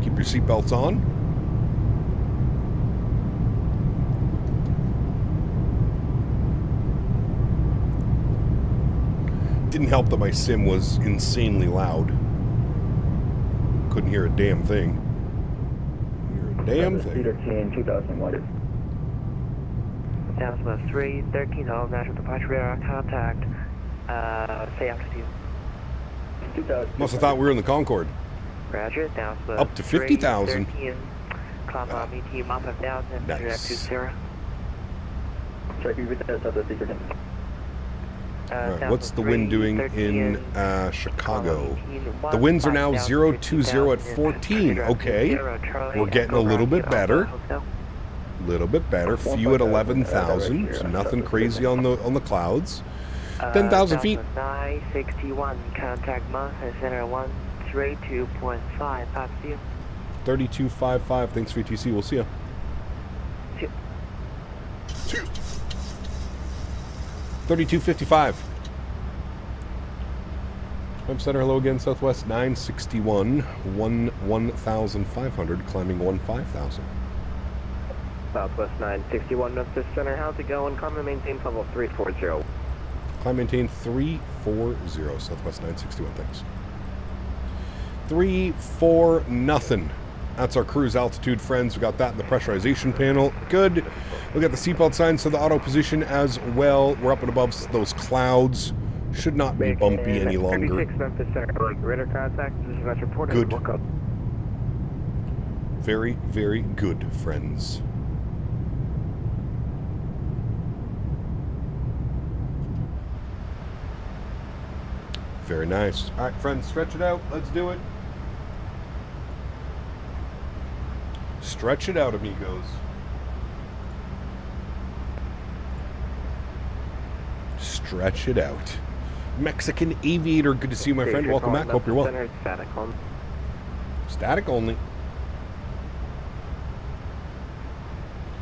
Keep your seatbelts on. Didn't help that my sim was insanely loud. Couldn't hear a damn thing. Cedar King 2001. Southwest 313, home, national departure, radar contact. Say altitude. Must have thought we were in the Concorde. Roger, Southwest Up to 50,000. climb team up and down and Nice. 20. Check your video, Southwest Eastern. Alright, what's the wind doing in Chicago? The winds are now 020 at 14. Okay, we're getting a little bit better. Little bit better. Few at 11,000. So nothing crazy on the clouds. 10,000 feet. 961. Contact Mentha Center 132.5. Pop you. 3255. Thanks for ETC. We'll see ya. 3255. Web Center, hello again, Southwest 961, 1,500, climbing 15,000. Southwest 961, Memphis Center, how's it going? Climb and maintain level 340. Climb maintain 340, Southwest 961, thanks. 34 nothing. That's our cruise altitude, friends. We got that in the pressurization panel. Good. We got the seatbelt signs to the auto position as well. We're up and above those clouds. Should not be bumpy any longer. 36 Memphis Center, radar contact. This is not reported. Good. Very, very good, friends. Very nice. All right, friends, stretch it out. Let's do it. Stretch it out, amigos. Stretch it out. Mexican Aviator, good to see you, my friend. Welcome back. Hope you're well. Static only.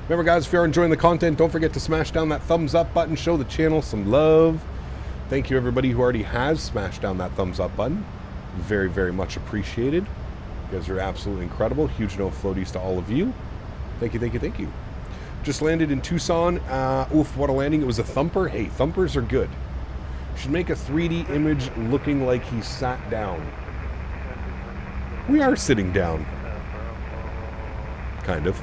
Remember, guys, if you're enjoying the content, don't forget to smash down that thumbs up button. Show the channel some love. Thank you, everybody who already has smashed down that thumbs up button. Very, very much appreciated. You guys are absolutely incredible. Huge no floaties to all of you. Thank you, thank you, thank you. Just landed in Tucson. Oof, what a landing. It was a thumper. Hey, thumpers are good. Should make a 3D image looking like he sat down. We are sitting down. Kind of.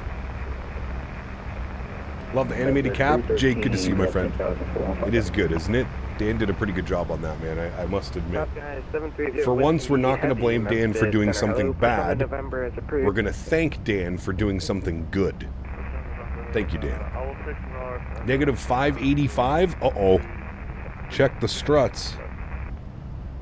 Love the animated cap. Jake, good to see you, my friend. It is good, isn't it? Dan did a pretty good job on that, man. I must admit. For once, we're not going to blame Dan for doing something bad. We're going to thank Dan for doing something good. Thank you, Dan. Negative 585. Uh-oh. Check the struts.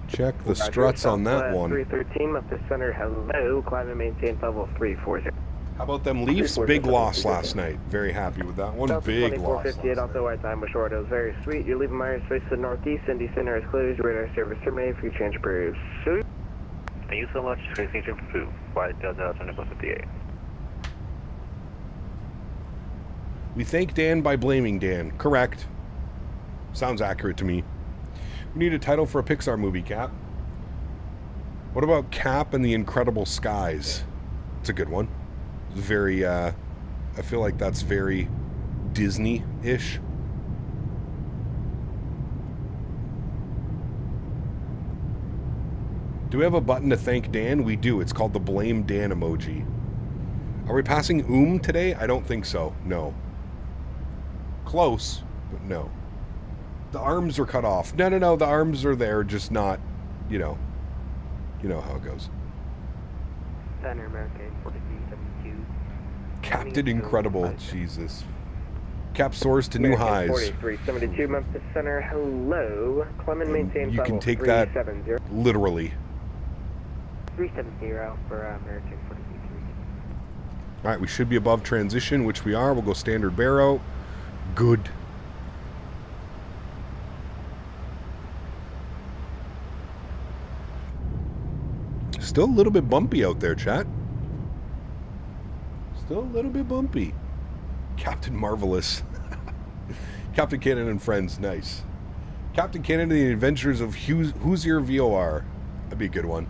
Check the struts on that one. 313, Memphis Center, hello. Climb and maintain level 340. How about them Leafs? Big loss last night. Very happy with that one. Big loss. 2458 off the white time was short. It was very sweet. You're leaving Myers face to the northeast. Indy Center is closed. Radar service terminated. Free change approved. Thank you so much. Facing to approved. White Delta 2458. We thank Dan by blaming Dan. Correct. Sounds accurate to me. We need a title for a Pixar movie, Cap. What about Cap and the Incredible Skies? It's a good one. It's very, I feel like that's very Disney-ish. Do we have a button to thank Dan? We do. It's called the Blame Dan emoji. Are we passing today? I don't think so. No. Close, but no. The arms are cut off. No. The arms are there, just not, you know how it goes. Center American 4372. Captain Incredible. Jesus. Cap soars to new highs. 4372 Memphis Center, hello. Climb and maintain You can level take that 370. literally. 370 for American 43. All right, we should be above transition, which we are. We'll go standard barrow. Good. Still a little bit bumpy out there, chat. Still a little bit bumpy. Captain Marvelous. Captain Cannon and Friends, nice. Captain Cannon and the Adventures of Hoosier VOR. That'd be a good one.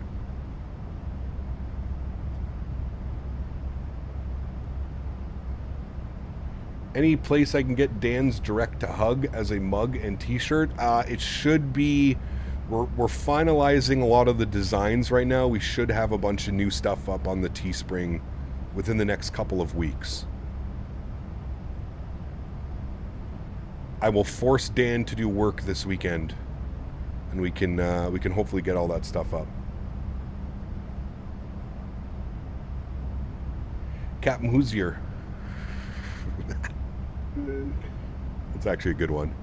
Any place I can get Dan's direct to hug as a mug and t-shirt? It should be... We're finalizing a lot of the designs right now. We should have a bunch of new stuff up on the Teespring within the next couple of weeks. I will force Dan to do work this weekend, and we can hopefully get all that stuff up. Captain Hoosier. It's actually a good one.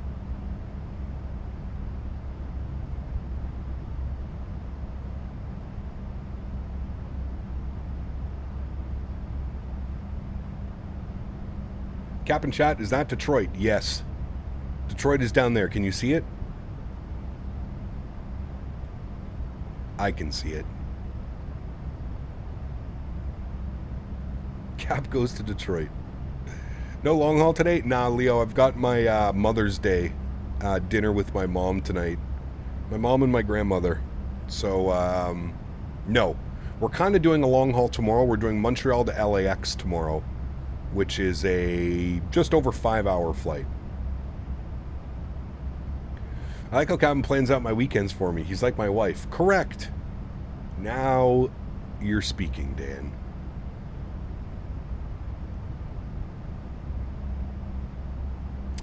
Captain Chat, is that Detroit? Yes. Detroit is down there. Can you see it? I can see it. Cap goes to Detroit. No long haul today? Nah, Leo, I've got my Mother's Day dinner with my mom tonight. My mom and my grandmother. So, no. We're kind of doing a long haul tomorrow. We're doing Montreal to LAX tomorrow, which is a just over 5-hour flight. I like how Captain plans out my weekends for me. He's like my wife. Correct. Now you're speaking, Dan.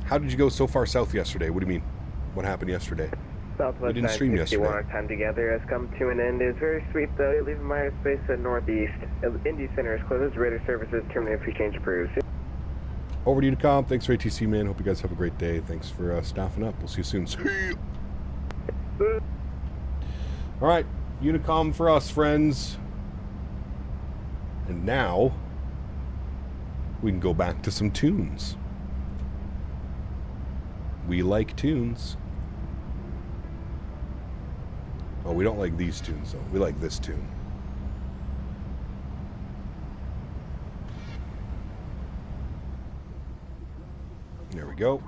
How did you go so far south yesterday? What do you mean? What happened yesterday? Southwest we didn't stream 961, yesterday. our time together has come to an end. It is very sweet though. You're leaving my airspace at northeast. Indy Center is closed. Radar services terminated for change approved. Over to you to comp. Thanks for ATC, man. Hope you guys have a great day. Thanks for staffing up. We'll see you soon. See you. All right, Unicom for us, friends. And now we can go back to some tunes. We like tunes. Oh, we don't like these tunes, though. We like this tune. There we go.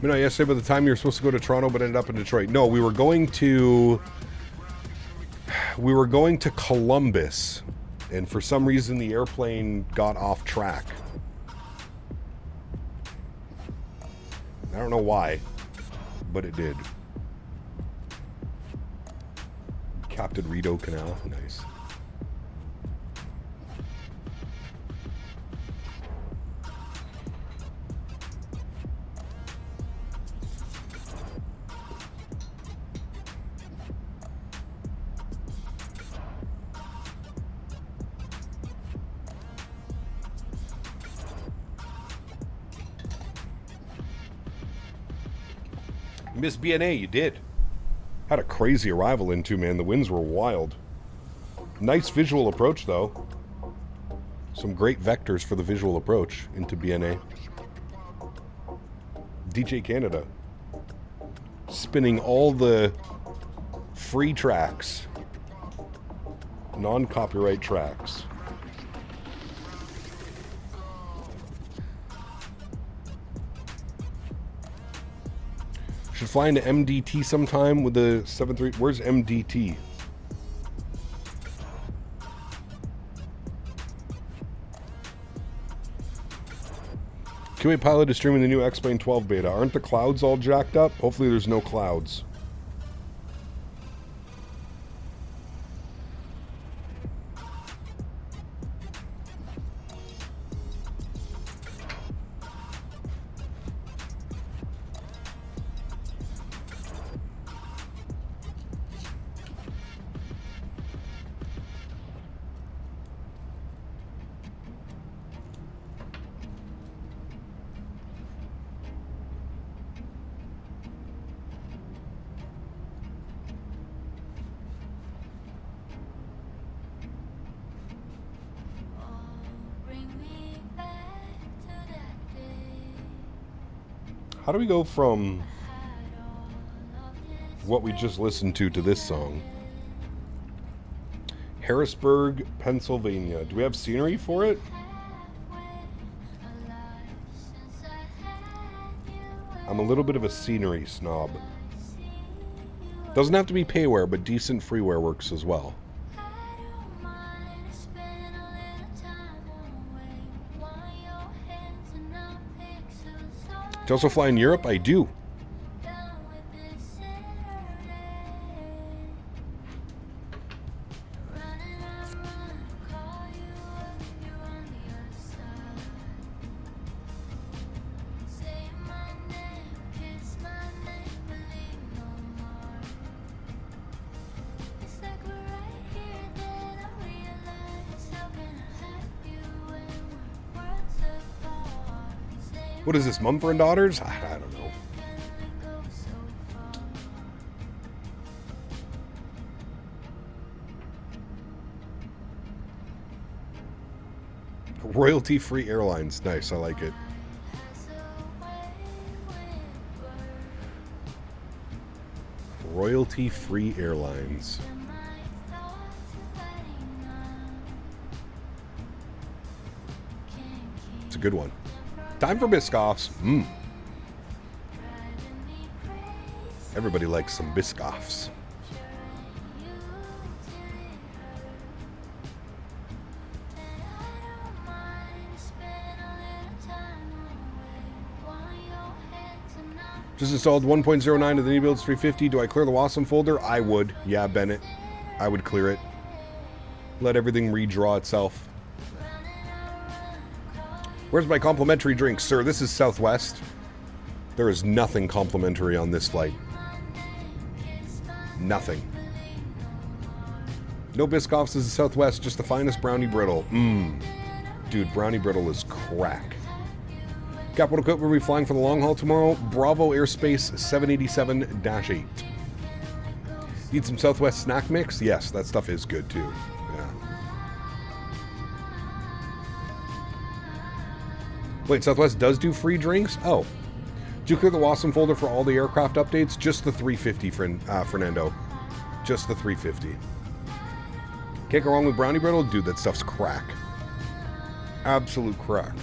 You know, yesterday by the time you were supposed to go to Toronto but ended up in Detroit. No, we were going to Columbus, and for some reason the airplane got off track. I don't know why, but it did. Captain Rideau Canal, nice. Miss BNA, you did. Had a crazy arrival into, man. The winds were wild. Nice visual approach, though. Some great vectors for the visual approach into BNA. DJ Canada. Spinning all the free tracks. Non-copyright tracks. Should fly into MDT sometime with the 7-3. Where's MDT? Q8 Pilot is streaming the new X-Plane 12 beta. Aren't the clouds all jacked up? Hopefully there's no clouds. How do we go from what we just listened to this song? Harrisburg, Pennsylvania. Do we have scenery for it? I'm a little bit of a scenery snob. Doesn't have to be payware, but decent freeware works as well. Do you also fly in Europe? I do. What is this, Mumford and Daughters? I don't know. Royalty-free airlines. Nice, I like it. Royalty-free airlines. It's a good one. Time for Biscoffs. Everybody likes some Biscoffs. Just installed 1.09 of the new builds 350. Do I clear the Wasm folder? I would. Yeah, Bennett. I would clear it. Let everything redraw itself. Where's my complimentary drink? Sir, this is Southwest. There is nothing complimentary on this flight. Nothing. No Biscoffs is Southwest, just the finest brownie brittle. Dude, brownie brittle is crack. Capital Coat will be flying for the long haul tomorrow. Bravo Airspace 787-8. Need some Southwest snack mix? Yes, that stuff is good too. Yeah. Wait, Southwest does do free drinks? Oh. Did you clear the Wasm folder for all the aircraft updates? Just the 350, Fernando. Just the 350. Can't go wrong with brownie brittle? Dude, that stuff's crack. Absolute crack.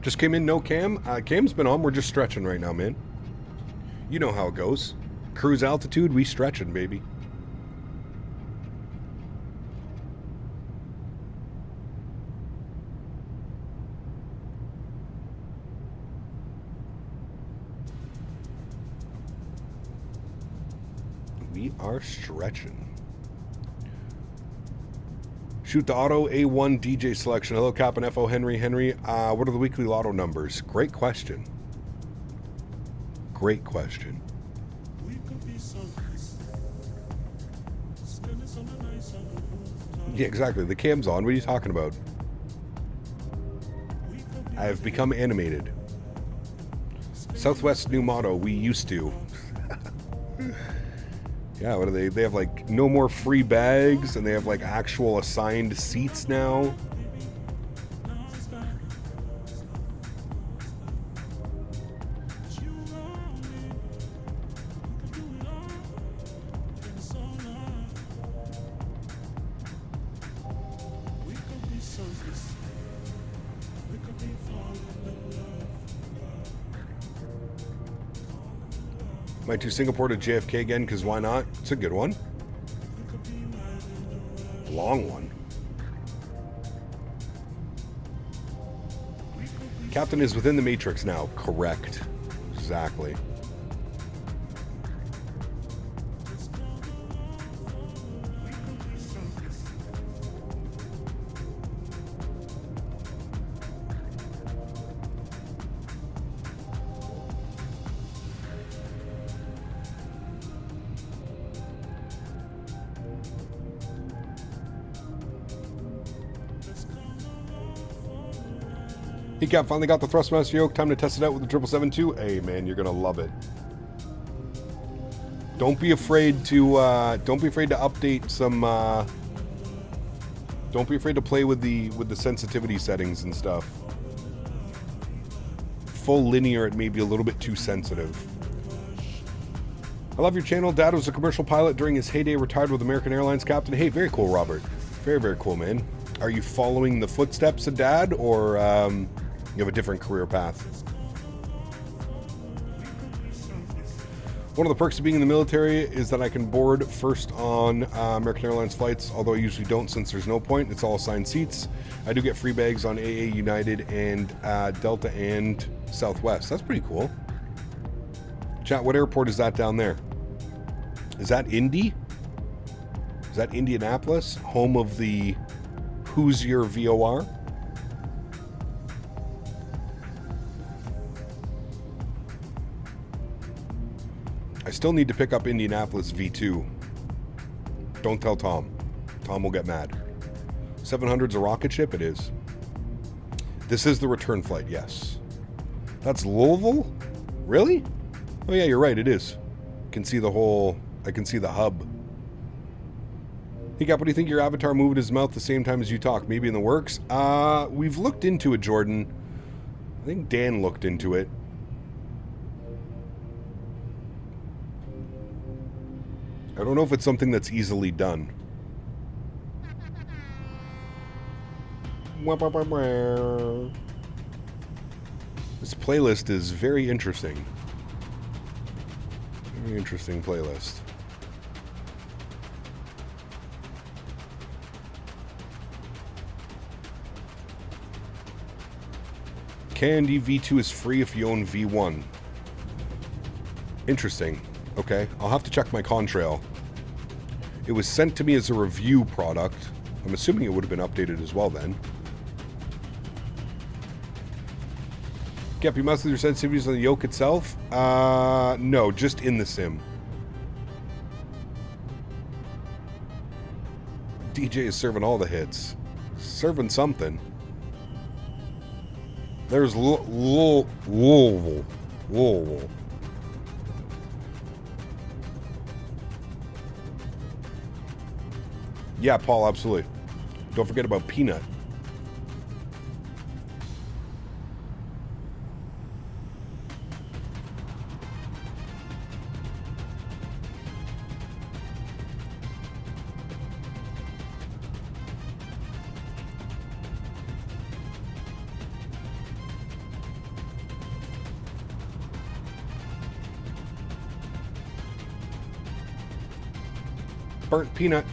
Just came in, no cam. Cam's been on. We're just stretching right now, man. You know how it goes. Cruise altitude, we stretching, baby. We are stretching. Shoot the auto A1 DJ selection. Hello, Cap and FO Henry. What are the weekly lotto numbers? Great question. Great question. Yeah, exactly. The cam's on. What are you talking about? I have become animated. Southwest new motto. We used to. Yeah, what are they? They have like no more free bags, and they have like actual assigned seats now. Might do Singapore to JFK again, because why not? It's a good one. Long one. Captain is within the Matrix now. Correct. Exactly. Hey Cap, finally got the Thrustmaster yoke. Time to test it out with the 772. Hey man, you're gonna love it. Don't be afraid to update some. Don't be afraid to play with the sensitivity settings and stuff. Full linear, it may be a little bit too sensitive. I love your channel. Dad was a commercial pilot during his heyday. Retired with American Airlines, Captain. Hey, very cool, Robert. Very, very cool, man. Are you following the footsteps of Dad, or you have a different career path? One of the perks of being in the military is that I can board first on American Airlines flights, although I usually don't since there's no point. It's all assigned seats. I do get free bags on AA, United, and Delta and Southwest. That's pretty cool. Chat, what airport is that down there? Is that Indy? Is that Indianapolis? Home of the Hoosier VOR? still need to pick up Indianapolis V2. Don't tell Tom. Tom will get mad. 700's a rocket ship? It is. This is the return flight, yes. That's Louisville? Really? Oh yeah, you're right, it is. Can see the whole... I can see the hub. Hey Cap, what do you think your avatar moving his mouth the same time as you talk? Maybe in the works? We've looked into it, Jordan. I think Dan looked into it. I don't know if it's something that's easily done. This playlist is very interesting. Very interesting playlist. Candy V2 is free if you own V1. Interesting. Okay, I'll have to check my contrail. It was sent to me as a review product. I'm assuming it would have been updated as well then. Gap, you must have your sensitivities on the yoke itself? No, just in the sim. DJ is serving all the hits. Serving something. There's Louisville. Louisville. Yeah, Paul, absolutely. Don't forget about Peanut. Burnt peanut.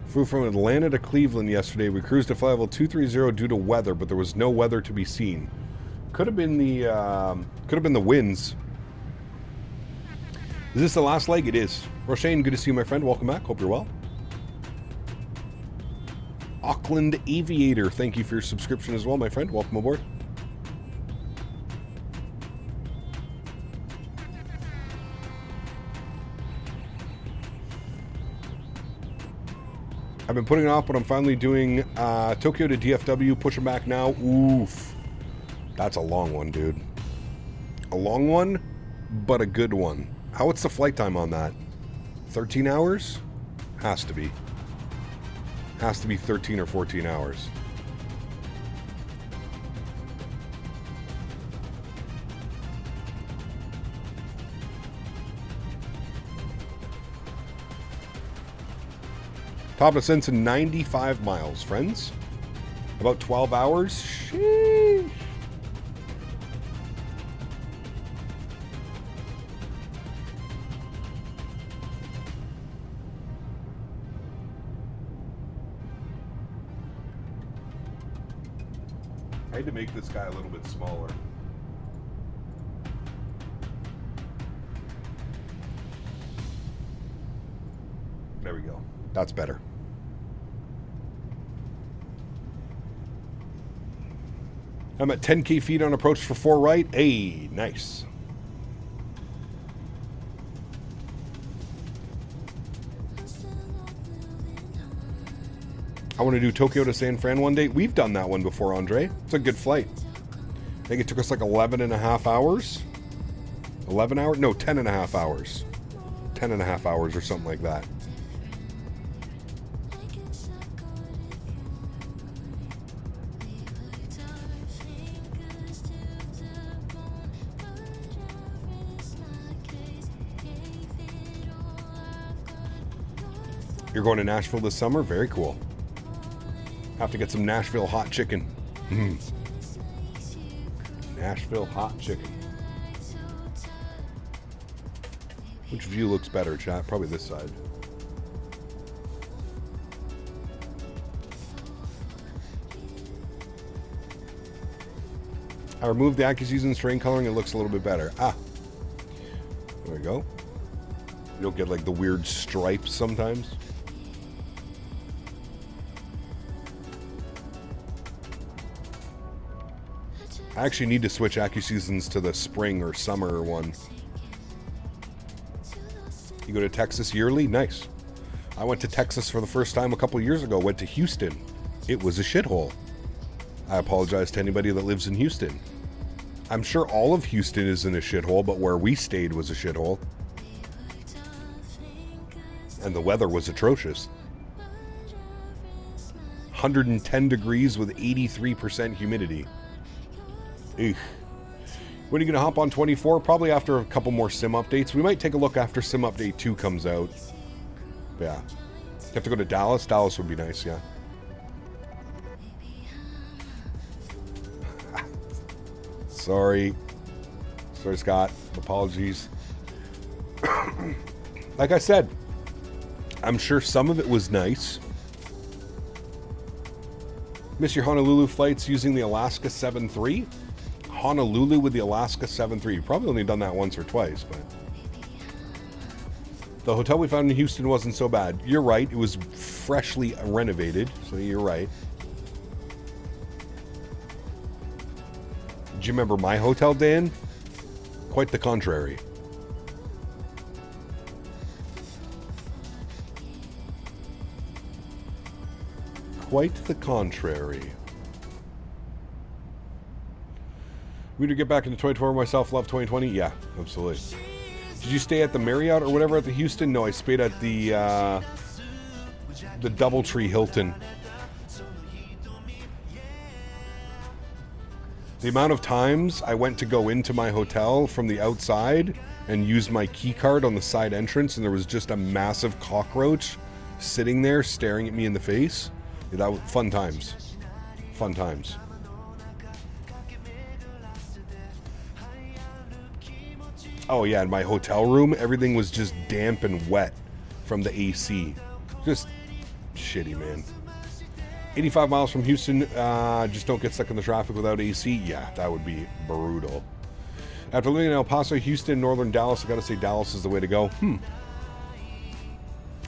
Flew from Atlanta to Cleveland yesterday. We cruised to flight level 230 due to weather, but there was no weather to be seen. Could have been the winds. Is this the last leg? It is. Roshane, good to see you, my friend. Welcome back. Hope you're well. Auckland Aviator, thank you for your subscription as well, my friend. Welcome aboard. I've been putting it off, but I'm finally doing Tokyo to DFW. Pushing back now. Oof. That's a long one, dude. A long one, but a good one. What's the flight time on that? 13 hours? Has to be. Has to be 13 or 14 hours. Top ascents in 95 miles, friends. About 12 hours. Sheesh. I had to make this guy a little bit smaller. There we go. That's better. I'm at 10k feet on approach for 4 right. Hey, nice. I want to do Tokyo to San Fran one day. We've done that one before, Andre. It's a good flight. I think it took us like 11 and a half hours. 11 hours? No, 10 and a half hours. 10 and a half hours or something like that. You're going to Nashville this summer? Very cool. Have to get some Nashville hot chicken. Nashville hot chicken. Which view looks better, chat? Probably this side. I removed the AccuSeason strain coloring. It looks a little bit better. Ah. There we go. You don't get like the weird stripes sometimes. I actually need to switch AccuSeasons to the spring or summer one. You go to Texas yearly? Nice. I went to Texas for the first time a couple years ago. Went to Houston. It was a shithole. I apologize to anybody that lives in Houston. I'm sure all of Houston is in a shithole, but where we stayed was a shithole. And the weather was atrocious. 110 degrees with 83% humidity. Eugh. When are you going to hop on 24? Probably after a couple more sim updates. We might take a look after sim update 2 comes out. Yeah. You have to go to Dallas? Dallas would be nice, yeah. Sorry. Sorry, Scott. Apologies. Like I said, I'm sure some of it was nice. Miss your Honolulu flights using the Alaska 7-3? Honolulu with the Alaska 7-3. You've probably only done that once or twice, but... The hotel we found in Houston wasn't so bad. You're right. It was freshly renovated, so you're right. Do you remember my hotel, Dan? Quite the contrary. Quite the contrary. We need to get back into 2024 myself. Love 2020. Yeah, absolutely. Did you stay at the Marriott or whatever at the Houston? No, I stayed at the DoubleTree Hilton. The amount of times I went to go into my hotel from the outside and used my key card on the side entrance, and there was just a massive cockroach sitting there staring at me in the face. Yeah, that was fun times. Fun times. Oh yeah, in my hotel room, everything was just damp and wet from the AC. Just shitty, man. 85 miles from Houston, just don't get stuck in the traffic without AC. Yeah, that would be brutal. After living in El Paso, Houston, northern Dallas, I gotta say Dallas is the way to go.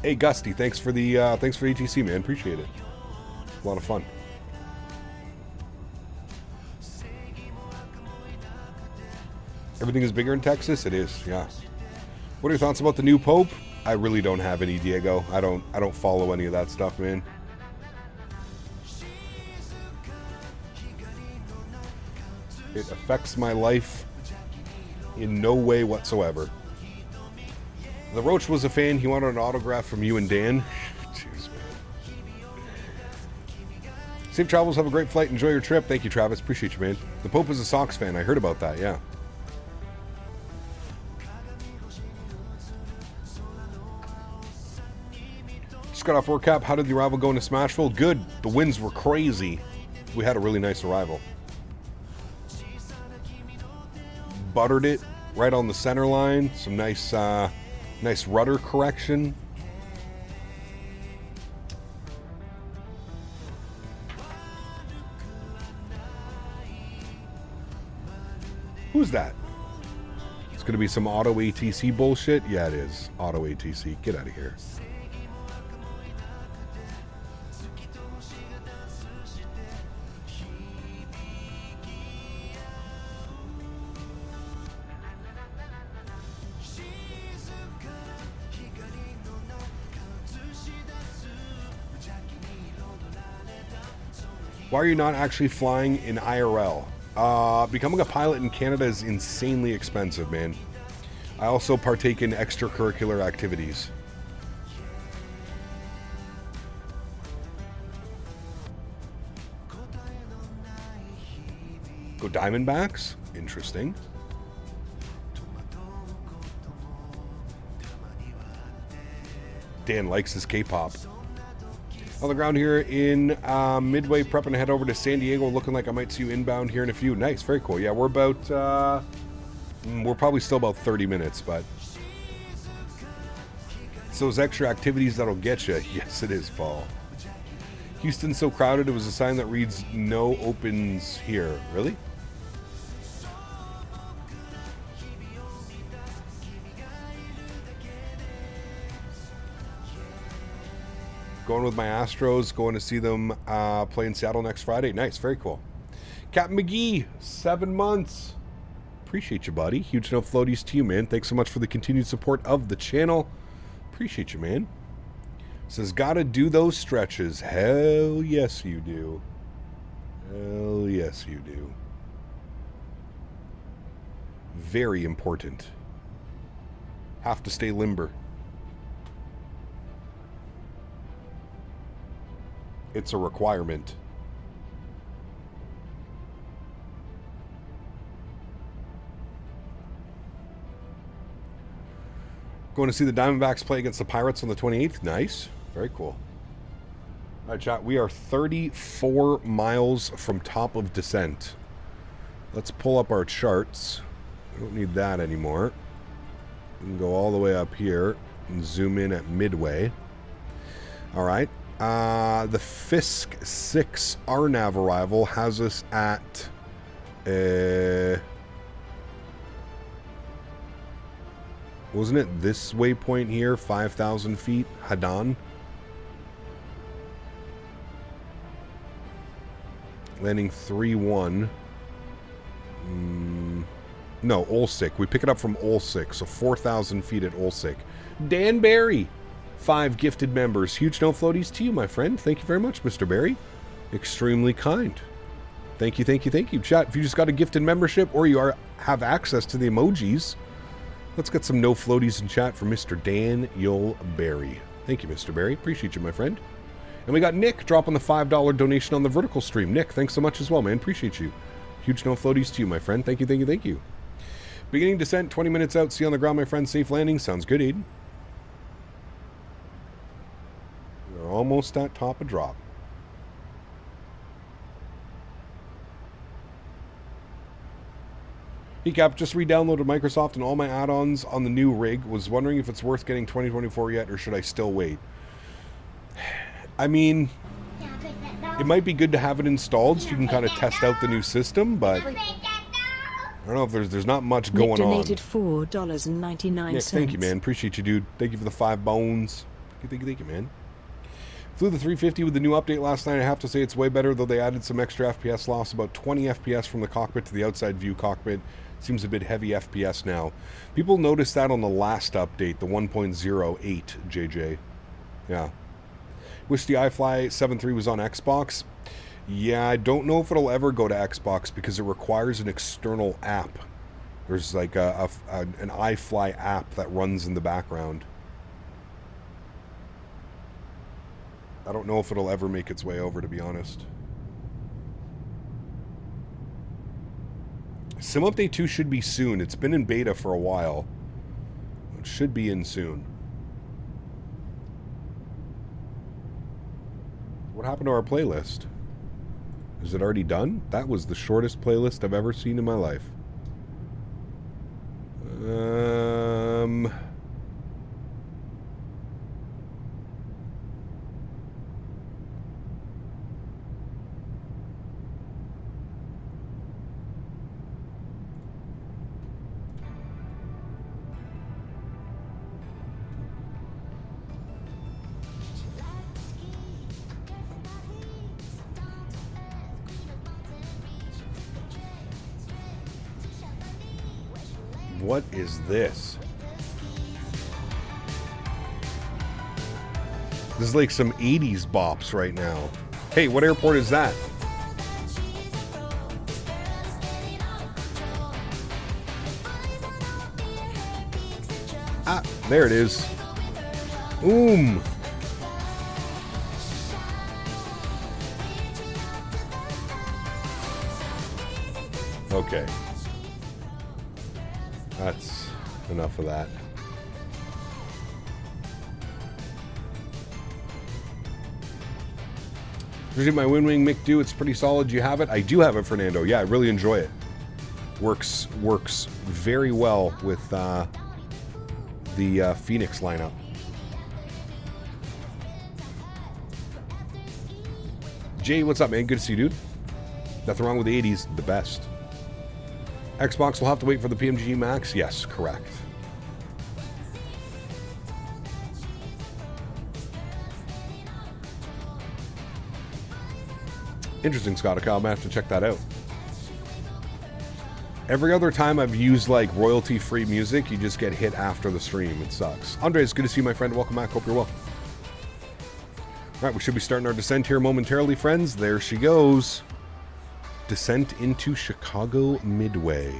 Hey Gusty, thanks for the ETC, man. Appreciate it. A lot of fun. Everything is bigger in Texas? It is, yeah. What are your thoughts about the new Pope? I really don't have any, Diego. I don't follow any of that stuff, man. It affects my life in no way whatsoever. The Roach was a fan. He wanted an autograph from you and Dan. Jeez, man. Safe travels. Have a great flight. Enjoy your trip. Thank you, Travis. Appreciate you, man. The Pope is a Sox fan. I heard about that, yeah. Just got off work cap. How did the arrival go into Smashville? Good. The winds were crazy. We had a really nice arrival. Buttered it right on the center line. Some nice nice rudder correction. Who's that? It's gonna be some auto ATC bullshit. Yeah, it is. Auto ATC. Get out of here. Why are you not actually flying in IRL? Becoming a pilot in Canada is insanely expensive, man. I also partake in extracurricular activities. Go Diamondbacks? Interesting. Dan likes his K-pop. On the ground here in Midway, prepping to head over to San Diego. Looking like I might see you inbound here in a few. Nice, very cool. Yeah, we're about, we're probably still about 30 minutes, but it's those extra activities that'll get you. Yes, it is, Paul. Houston's so crowded, it was a sign that reads no opens here. Really? Going with my Astros, going to see them play in Seattle next Friday. Nice, very cool. Captain McGee, 7 months. Appreciate you, buddy. Huge no floaties to you, man. Thanks so much for the continued support of the channel. Appreciate you, man. Says, gotta do those stretches. Hell yes, you do. Hell yes, you do. Very important. Have to stay limber. It's a requirement. Going to see the Diamondbacks play against the Pirates on the 28th. Nice. Very cool. All right, chat. We are 34 miles from top of descent. Let's pull up our charts. We don't need that anymore. We can go all the way up here and zoom in at midway. All right. The Fisk 6 RNAV arrival has us at... wasn't it this waypoint here? 5,000 feet? Hadan? Landing 3-1. No, Olsik. We pick it up from Olsik, so 4,000 feet at Olsik. Dan Barry, 5 gifted members. Huge no floaties to you, my friend. Thank you very much, Mr. Barry. Extremely kind. Thank you, thank you, thank you. Chat, if you just got a gifted membership or you have access to the emojis, let's get some no floaties in chat for Mr. Daniel Barry. Thank you, Mr. Barry. Appreciate you, my friend. And we got Nick dropping the $5 donation on the vertical stream. Nick, thanks so much as well, man. Appreciate you. Huge no floaties to you, my friend. Thank you, thank you, thank you. Beginning descent, 20 minutes out. See you on the ground, my friend. Safe landing. Sounds good, Aiden. We're almost at top of drop. Hey Cap, just re-downloaded Microsoft and all my add-ons on the new rig. Was wondering if it's worth getting 2024 yet, or should I still wait? I mean, it might be good to have it installed so you can kind of test out the new system, but I don't know if there's not much going on. Nick donated $4.99. Nick, thank you, man. Appreciate you, dude. Thank you for the 5 bones. Thank you, man. Flew the 350 with the new update last night. I have to say it's way better, though they added some extra FPS loss, about 20 FPS from the cockpit to the outside view cockpit. Seems a bit heavy FPS now. People noticed that on the last update, the 1.08, JJ. Yeah. Wish the iFly 7.3 was on Xbox. Yeah, I don't know if it'll ever go to Xbox because it requires an external app. There's like an iFly app that runs in the background. I don't know if it'll ever make its way over, to be honest. Sim Update 2 should be soon. It's been in beta for a while. It should be in soon. What happened to our playlist? Is it already done? That was the shortest playlist I've ever seen in my life. What is this? This is like some 80s bops right now. Hey, what airport is that? Ah, there it is. Okay. That's enough of that. Appreciate my Win-Wing Mick Do. It's pretty solid. You have it? I do have it, Fernando. Yeah, I really enjoy it. Works very well with the Phoenix lineup. Jay, what's up, man? Good to see you, dude. Nothing wrong with the 80s. The best. Xbox will have to wait for the PMG Max? Yes, correct. Interesting, Scott. I'm going to have to check that out. Every other time I've used like royalty-free music, you just get hit after the stream. It sucks. Andre, it's good to see you, my friend. Welcome back. Hope you're well. All right, we should be starting our descent here momentarily, friends. There she goes. Descent into Chicago Midway.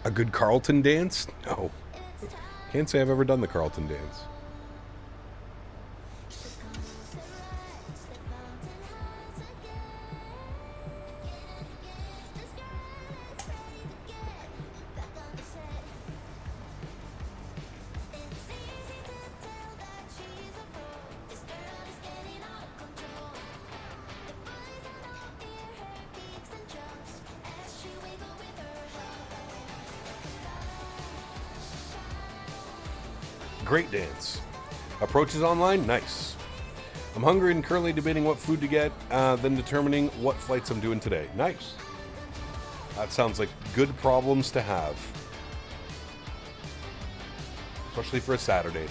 A good Carlton dance? No. Can't say I've ever done the Carlton dance. Great dance. Approaches online? Nice. I'm hungry and currently debating what food to get, then determining what flights I'm doing today. Nice. That sounds like good problems to have. Especially for a Saturday.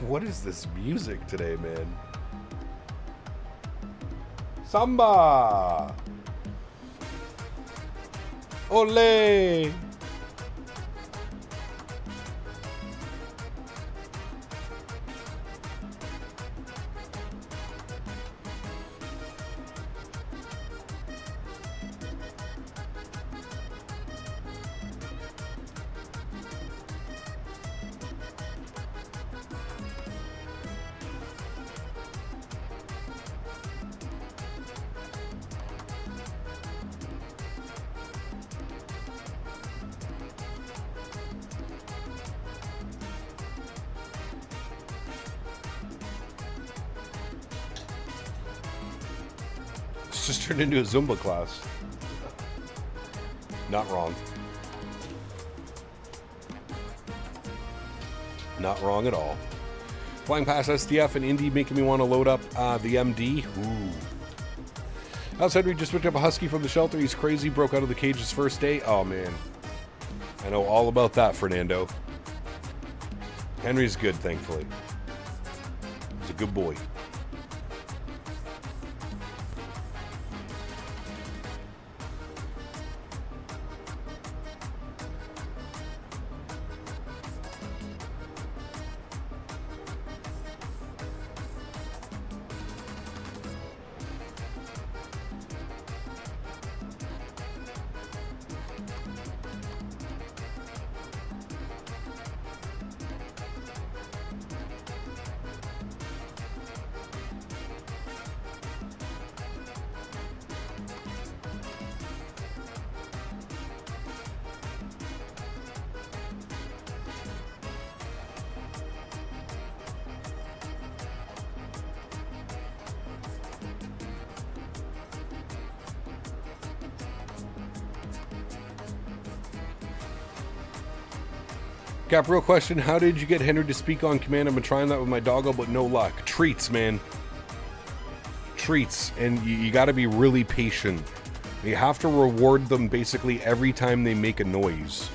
What is this music today, man? Samba! Ole! Just turned into a Zumba class. Not wrong. Not wrong at all. Flying past SDF and Indy making me want to load up the MD. Ooh. Outside, we just picked up a husky from the shelter. He's crazy, broke out of the cage his first day. Oh, man. I know all about that, Fernando. Henry's good, thankfully. He's a good boy. Cap, real question. How did you get Henry to speak on command? I've been trying that with my doggo, but no luck. Treats, man. Treats. And you got to be really patient. You have to reward them basically every time they make a noise.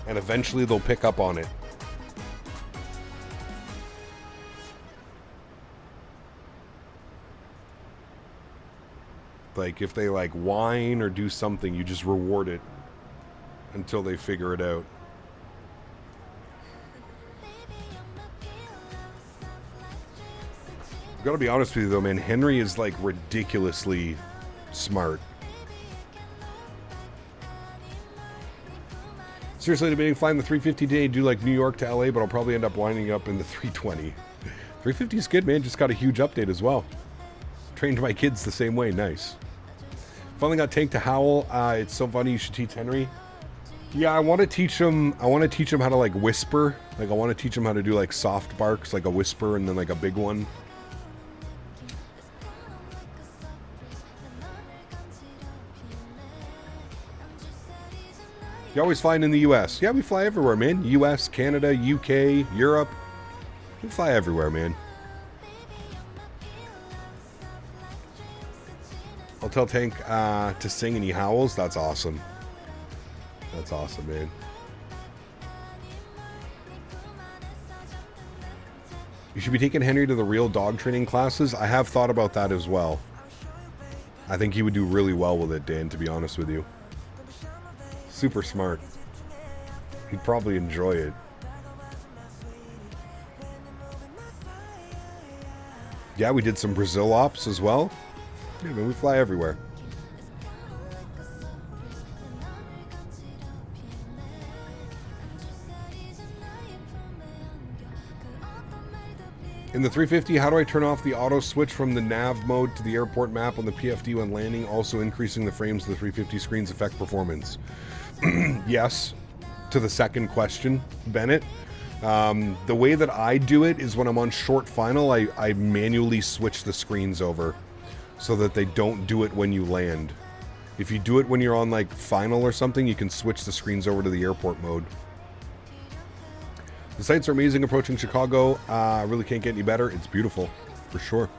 And eventually they'll pick up on it. Like, if they, like, whine or do something, you just reward it until they figure it out. I've got to be honest with you, though, man. Henry is, like, ridiculously smart. Seriously, debating flying the 350 today, do, like, New York to LA, but I'll probably end up winding up in the 320. 350 is good, man. Just got a huge update as well. Trained my kids the same way. Nice. Finally got Tank to howl. It's so funny. You should teach Henry. Yeah, I want to teach him. I want to teach him how to like whisper. Like I want to teach him how to do like soft barks, like a whisper, and then like a big one. You always flying in the U.S. Yeah, we fly everywhere, man. U.S., Canada, U.K., Europe. We fly everywhere, man. I'll tell Tank to sing and he howls. That's awesome. That's awesome, man. You should be taking Henry to the real dog training classes. I have thought about that as well. I think he would do really well with it, Dan, to be honest with you. Super smart. He'd probably enjoy it. Yeah, we did some Brazil ops as well. Yeah, man, we fly everywhere. In the 350, how do I turn off the auto switch from the nav mode to the airport map on the PFD when landing, also increasing the frames of the 350 screens affect performance? Yes, to the second question, Bennett. The way that I do it is when I'm on short final, I manually switch the screens over so that they don't do it when you land. If you do it when you're on like final or something, you can switch the screens over to the airport mode. The sights are amazing approaching Chicago. Really can't get any better. It's beautiful, for sure.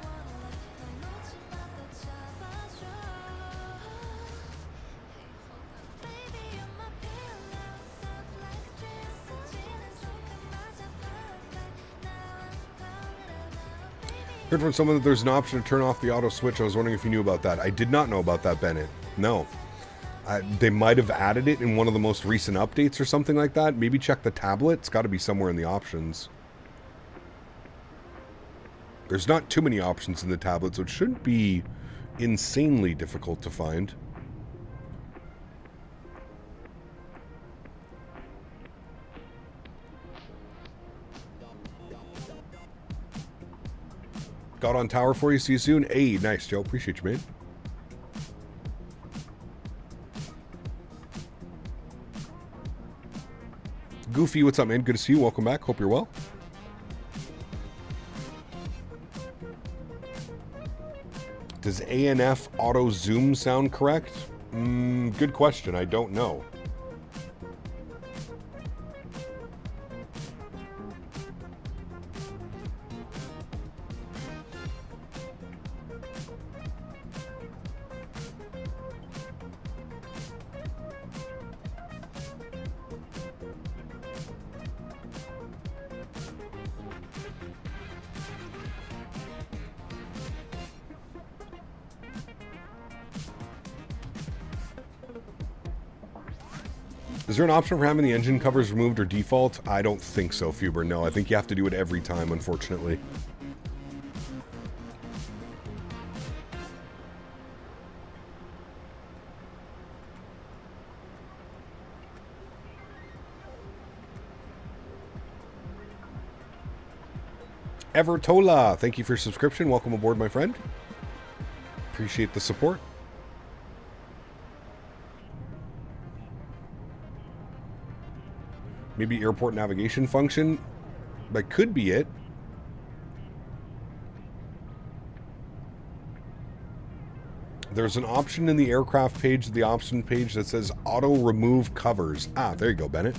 Heard from someone that there's an option to turn off the auto switch. I was wondering if you knew about that. I did not know about that, Bennett. No. They might have added it in one of the most recent updates or something like that. Maybe check the tablet. It's got to be somewhere in the options. There's not too many options in the tablet, so it shouldn't be insanely difficult to find. Got on tower for you. See you soon. Hey, nice, Joe. Appreciate you, man. Goofy, what's up, man? Good to see you. Welcome back. Hope you're well. Does ANF auto zoom sound correct? Good question. I don't know. Is there an option for having the engine covers removed or default? I don't think so, Fuber. No, I think you have to do it every time, unfortunately. Evertola, thank you for your subscription. Welcome aboard, my friend. Appreciate the support. Maybe airport navigation function. That could be it. There's an option in the aircraft page, the option page, that says auto remove covers. Ah, there you go, Bennett.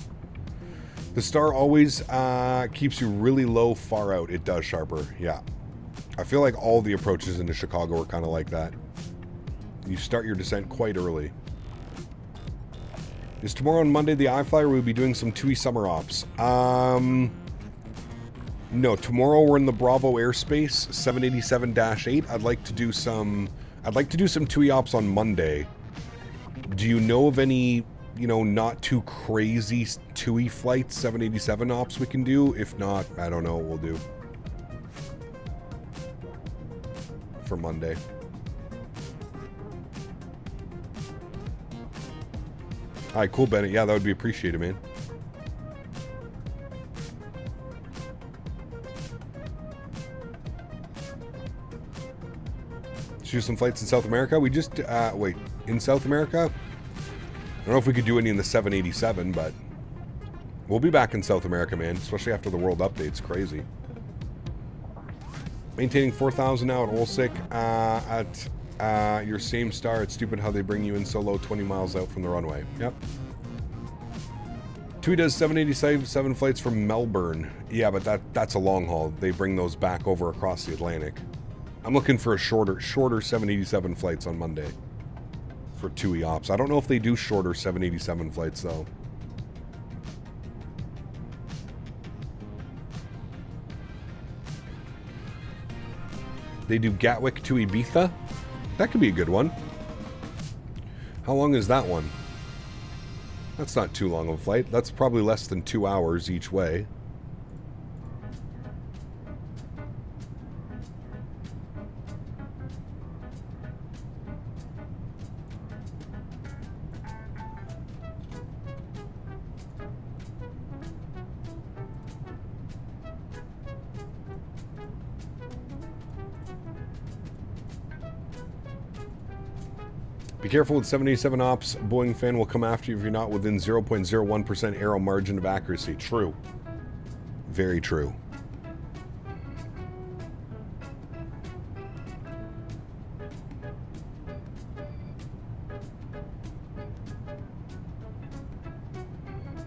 The star always keeps you really low far out. It does, Sharper. Yeah. I feel like all the approaches into Chicago are kind of like that. You start your descent quite early. Is tomorrow on Monday the iFlyer? We'll be doing some TUI summer ops. No, tomorrow we're in the Bravo airspace, 787-8. I'd like to do some TUI ops on Monday. Do you know of any, you know, not too crazy TUI flights, 787 ops we can do? If not, I don't know what we'll do for Monday. All right, cool, Bennett. Yeah, that would be appreciated, man. Should do some flights in South America. We just, wait, in South America? I don't know if we could do any in the 787, but we'll be back in South America, man, especially after the world update's crazy. Maintaining 4,000 now at Olsic at your same star. It's stupid how they bring you in so low 20 miles out from the runway. Yep. TUI does 787 flights from Melbourne. Yeah, but that's a long haul. They bring those back over across the Atlantic. I'm looking for a shorter 787 flights on Monday for TUI ops. I don't know if they do shorter 787 flights though. They do Gatwick to Ibiza. That could be a good one. How long is that one? That's not too long of a flight. That's probably less than 2 hours each way. Be careful with 787 ops. Boeing fan will come after you if you're not within 0.01% error margin of accuracy. True. Very true.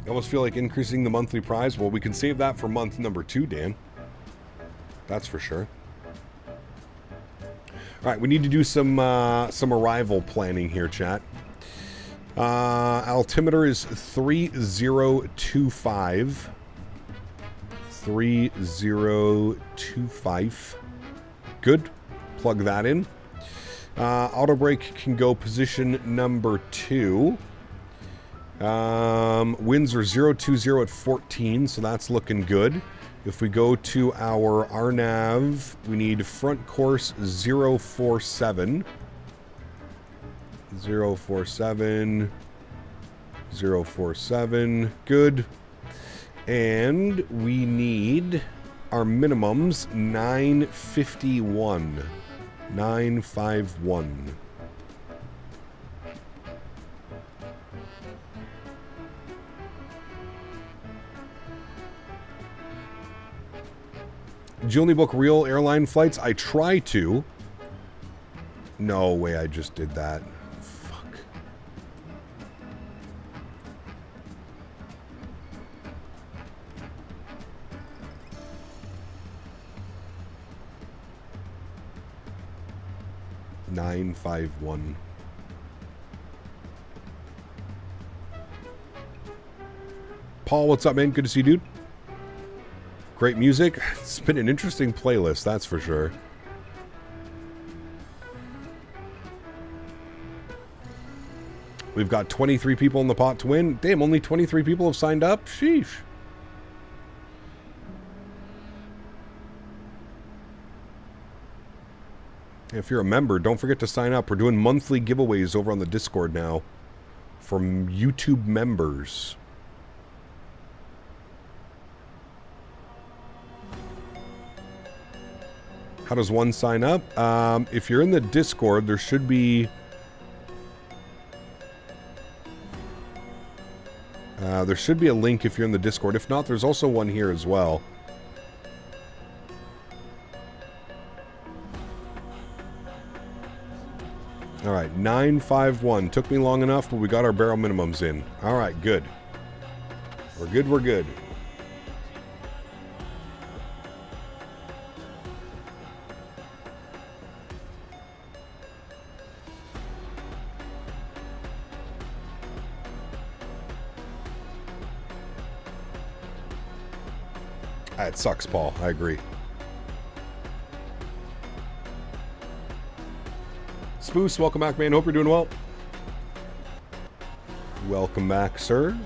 I almost feel like increasing the monthly prize. Well, we can save that for month number 2, Dan. That's for sure. All right, we need to do some arrival planning here, chat. Altimeter is 3025. 3025. Good. Plug that in. Auto brake can go position number 2. Winds are 020 at 14, so that's looking good. If we go to our RNAV, we need front course 047. 047. 047. Good. And we need our minimums 951. 951. Do you only book real airline flights? I try to. No way, I just did that. Fuck. $951. Paul, what's up, man? Good to see you, dude. Great music. It's been an interesting playlist, that's for sure. We've got 23 people in the pot to win. Damn, only 23 people have signed up? Sheesh. If you're a member, don't forget to sign up. We're doing monthly giveaways over on the Discord now from YouTube members. How does one sign up? If you're in the Discord, there should be... there should be a link if you're in the Discord. If not, there's also one here as well. Alright, 951. Took me long enough, but we got our barrel minimums in. Alright, good. We're good, we're good. It sucks, Paul. I agree. Spoos, welcome back, man. Hope you're doing well. Welcome back, sir.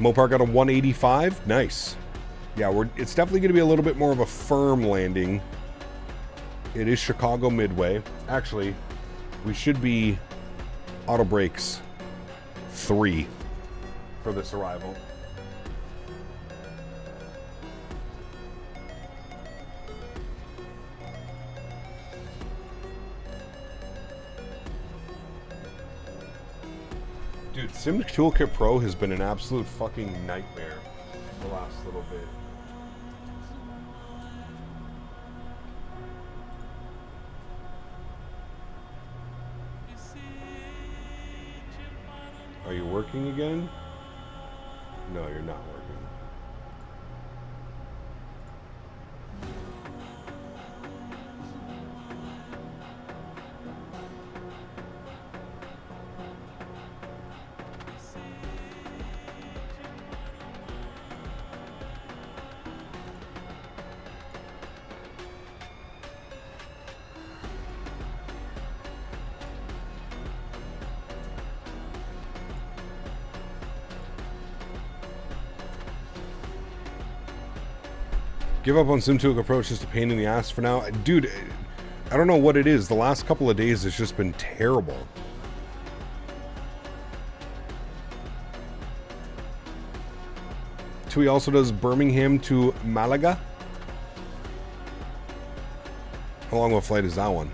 Mopar got a 185. Nice. Yeah, it's definitely going to be a little bit more of a firm landing. It is Chicago Midway. Actually, we should be auto brakes 3 for this arrival. Dude, Sim Toolkit Pro has been an absolute fucking nightmare the last little bit. Are you working again? No, you're not working. Give up on Sim2 approach, just a pain in the ass for now. Dude, I don't know what it is. The last couple of days it's just been terrible. Tui also does Birmingham to Malaga. How long of a flight is that one?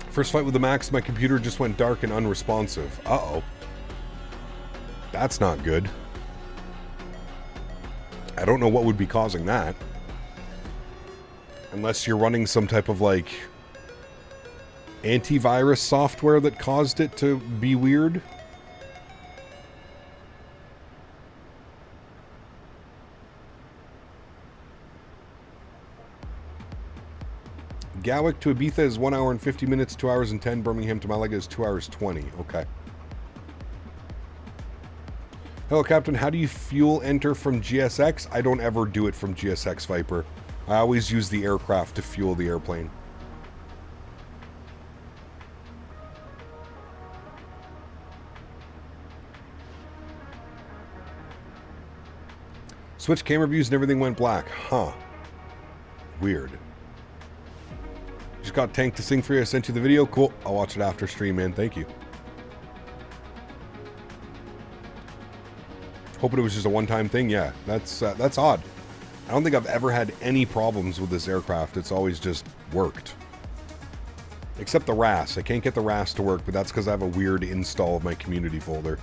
First flight with the MAX, my computer just went dark and unresponsive. Uh-oh. That's not good. I don't know what would be causing that. Unless you're running some type of, like, antivirus software that caused it to be weird. Gatwick to Ibiza is 1 hour and 50 minutes, 2 hours and 10. Birmingham to Malaga is 2 hours 20. Okay. Hello, Captain. How do you fuel enter from GSX? I don't ever do it from GSX, Viper. I always use the aircraft to fuel the airplane. Switch camera views and everything went black. Huh. Weird. Just got Tank to sing for you. I sent you the video. Cool. I'll watch it after stream, man. Thank you. Hoping it was just a one-time thing. Yeah, that's odd. I don't think I've ever had any problems with this aircraft. It's always just worked. Except the RAS. I can't get the RAS to work, but that's because I have a weird install of my community folder.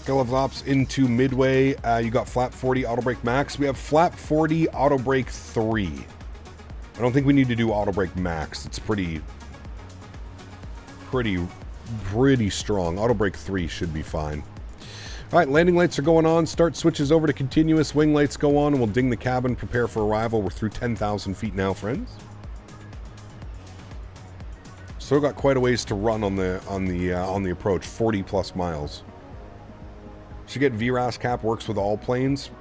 Of ops into Midway. You got Flap 40 Auto Brake Max. We have Flap 40 Auto Brake 3. I don't think we need to do Auto Brake Max. It's pretty strong. Auto Brake 3 should be fine. All right, landing lights are going on. Start switches over to continuous. Wing lights go on, and we'll ding the cabin. Prepare for arrival. We're through 10,000 feet now, friends. Still got quite a ways to run on the approach. 40 plus miles. Should get VRAS cap, works with all planes.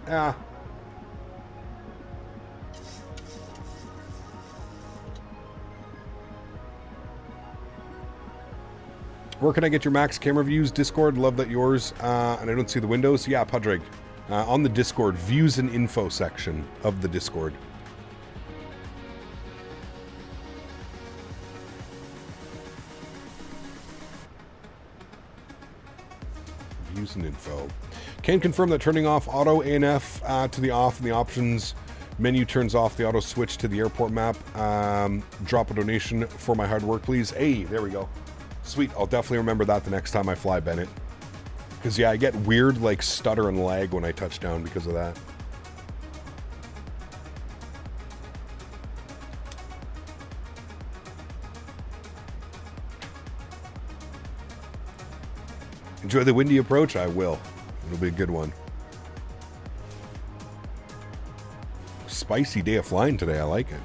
Where can I get your Max camera views? Discord, love that yours. And I don't see the windows. Yeah, Padraig. On the Discord, views and info section of the Discord. Views and info. Can confirm that turning off auto ANF to the off and the options menu turns off the auto switch to the airport map. Drop a donation for my hard work, please. Hey, there we go. Sweet. I'll definitely remember that the next time I fly, Bennett. Because, yeah, I get weird, like, stutter and lag when I touch down because of that. Enjoy the windy approach? I will. It'll be a good one. Spicy day of flying today. I like it.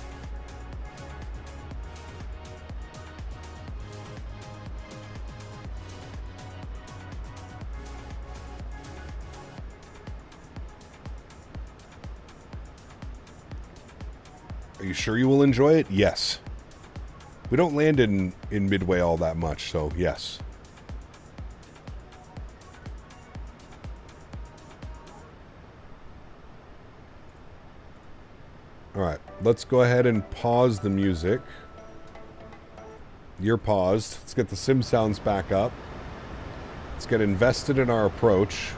Are you sure you will enjoy it? Yes. We don't land in Midway all that much, so yes. Alright, let's go ahead and pause the music. You're paused. Let's get the sim sounds back up. Let's get invested in our approach.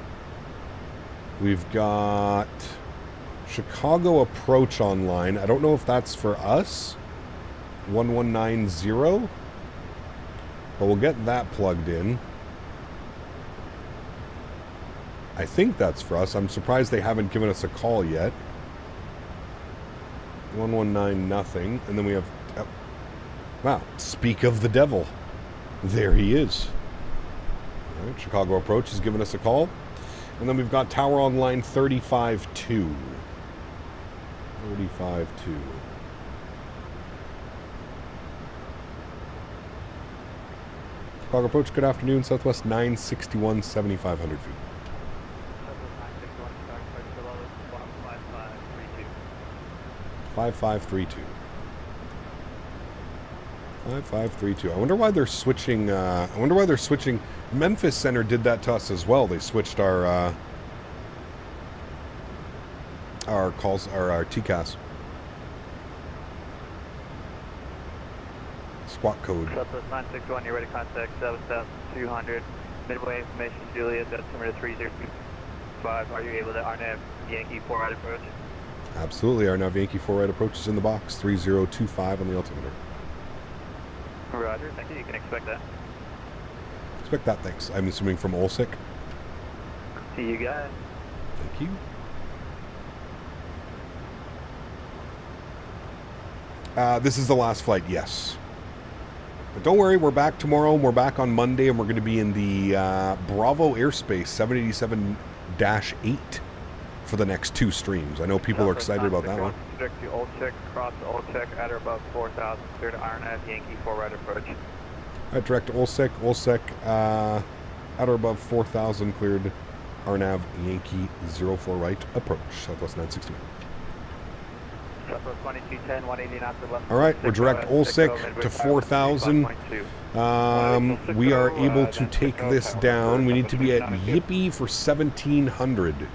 We've got Chicago approach online. I don't know if that's for us. 1190. But we'll get that plugged in. I think that's for us. I'm surprised they haven't given us a call yet. 119 nothing, and then we have wow, speak of the devil, there he is. All right, Chicago approach has given us a call, and then we've got tower on line 35-2. 35-2. Cog approach, good afternoon. Southwest 961, 7,500 feet. 5532. 5532. I wonder why they're switching. Memphis Center did that to us as well. They switched our calls, our TCAS. Squawk code. Southwest 961, you're ready to contact 7200. Midway information, Juliet, altimeter 3025. Are you able to RNAV Yankee 4 right approach? Absolutely. Our nav Yankee 4 right approach is in the box. 3025 on the altimeter. Roger, thank you. You can expect that. Expect that, thanks. I'm assuming from Olsik. See you guys. Thank you. This is the last flight, yes. But don't worry, we're back tomorrow, and we're back on Monday, and we're going to be in the Bravo airspace 787-8 for the next 2 streams. I know people are excited about that one. Direct to Old Check, cross Old Check at or above 4,000, clear to RNAV Yankee 4 right approach. All right, direct to Olsik, at or above 4,000, cleared RNAV Yankee 04 right approach, Southwest 961. Southwest 2210, 180 knots to left. All right, we're direct Olsik to 4,000. We are able to take this down. We need to be at Yippee for 1,700.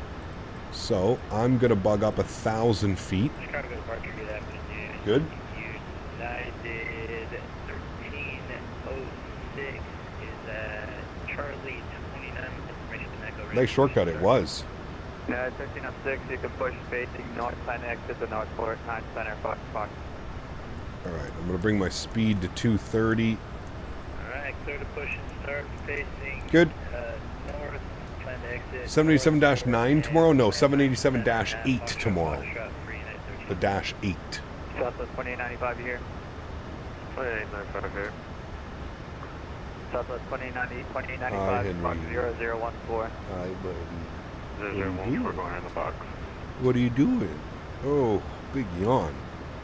So I'm going to bug up 1,000 feet. Good. United 1306 is Charlie 29 information Echo. Nice shortcut it was. Yeah, 1306, you can push facing north 10 exit to north 4, 9 center, Fox. All right, I'm going to bring my speed to 230. Alright, clear to push and start facing Good. north 10 exit. 787-9 tomorrow? No, 787-8 tomorrow. The dash 8. Southwest 2895 here. 2895 here. Southwest 2895, Fox 0014. Hi, buddy. 001, we're going in the box. What are you doing? Oh, big yawn.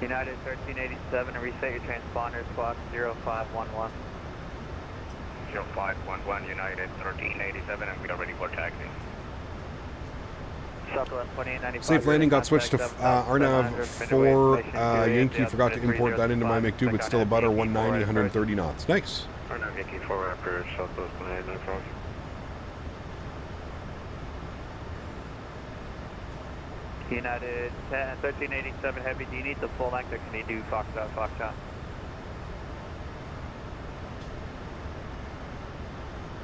United 1387, reset your transponders, Fox 0511. 0511, United 1387, and we are ready for taxi. Southwest 2895. Safe landing got switched to RNAV 4 Yankee. Forgot to import that into my MAX8, but still about 190, 130 knots. Nice. RNAV Yankee 4 Raptor, Southwest 2895. United 1387 Heavy, do you need the full length or can you do Foxtrot?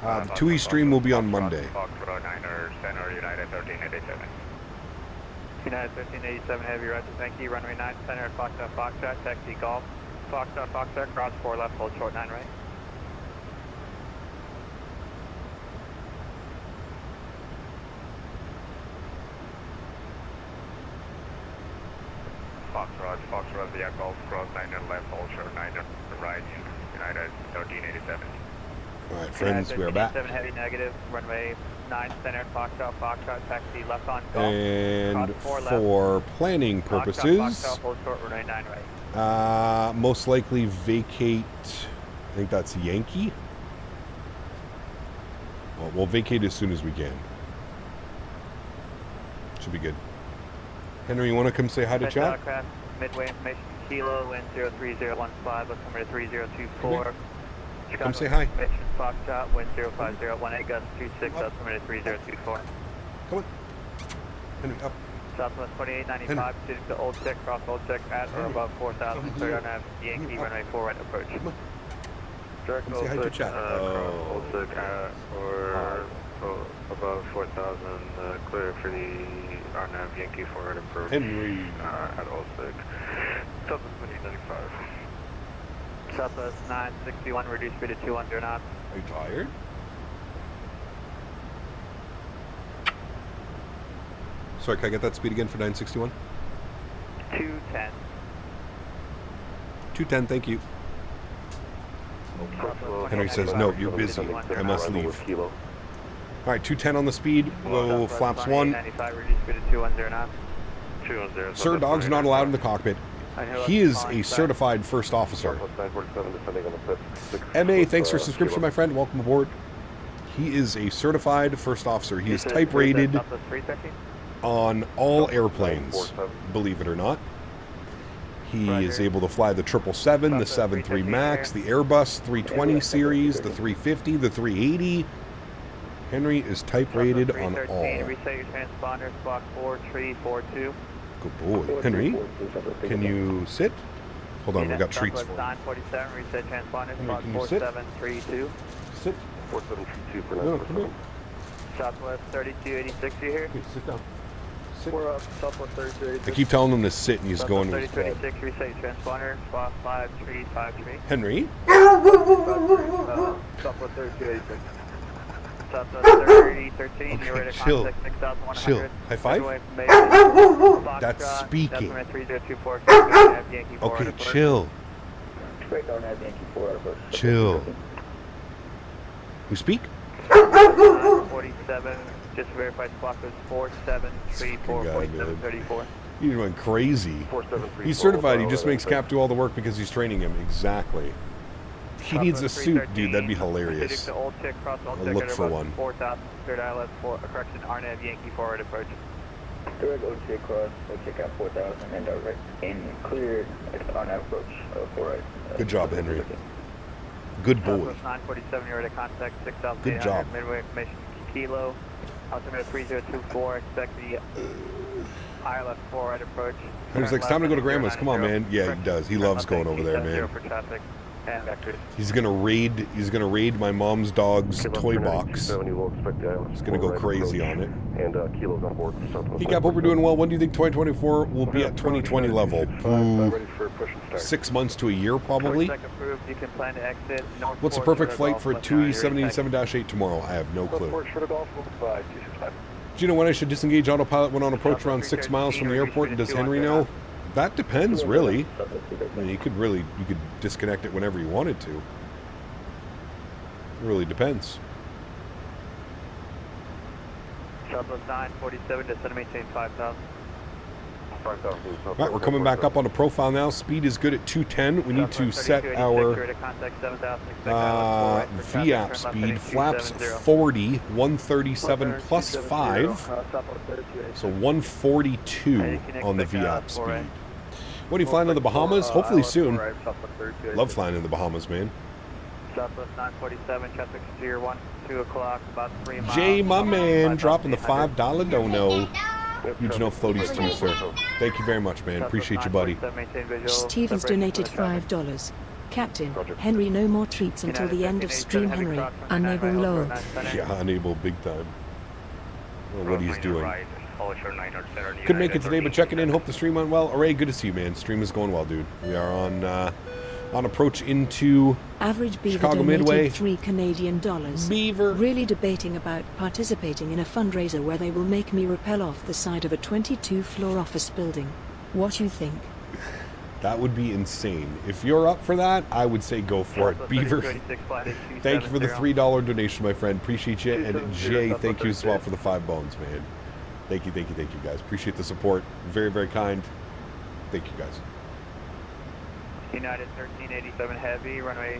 The 2E stream will be on Monday. Foxtrot 9er, center, United 1387. United 1387 Heavy, roger, thank you. Runway 9 center, Foxtrot, taxi Golf. Foxtrot, cross 4 left, hold short 9 right. Foxtrot via Golf, cross 9er left, hold short 9er right, United 1387. Alright, friends, we are back. 7 Heavy negative, runway 9 center, Foxtrot, taxi left on Golf. And for planning purposes, Foxtrot, hold short, runway 9 right. most likely vacate, I think that's Yankee. Well, we'll vacate as soon as we can. Should be good. Henry, you want to come say hi to chat? Midway information, Kilo, wind 03015, altimeter 3024. Come say hi. Foxtrot, wind 05018, gust 26, altimeter 3024. Come on. Henry, up. Southwest 2895, shooting to Old Check, cross Old Check at or above 4,000, clear on Yankee, runway 4 right approach. Direct Come say hi to chat. Old Check at or above 4,000, clear for the RNAV Yankee 4 right approach. Henry. At Old Check. Southwest 2895. Southwest 961, reduce speed to 200 knots. Are you tired? Sorry, can I get that speed again for 961? 210. 210, thank you. Henry says, no, you're busy. I must leave. Alright, 210 on the speed. Go flaps 1. 95, reduce speed to 210 knots. 210. Sir, dogs are not allowed in the cockpit. He is a certified first officer. MA, thanks for subscription, my friend. Welcome aboard. He is a certified first officer. He is type rated on all airplanes, believe it or not. He is able to fly the 777, the 73 MAX, the Airbus 320 series, the 350, the 380. Henry is type rated on all. Reset your transponder, Squawk 4342. Good boy. Henry, can you sit? Hold on, we got treats for you. 947, reset transponder, Squawk Can you sit? 4732. Sit. 4732 for No, come here. Southwest 3286, you here? Okay, sit down. Sit. We're up, Southwest 3286. I keep telling him to sit and he's going to his bed. 3286, reset your transponder, Squawk 5353. Henry? Southwest 3286. Southwest 3013, Okay, you're ready to chill. contact 6100. Chill. High five? That's Foxtrot, speaking. Decimal 3024, Grayton, Yankee 4 Okay, out of push. chill. Grayton, Yankee 4 out of push. Chill. We speak? 47, just verify squawk was 4734, Guy, 4734. He's going crazy. He's certified. He just makes Cap do all the work because he's training him. Exactly. He needs a suit, dude. That'd be hilarious. I'll look for one. 4000, third ILS, correction, RNAV Yankee forward approach. Direct OTA cross, check out 4000 and direct in cleared on approach 4 right. Good job, Henry. Good boy. 947, you're ready to contact 6800 Good job. midway information kilo. Altimeter 3024, expect the ILS 4 right approach. Henry's like, it's time to go to Grandma's. Come on, man. Yeah, he does. He loves going over there, man. For traffic and vectors. He's gonna raid my mom's dog's toy box. He's gonna go crazy on it. And kilos on board. Hey Cap, hope we're doing well. When do you think 2024 will be at 2020 level? Ooh, 6 months to a year probably. You can plan to exit What's the perfect flight for a 2E787-8 tomorrow? I have no clue. Do you know when I should disengage autopilot when on approach around 6 miles from the airport? And does Henry know? That depends, really. I mean, you could disconnect it whenever you wanted to. It really depends. Southwest 947, descend maintain 5000. All right, we're coming back up on the profile now. Speed is good at 210. We need to set our VAP speed. Flaps 40, 137 plus 5. So 142 on the VAP speed. What are you flying to the Bahamas? Hopefully soon. Love flying in the Bahamas, man. Southwest 947, traffic steer 1, 2 o'clock, about 3 miles. Jay, my man, dropping the $5 dono. Regional floaties too, sir. Thank you very much, man. Appreciate you, buddy. Stevens donated $5. Captain, Henry, no more treats until the end of stream, Henry. Unable lower. Yeah, unable big time. I don't know what he's doing. Couldn't make it today, but checking in. Hope the stream went well. Ray, good to see you, man. Stream is going well, dude. We are on approach into Average Beaver Chicago donated Midway. $3 Canadian. Beaver. Really debating about participating in a fundraiser where they will make me rappel off the side of a 22-floor office building. What you think? That would be insane. If you're up for that, I would say go for it. Beaver, thank you for the $3 donation, my friend. Appreciate you. And Jay, thank you as well for the 5 bones, man. Thank you, guys. Appreciate the support. Very, very kind. Thank you, guys. United 1387 Heavy, runway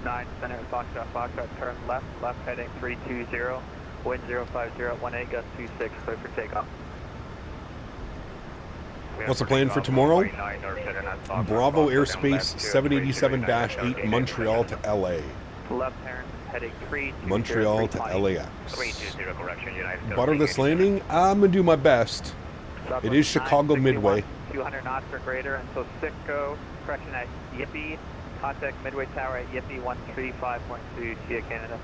9, center Foxtrot, turn left heading 320, wind 05018, gust 26, clear for takeoff. What's the plan for tomorrow? Bravo Airspace 787-8 Montreal to LA. Left turn heading 320, Montreal to LAX. Butter this landing? I'm going to do my best. It is Chicago Midway. 200 knots or greater until Cisco, correction at Yippee, contact Midway Tower at Yippee 135.2, Chia, Canada.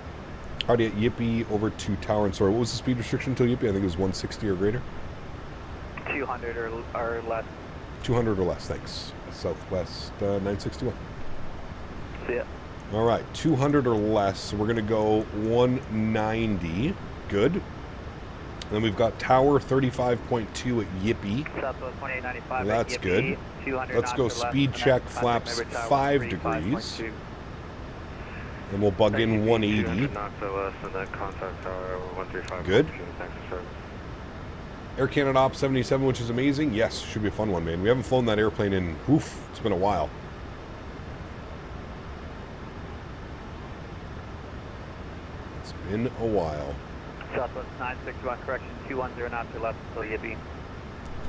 Already at Yippee over to Tower and Sorry. What was the speed restriction until Yippee? I think it was 160 or greater. 200 or less. 200 or less, thanks. Southwest 961. See ya. All right, 200 or less. So we're going to go 190. Good. Then we've got Tower 35.2 at Yippee. Southwest 2895 That's at good. Yippee, 200 Let's go knots or less, speed and check, then flaps Midway Tower 5 degrees. 135.2. And we'll bug in 180. Knots or less, and then contact tower 135. Good. Air Canada Op 77, which is amazing. Yes, should be a fun one, man. We haven't flown that airplane in, oof, it's been a while. It's been a while. Southwest 961, correction, 210 knots or less until Yippee.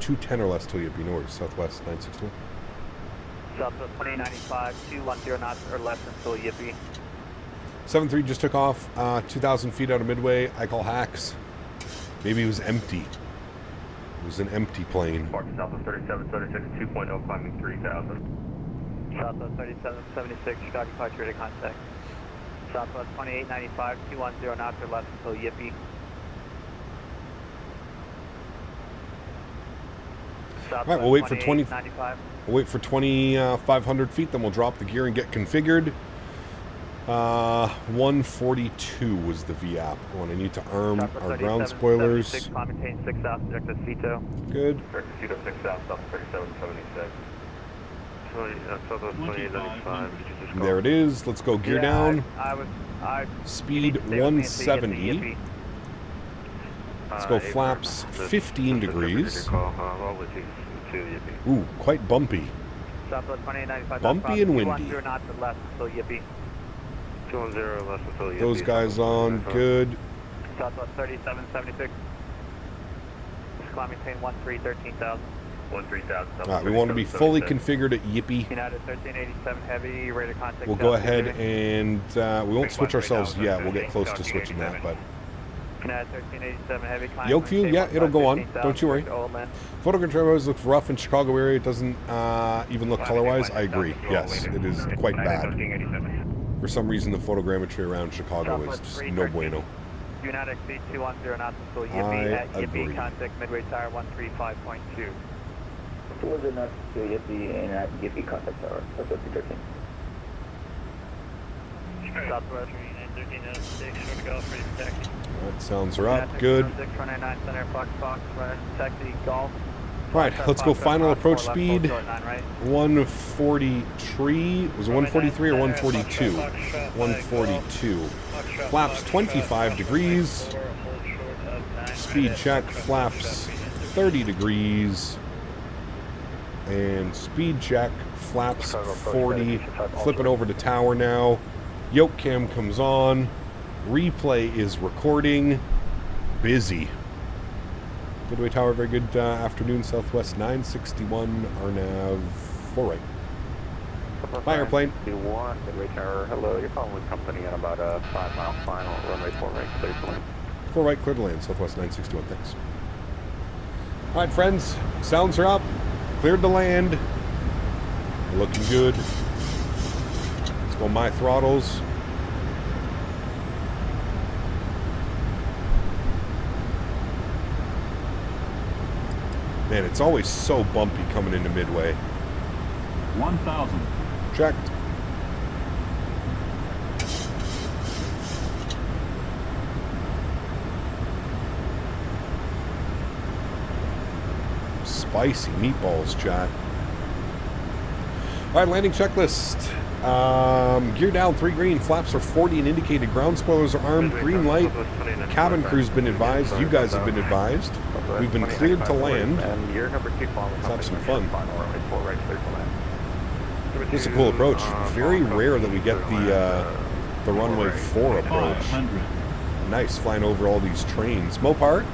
210 or less till Yippee. No worries. Southwest 961. Southwest 2095, 210 knots or less until Yippee. 73 just took off, 2,000 feet out of Midway. I call hacks. Maybe it was empty. It was an empty plane. Southwest 3776, 2.0, climbing 3,000. Southwest 3776, Chicago Flight radar contact. Southwest 2895, 210 knots or less until Yippee. All right, we'll wait for 2,500 feet, then we'll drop the gear and get configured. 142 was the VAP one. I need to arm our ground spoilers. Maintain 6 south, direct to Cito. Good. Direct to Cito 6 south, south 3776. Southwest 2895. There it is. Let's go gear down. Speed 170. Let's go flaps 15 degrees. Ooh, quite bumpy. Bumpy and windy. Those guys on, good. Southwest 3776. Climb maintain 13,000. 13,000. Alright, we want to be fully configured at Yippee. United 1387 heavy, radar contact. We'll go ahead and we won't switch ourselves yet. We'll get close to switching that, but United 1387 heavy. yoke view, yeah, it'll go on. Don't you worry. Photo control always looks rough in Chicago area. It doesn't even look color-wise. I agree. Yes, it is quite bad. For some reason, the photogrammetry around Chicago is just no bueno. United exceed 210 knots until Yippee at Yippee. Contact Midway Tower 135.2. 200 knots to Yippee and at Yippee contact tower. Southwest 13. Southwest 1306, short to Golf, ready for taxi. That sounds right. Good. 699 center, Fox, taxi, Golf. Right, let's go final approach speed. 143. Was it 143 or 142? 142. Flaps 25 degrees. Speed check. Flaps 30 degrees. And speed check. Flaps 40. Flipping over to tower now. Yoke cam comes on. Replay is recording. Busy. Midway Tower, very good afternoon. Southwest 961, RNAV 4 right. Bye, airplane. Midway Tower, hello. You're following company on about a 5 mile final. Runway 4 right, clear to land. 4 right, clear to land. Southwest 961, thanks. All right, friends. Sounds are up. Cleared to land. Looking good. Let's go my throttles. Man, it's always so bumpy coming into Midway. 1,000. Checked. Spicy meatballs, chat. All right, landing checklist. Gear down, 3 green. Flaps are 40 and indicated. Ground spoilers are armed. Green light. Cabin crew's been advised. You guys have been advised. We've been cleared to land. Let's have some fun. This is a cool approach. Very rare that we get the runway 4 approach. Nice, flying over all these trains. Mopar,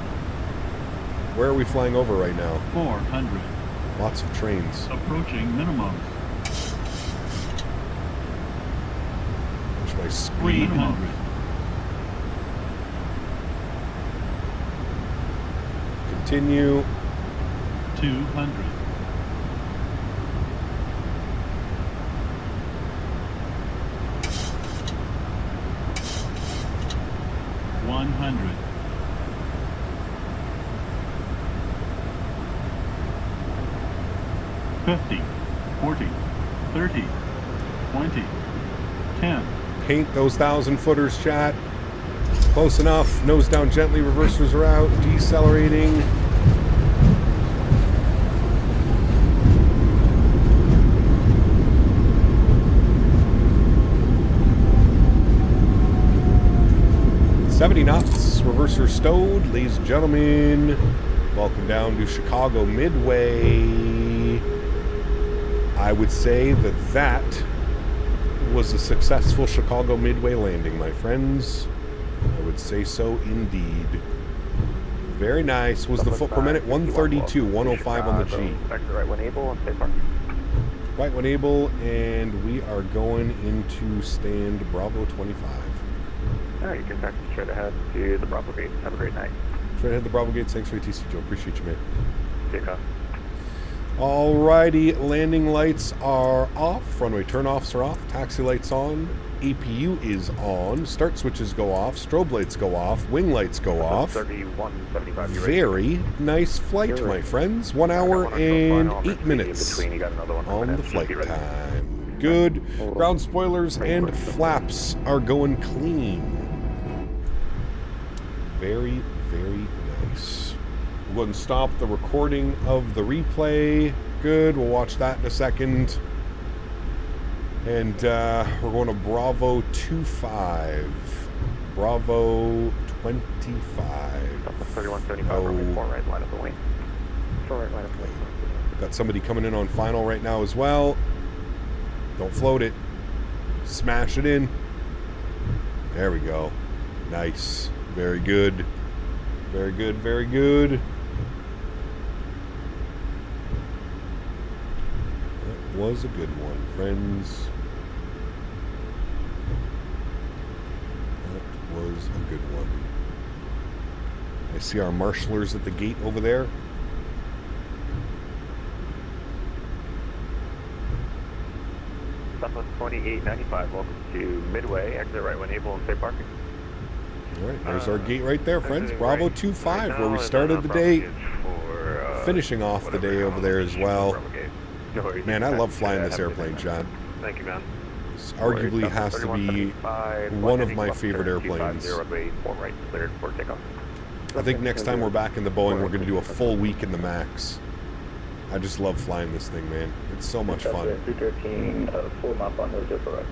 where are we flying over right now? 400. Lots of trains. Approaching minimum. Watch my speed. 300. Continue. 200. 100. 50, 40, 30, 20, 10. Paint those 1,000 footers, chat. Close enough. Nose down gently. Reversers are out. Decelerating. .70 knots. Reverser stowed. Ladies and gentlemen, Welcome down to Chicago Midway. I would say that was a successful Chicago Midway landing, my friends. I would say so indeed. Very nice. Was the foot per minute 132, 105 on the G. Back to right when able and stay parking. Right when able, and we are going into stand Bravo 25. Alright, you can taxi straight ahead to the Bravo gate. Have a great night. Straight ahead to the Bravo gate. Thanks for ATC, Joe. Appreciate you, man. Takeoff. Alrighty, landing lights are off, runway turnoffs are off, taxi lights on, APU is on, start switches go off, strobe lights go off, wing lights go off. 3175. Very nice flight, my friends. 1 hour and 8 minutes on the flight time. Good. Ground spoilers and flaps are going clean. Very, very nice. We'll go ahead and stop the recording of the replay. Good. We'll watch that in a second. And we're going to Bravo 25. Bravo 25. 3175, runway 4 right, line up the wing. 4 right, line up the wing. Got somebody coming in on final right now as well. Don't float it. Smash it in. There we go. Nice. Very good. Very good, very good. That was a good one, friends. That was a good one. I see our marshalers at the gate over there. Southwest 2895, welcome to Midway. Exit right when able and stay parking. All right, there's our gate right there, friends. Bravo 25, where we started the day. Finishing off the day over there as well. Man, I love flying this airplane, John. Thank you, man. This arguably has to be one of my favorite airplanes. I think next time we're back in the Boeing, we're going to do a full week in the MAX. I just love flying this thing, man. It's so much fun. 313, full map on those for us.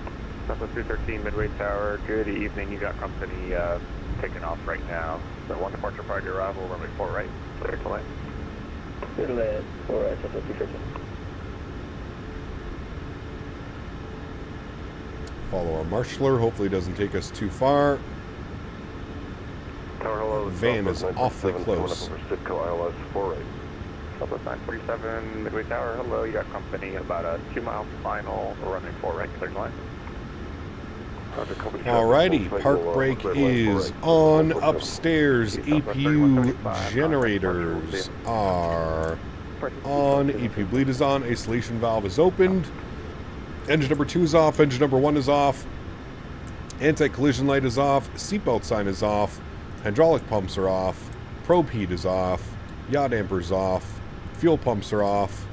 Southwest 313, Midway Tower. Good evening. You got company taking off right now. So 1 departure prior to arrival, runway 4 right. Clear to land. Clear to land. 4 right, Southwest 313. Follow our marshaller. Hopefully it doesn't take us too far. Tower, hello. Van is awfully close. ILS 4 right. Southwest 947, Midway Tower. Hello. You got company about a 2-mile final, runway 4 right. Clear to land. Alrighty, park brake is on. Upstairs, APU generators are on. APU bleed is on. Isolation valve is opened. Engine number 2 is off. Engine number 1 is off. Anti-collision light is off. Seatbelt sign is off. Hydraulic pumps are off. Probe heat is off. Yaw dampers off. Fuel pumps are off.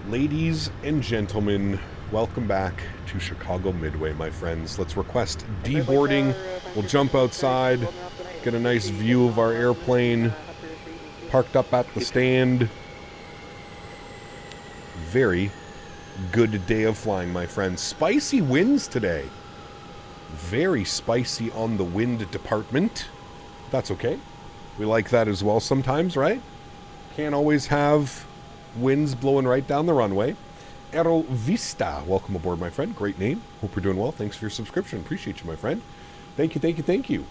Ladies and gentlemen, welcome back to Chicago Midway, my friends. Let's request deboarding. We'll jump outside, get a nice view of our airplane parked up at the stand. Very good day of flying, my friends. Spicy winds today. Very spicy on the wind department. That's okay. We like that as well sometimes, right? Can't always have winds blowing right down the runway. Aero Vista, welcome aboard, my friend. Great name. Hope you're doing well. Thanks for your subscription. Appreciate you, my friend. Thank you, thank you, thank you.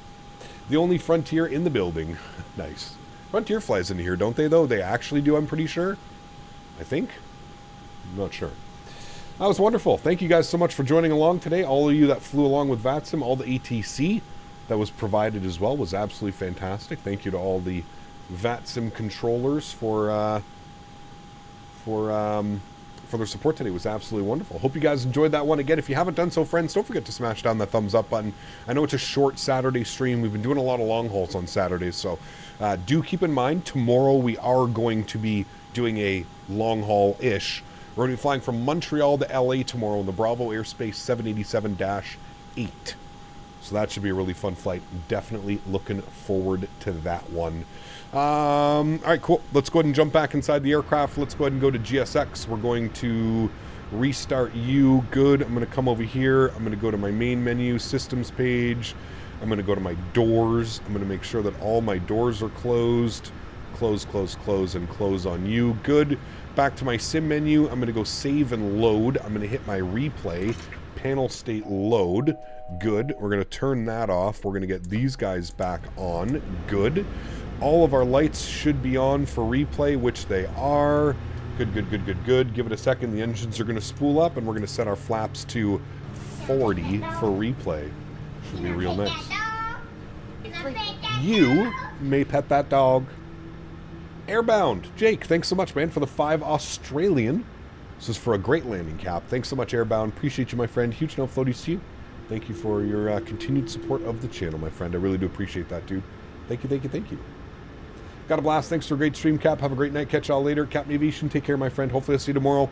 The only Frontier in the building. Nice. Frontier flies into here, don't they, though? They actually do, I'm pretty sure. I think. I'm not sure. That was wonderful. Thank you guys so much for joining along today. All of you that flew along with VATSIM, all the ATC that was provided as well was absolutely fantastic. Thank you to all the VATSIM controllers for their support today. It was absolutely wonderful. Hope you guys enjoyed that one. Again, if you haven't done so, friends, don't forget to smash down that thumbs up button. I know it's a short Saturday stream. We've been doing a lot of long hauls on Saturdays, so do keep in mind, tomorrow we are going to be doing a long haul-ish. We're going to be flying from Montreal to LA tomorrow in the Bravo Airspace 787-8. So that should be a really fun flight. Definitely looking forward to that one. All right, cool. Let's go ahead and jump back inside the aircraft. Let's go ahead and go to GSX. We're going to restart you. Good. I'm going to come over here. I'm going to go to my main menu, systems page. I'm going to go to my doors. I'm going to make sure that all my doors are closed. close, close, close, and close on you. Good. Back to my sim menu. I'm going to go save and load. I'm going to hit my replay. Panel state load. Good. We're going to turn that off. We're going to get these guys back on. Good. All of our lights should be on for replay, which they are. Good, good, good, good, good. Give it a second. The engines are going to spool up, and we're going to set our flaps to 40 for replay. Should be real nice. You may pet that dog. Airbound. Jake, thanks so much, man, for the 5 Australian. This is for a great landing cap. Thanks so much, Airbound. Appreciate you, my friend. Huge no floaties to you. Thank you for your continued support of the channel, my friend. I really do appreciate that, dude. Thank you, thank you, thank you. Got a blast. Thanks for a great stream, Cap. Have a great night. Catch y'all later. Captain Aviation, take care, my friend. Hopefully I'll see you tomorrow.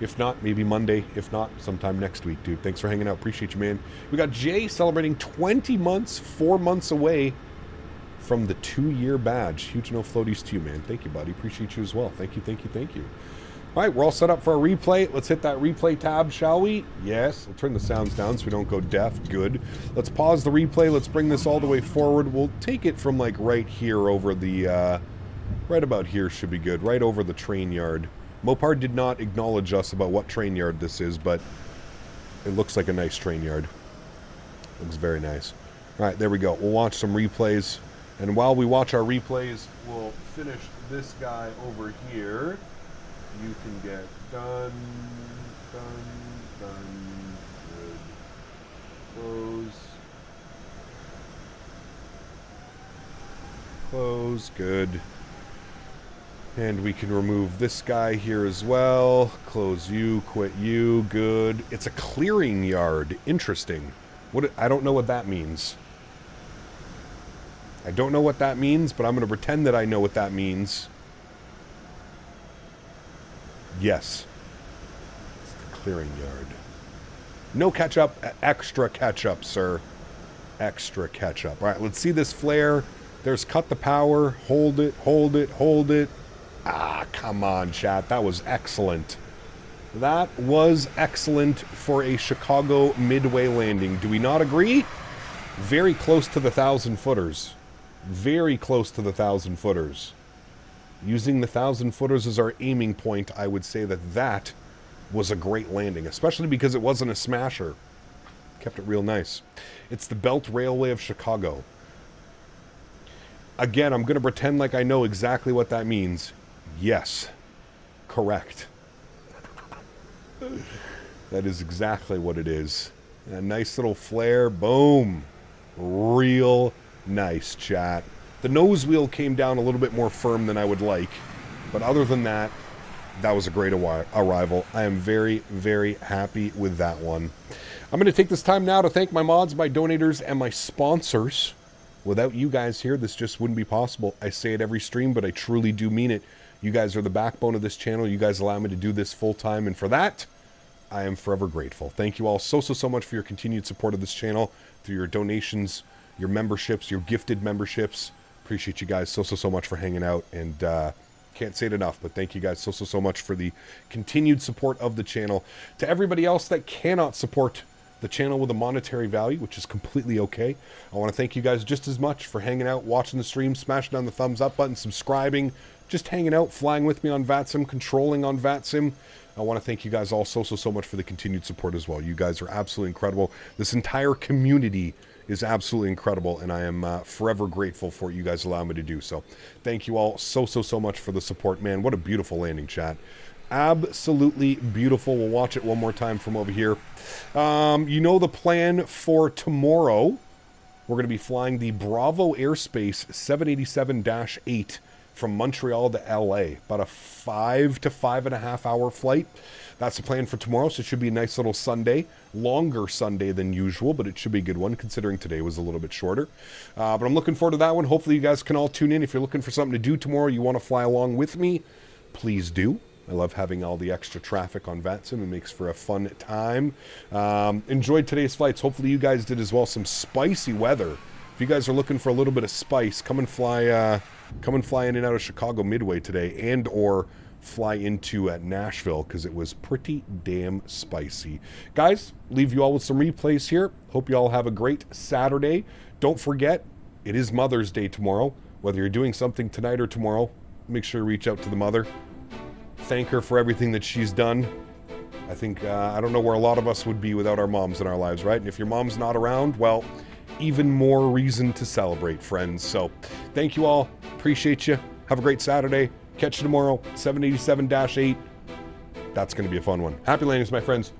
If not, maybe Monday. If not, sometime next week, dude. Thanks for hanging out. Appreciate you, man. We got Jay celebrating 20 months, 4 months away from the 2-year badge. Huge no floaties to you, man. Thank you, buddy. Appreciate you as well. Thank you, thank you, thank you. All right, we're all set up for our replay. Let's hit that replay tab, shall we? Yes. We'll turn the sounds down so we don't go deaf. Good. Let's pause the replay. Let's bring this all the way forward. We'll take it from like right here over the, right about here should be good. Right over the train yard. Mopar did not acknowledge us about what train yard this is, but it looks like a nice train yard. Looks very nice. All right, there we go. We'll watch some replays. And while we watch our replays, we'll finish this guy over here. You can get done, good. Close. Close, good. And we can remove this guy here as well. Close you, quit you, good. It's a clearing yard. Interesting. I don't know what that means. I don't know what that means, but I'm going to pretend that I know what that means. Yes. It's the clearing yard. No ketchup, extra ketchup, sir. Extra ketchup. All right, let's see this flare. There's cut the power. Hold it, hold it, hold it. Ah, come on, chat. That was excellent. That was excellent for a Chicago midway landing. Do we not agree? Very close to the 1,000 footers. Very close to the 1,000 footers. Using the 1,000 footers as our aiming point, I would say that that was a great landing, especially because it wasn't a smasher. Kept it real nice. It's the Belt Railway of Chicago. Again, I'm going to pretend like I know exactly what that means. Yes. Correct. That is exactly what it is. A nice little flare. Boom. Real nice, chat. The nose wheel came down a little bit more firm than I would like. But other than that, that was a great arrival. I am very, very happy with that one. I'm going to take this time now to thank my mods, my donators, and my sponsors. Without you guys here, this just wouldn't be possible. I say it every stream, but I truly do mean it. You guys are the backbone of this channel. You guys allow me to do this full time, and for that, I am forever grateful. Thank you all so much for your continued support of this channel, through your donations, your memberships, your gifted memberships. Appreciate you guys so much for hanging out, and can't say it enough, but thank you guys so much for the continued support of the channel. To everybody else that cannot support the channel with a monetary value, which is completely okay, I want to thank you guys just as much for hanging out, watching the stream, smashing down the thumbs up button, subscribing, just hanging out, flying with me on VATSIM, controlling on VATSIM. I want to thank you guys all so much for the continued support as well. You guys are absolutely incredible. This entire community is absolutely incredible, and I am forever grateful for what you guys allow me to do. So thank you all so much for the support, man. What a beautiful landing, chat. Absolutely beautiful. We'll watch it one more time from over here. You know the plan for tomorrow. We're going to be flying the Bravo Airspace 787-8 from Montreal to LA. About a 5 to 5.5 hour flight. That's the plan for tomorrow, so it should be a nice little Sunday. Longer Sunday than usual, but it should be a good one, considering today was a little bit shorter. But I'm looking forward to that one. Hopefully you guys can all tune in. If you're looking for something to do tomorrow, you want to fly along with me, please do. I love having all the extra traffic on VATSIM. It makes for a fun time. Enjoyed today's flights. Hopefully you guys did as well. Some spicy weather. If you guys are looking for a little bit of spice, come and fly in and out of Chicago Midway today, and or fly into Nashville, because it was pretty damn spicy. Guys, leave you all with some replays here. Hope you all have a great Saturday. Don't forget, it is Mother's Day tomorrow. whether you're doing something tonight or tomorrow, make sure to reach out to the mother. Thank her for everything that she's done. I think, I don't know where a lot of us would be without our moms in our lives, right? And if your mom's not around, well, even more reason to celebrate, friends. So thank you all. Appreciate you. Have a great Saturday. Catch you tomorrow, 787-8. That's going to be a fun one. Happy landings, my friends.